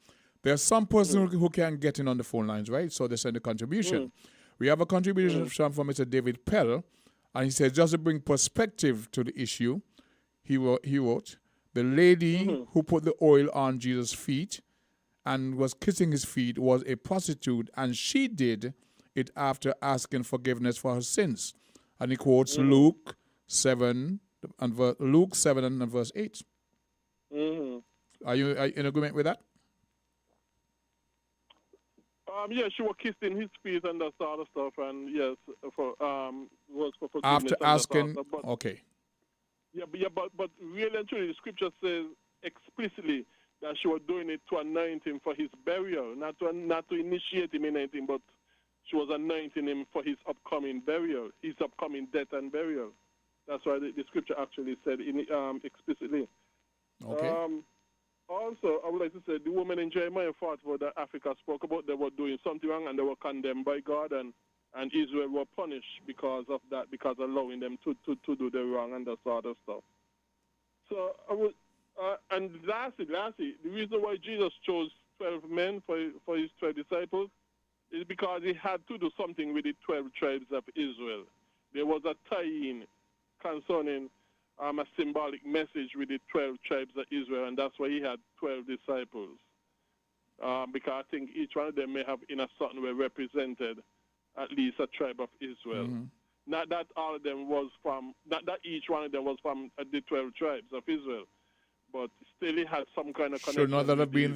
There's some person who can get in on the phone lines, right? So they send a contribution. We have a contribution from Mr. David Pell. And he said, just to bring perspective to the issue, he wrote, the lady who put the oil on Jesus' feet and was kissing his feet was a prostitute, and she did it after asking forgiveness for her sins. And he quotes Luke 7 and verse 8. Are you in agreement with that? Yeah, she was kissing his feet and that sort of stuff, and yes, was for forgiveness. After asking, okay. Yeah, but really and truly, the scripture says explicitly that she was doing it to anoint him for his burial, not to initiate him in anything, but she was anointing him for his upcoming burial, his upcoming death and burial. That's why the scripture actually said explicitly. Okay. Also, I would like to say the women in Jeremiah 44 that Africa spoke about, they were doing something wrong and they were condemned by God, and Israel were punished because of that, because allowing them to do the wrong and that sort of stuff. So I would, and lastly, the reason why Jesus chose 12 men for his 12 disciples is because he had to do something with the 12 tribes of Israel. There was a tie-in concerning a symbolic message with the 12 tribes of Israel, and that's why he had 12 disciples. Because I think each one of them may have in a certain way represented at least a tribe of Israel. Not that all of them was from, not that each one of them was from the 12 tribes of Israel, but still he had some kind of connection. Should not that have been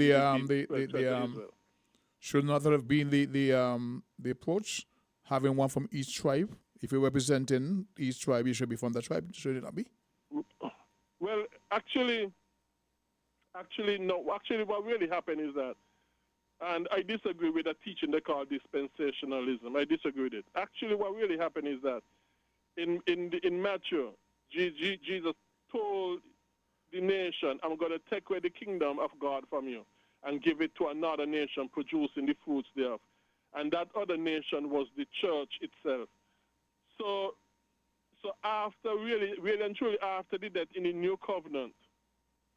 should not that have been the approach, having one from each tribe? If you're representing each tribe, you should be from that tribe, should it not be? Well, actually, no. Actually, what really happened is that, and I disagree with a teaching they call dispensationalism. I disagree with it. Actually, what really happened is that in Matthew, Jesus told the nation, I'm going to take away the kingdom of God from you and give it to another nation producing the fruits thereof. And that other nation was the church itself. So after really and truly after the death in the new covenant,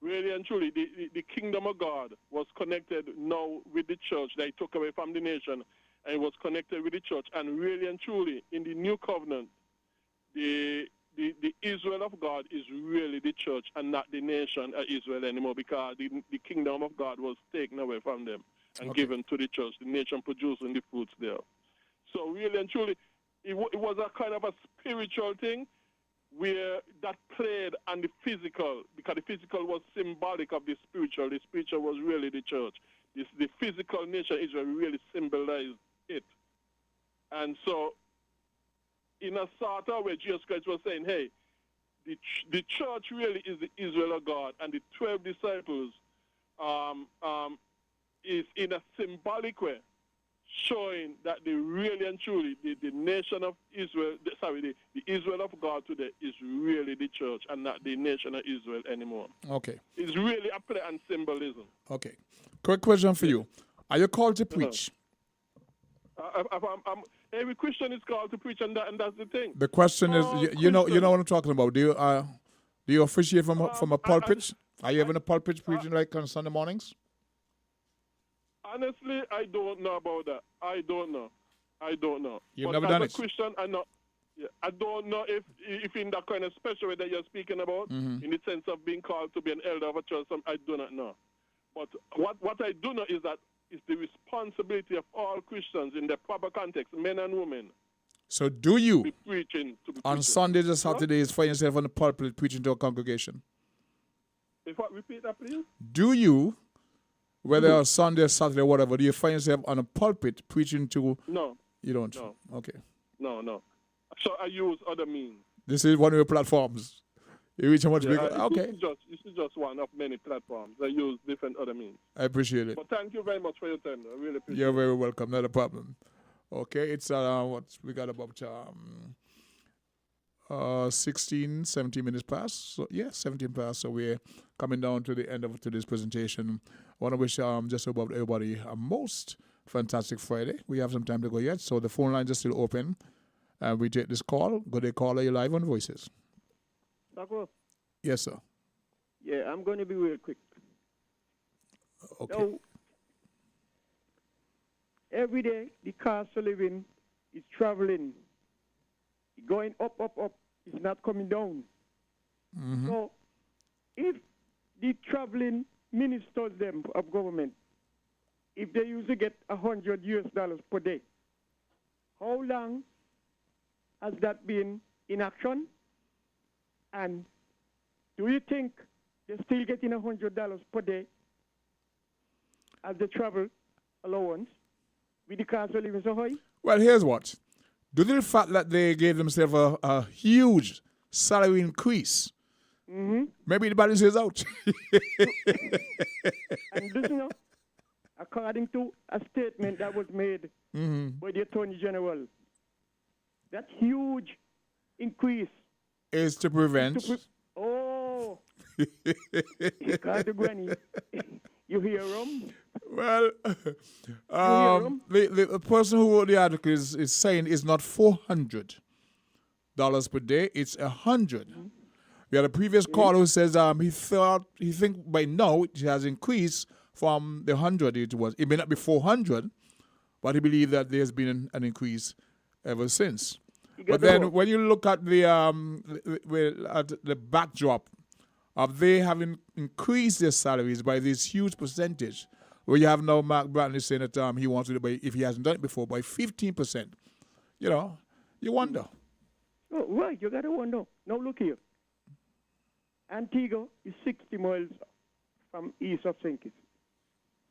really and truly, the kingdom of God was connected now with the church. They took away from the nation and it was connected with the church. And really and truly, in the new covenant, the Israel of God is really the church and not the nation of Israel anymore, because the kingdom of God was taken away from them and given to the church, the nation producing the fruits there. So really and truly, it was a kind of a spiritual thing where that played on the physical, because the physical was symbolic of the spiritual. The spiritual was really the church. The physical nation of Israel really symbolized it. And so, in a sort of way, Jesus Christ was saying, hey, the church really is the Israel of God, and the 12 disciples is in a symbolic way showing that the really and truly the nation of Israel, the Israel of God today is really the church and not the nation of Israel anymore. Okay. It's really a play on symbolism. Okay. Quick question for you. Are you called to preach? Every Christian is called to preach, and that's the thing. The question is, you know what I'm talking about. Do you officiate from a pulpit? Are you having a pulpit preaching like on Sunday mornings? Honestly, I don't know about that. I don't know. You've never done as it? a Christian, I don't know if in that kind of special way that you're speaking about, in the sense of being called to be an elder of a church, I do not know. But what I do know is that it's the responsibility of all Christians in the proper context, men and women. So do you, to be preaching. on Sundays or Saturdays, find yourself on the pulpit preaching to a congregation? Repeat that, please? Do you, whether on Sunday, Saturday, whatever, do you find yourself on a pulpit preaching to... No. You don't? No. Okay. No. So I use other means. This is one of your platforms. You reach a much bigger... Okay. This is just one of many platforms. I use different other means. I appreciate it. But thank you very much for your time. I really appreciate it. You're very welcome. Not a problem. Okay, it's what we got about 16, 17 minutes past. So yeah, 17 past. So we're coming down to the end of today's presentation. I want to wish just about everybody a most fantastic Friday. We have some time to go yet, so the phone lines are still open. And we take this call. Good day, caller. You're live on Voices. Douglas? Yes, sir. Yeah, I'm going to be real quick. Okay. So, every day, the cost of living is traveling. Going up. It's not coming down. Mm-hmm. So, if the traveling ministers them of government, if they used to get $100 per day, how long has that been in action? And do you think they're still getting $100 per day as the travel allowance with the cost of living so high? Well, here's what. Due to the fact that they gave themselves a huge salary increase, maybe the balance is out. And listen up, according to a statement that was made by the Attorney General, that huge increase is to prevent... Granny, you hear him? Well, the person who wrote the article is saying it's not $400 per day, it's $100. We had a previous caller who says he think by now it has increased from the 100 it was. It may not be 400, but he believes that there's been an increase ever since. But then when you look at the backdrop of they having increased their salaries by this huge percentage, where you have now Mark Brantley saying that he wants to do it, if he hasn't done it before, by 15%. You wonder. Oh, right, you got to wonder. Now look here. Antigua is 60 miles from east of St. Kitts.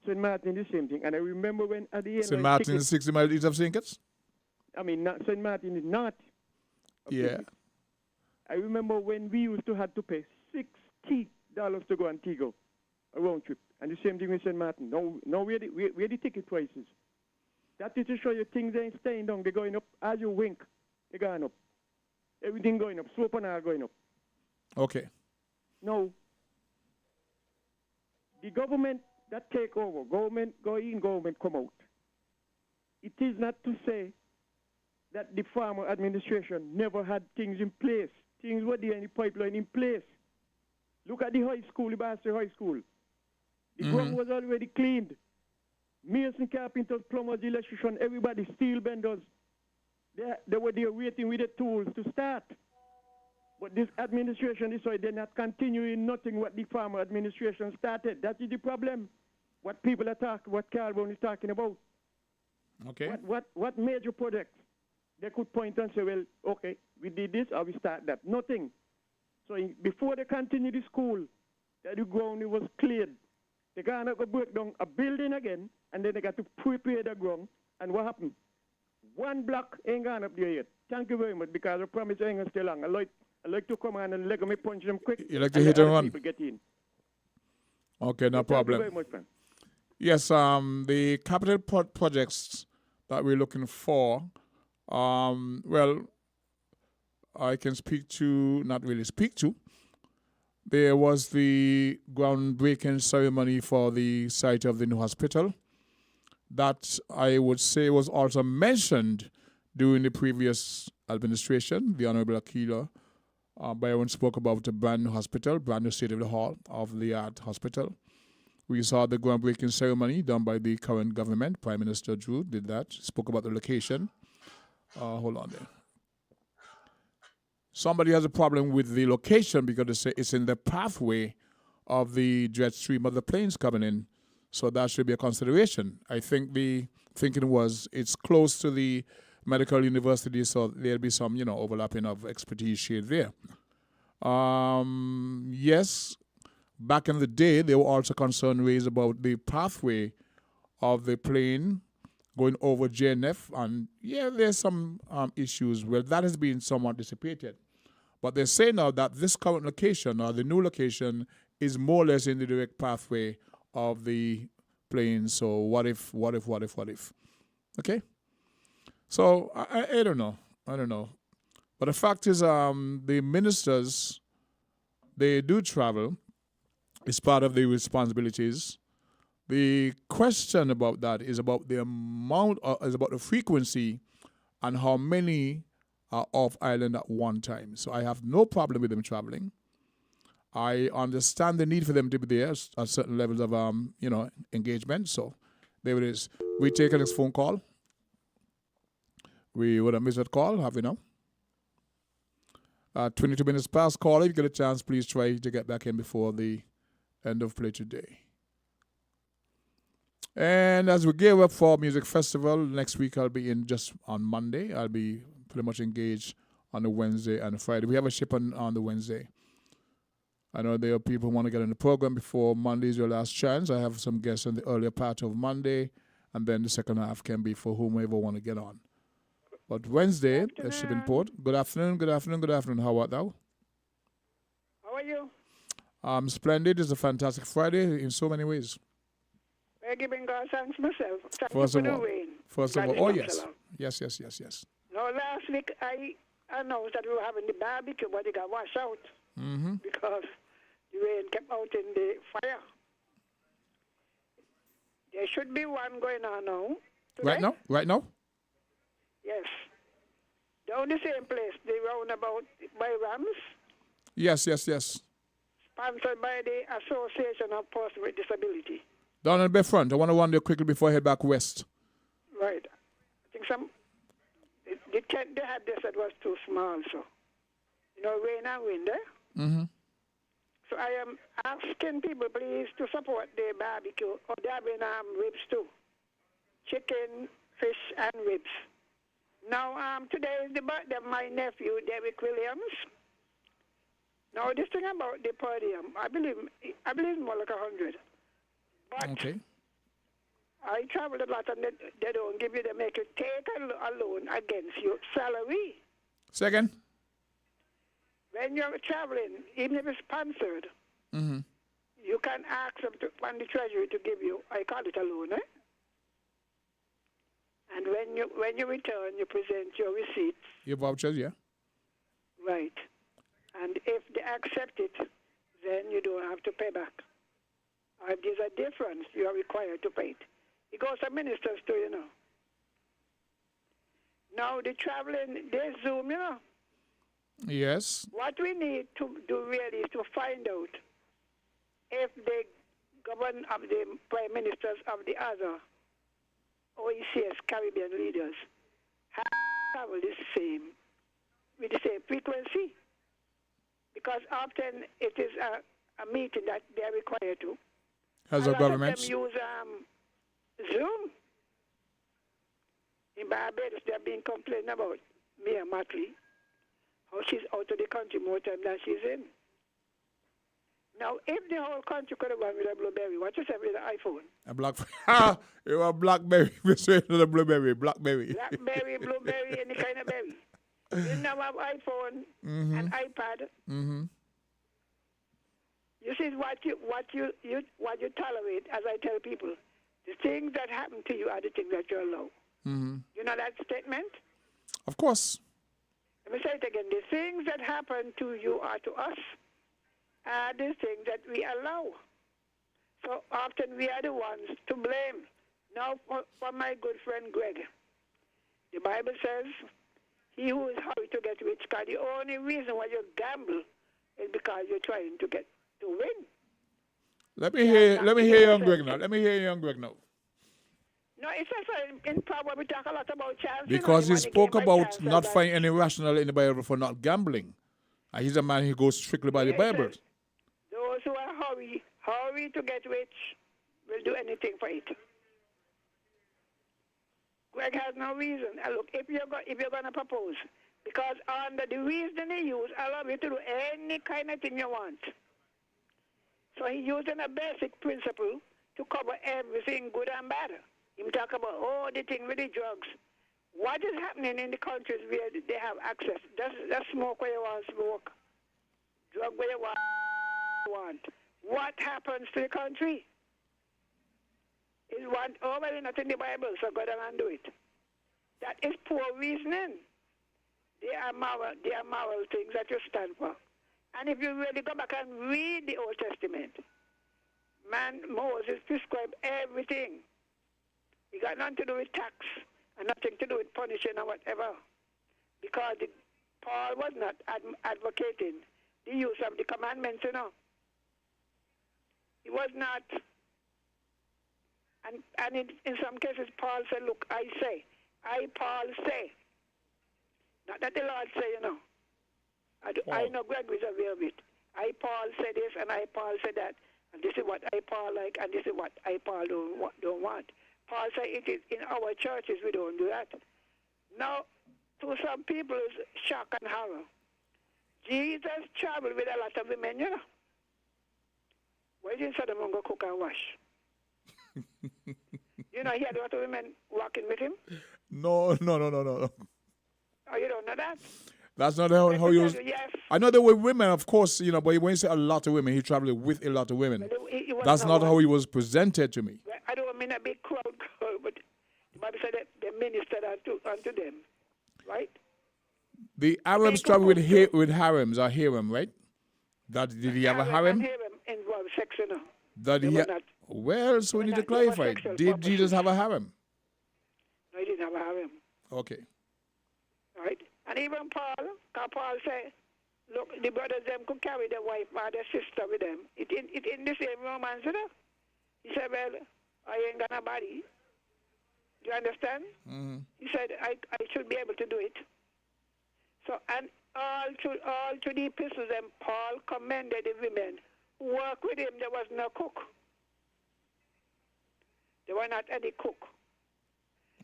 St. Martin is the same thing. And I remember when at the end St. Martin is 60 miles east of St. Kitts? I mean, St. Martin is not. Yeah. I remember when we used to have to pay $60 to go Antigua, a round trip. And the same thing with St. Martin. Now where the ticket prices? That is to show you things ain't staying down. They're going up. As you wink, they're going up. Everything going up. Soap and all going up. Okay. Now, the government that take over, government go in, government come out. It is not to say that the farmer administration never had things in place. Things were there in the pipeline in place. Look at the high school, the Boston High School. The ground was already cleaned. Mason, carpenters, plumbers, electricians, everybody, steel benders. They were there waiting with the tools to start. But this administration is why they're not continuing nothing what the former administration started. That is the problem. What people are talking, what Carl Brown is talking about. Okay. What major projects they could point and say, well, okay, we did this or we start that. Nothing. So before they continue the school, the ground was cleared. They got to break down a building again, and then they got to prepare the ground. And what happened? One block ain't gone up there yet. Thank you very much, because I promise I ain't going to stay long. I like to come on and let me punch them quick. You like to hit and run? People get in. Okay, no problem. Thank you very much, man. Yes, the capital projects that we're looking for, well, I can not really speak to. There was the groundbreaking ceremony for the site of the new hospital. That, I would say, was also mentioned during the previous administration. The Honorable Akila Byron spoke about a brand new hospital, brand new state-of-the-art hospital. We saw the groundbreaking ceremony done by the current government. Prime Minister Drew did that, spoke about the location. Hold on there. Somebody has a problem with the location because they say it's in the pathway of the jet stream of the planes coming in. So that should be a consideration. I think the thinking was it's close to the medical university, so there'll be some, overlapping of expertise shared there. Yes, back in the day, there were also concern raised about the pathway of the plane going over JNF, and there's some issues. Well, that has been somewhat dissipated. But they say now that this current location, or the new location, is more or less in the direct pathway of the plane. So what if? Okay? So I don't know. But the fact is, the ministers, they do travel. It's part of their responsibilities. The question about that is about the amount, is about the frequency and how many are off island at one time. So I have no problem with them traveling. I understand the need for them to be there at certain levels of, engagement. So there it is. We take a next phone call. We would have missed that call, have we now? 22 minutes past. Call. If you get a chance, please try to get back in before the end of play today. And as we gear up for Music Festival, next week I'll be in just on Monday. I'll be pretty much engaged on the Wednesday and Friday. We have a ship on the Wednesday. I know there are people who want to get in the program before Monday's your last chance. I have some guests in the earlier part of Monday, and then the second half can be for whomever want to get on. But Wednesday, a shipping port. Good afternoon. How art thou? How are you? Splendid. It's a fantastic Friday in so many ways. I'm giving God thanks myself. First of all, yes. Now, last week I announced that we were having the barbecue, but it got washed out because the rain kept out in the fire. There should be one going on now. Today. Right now? Yes. Down the same place, the roundabout by Rams. Yes. Sponsored by the Association of Persons with Disability. Down in the front. I want to wander quickly before I head back west. Right. I think the tent they had this that was too small, so rain and wind, Mm-hmm. So I am asking people, please, to support the barbecue. Or they're having ribs too. Chicken, fish, and ribs. Now, today is the birthday of my nephew, David Williams. Now, this thing about the podium, I believe it's more like 100. But okay. I travel a lot, and they don't give you, they make you take a loan against your salary. Second? When you're traveling, even if it's sponsored, you can ask them from the treasury to give you, I call it a loan, And when you return, you present your receipts. Your vouchers, yeah. Right. And if they accept it, then you don't have to pay back. Or if there's a difference, you are required to pay it. It goes to ministers too, Now, the traveling, they Zoom, Yes. What we need to do really is to find out if the government of the prime ministers of the other OECS Caribbean leaders have traveled with the same frequency, because often it is a meeting that they are required to. As a a lot government? of them use Zoom. In Barbados, they have been complaining about Mia Matley, how she's out of the country more time than she's in. Now, if the whole country could have gone with a Blueberry, what you say with an iPhone? A black. You are Blackberry. We say the Blueberry. Blackberry. Blackberry, Blueberry, any kind of berry. You now have iPhone and iPad. Mm-hmm. You see what you tolerate, as I tell people. The things that happen to you are the things that you allow. Mm-hmm. You know that statement? Of course. Let me say it again. The things that happen to you or to us are the things that we allow. So often we are the ones to blame. Now, for my good friend Greg, the Bible says, he who is hurried to get rich, because the only reason why you gamble is because you're trying to win. Let me hear young Greg now. Let me hear young Greg now. No, it's also in Proverbs we talk a lot about chance. Because he spoke about chance, not finding any rationale in the Bible for not gambling. And he's a man who goes strictly by the Bible. Those who are hurry to get rich, will do anything for it. Greg has no reason. Look, if you're going to propose, because under the reason he used, allow you to do any kind of thing you want. So he using a basic principle to cover everything good and bad. He talk about, the thing with the drugs. What is happening in the countries where they have access? Just smoke where you want to smoke. Drug where you want. What happens to the country? Is one already not in the Bible, so go down and do it. That is poor reasoning. They are moral things that you stand for. And if you really go back and read the Old Testament, Moses prescribed everything. It got nothing to do with tax and nothing to do with punishing or whatever. Because Paul was not advocating the use of the commandments, He was not. And in some cases, Paul said, look, Paul say. Not that the Lord say, I know Greg is aware of it. Paul said this and Paul said that. And this is what Paul like and this is what Paul don't want. Paul said it is in our churches we don't do that. Now, to some people's shock and horror, Jesus traveled with a lot of women, Why didn't Solomon go cook and wash? He had a lot of women walking with him? No. Oh, you don't know that? That's not how he was. Yes. I know there were women, of course, but when you say a lot of women, he traveled with a lot of women. That's not how he was presented to me. I don't mean a big crowd, but the Bible said that they ministered unto them, right? The Arabs travel with harems or harem, right? Did he have a harem? Harem involves sex, Well, so we need to clarify. Did Jesus have a harem? No, he didn't have a harem. Okay. Right? And even Paul said, look, the brothers them could carry their wife or their sister with them. It in the same romance, He said, well, I ain't got nobody. Do you understand? Mm-hmm. He said, I should be able to do it. So, and all to the epistles, and Paul commended the women who worked with him. There was no cook. There were not any cook.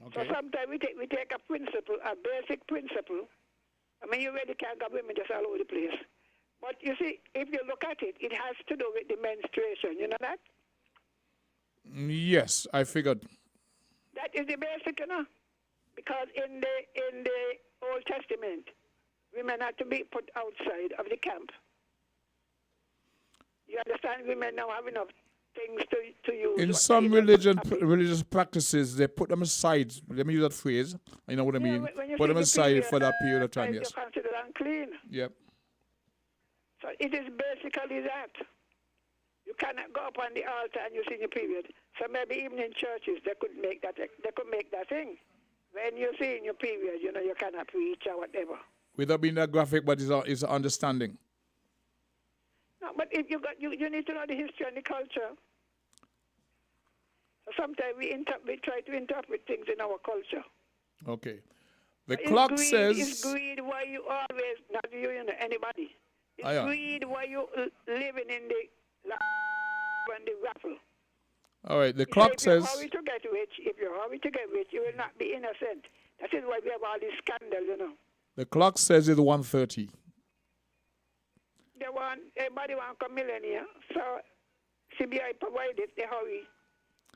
Okay. So sometimes we take a principle, a basic principle. I mean, you really can't have women just all over the place. But you see, if you look at it, it has to do with the menstruation. You know that? Yes, I figured. That is the basic, because in the Old Testament, women had to be put outside of the camp. You understand? Women now have enough things to use. In some religious practices, they put them aside. Let me use that phrase. You know what I mean? Put them aside for that period of time, yes. You're considered unclean. Yep. So it is basically that. You cannot go up on the altar and you see your period. So maybe even in churches they could make that thing. When you see in your period, you cannot preach or whatever. Without being that graphic, but it's an understanding. No, but if you need to know the history and the culture. Sometimes we try to interpret things in our culture. Okay. The clock says... It's greed why you always, not you, anybody. It's greed why you living in the and the raffle. All right, the clock says... If you're hurry to get rich, you will not be innocent. That is why we have all these scandals, The clock says it's 1:30. Everybody want to come millionaire. So CBI provided the hurry.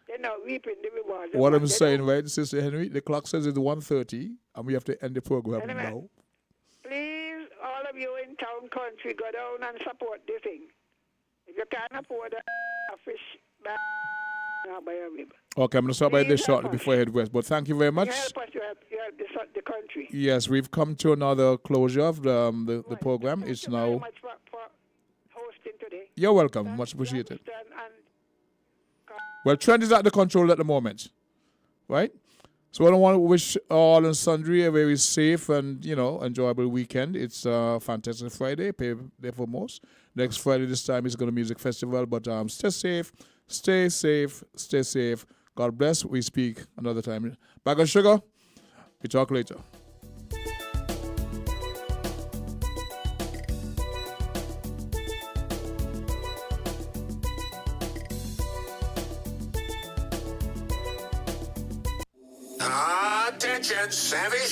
They're now reaping the rewards. What I'm saying, right, Sister Henry, the clock says it's 1:30, and we have to end the program now. Please, all of you in town, country, go down and support this thing. If you can't afford a fish, buy a rib. Okay, I'm going to stop by this shortly before I head west, but thank you very much. You help us, you help the country. Yes, we've come to another closure of the program. It's now... Thank you very much for hosting today. You're welcome. Much appreciated. Well, Trent is at the control at the moment, right? So I want to wish all and sundry a very safe and, enjoyable weekend. It's a fantastic Friday, pay there for most. Next Friday this time is going to Music Festival, but stay safe, stay safe, stay safe. God bless. We speak another time. Bag of sugar. We talk later. Attention, savvy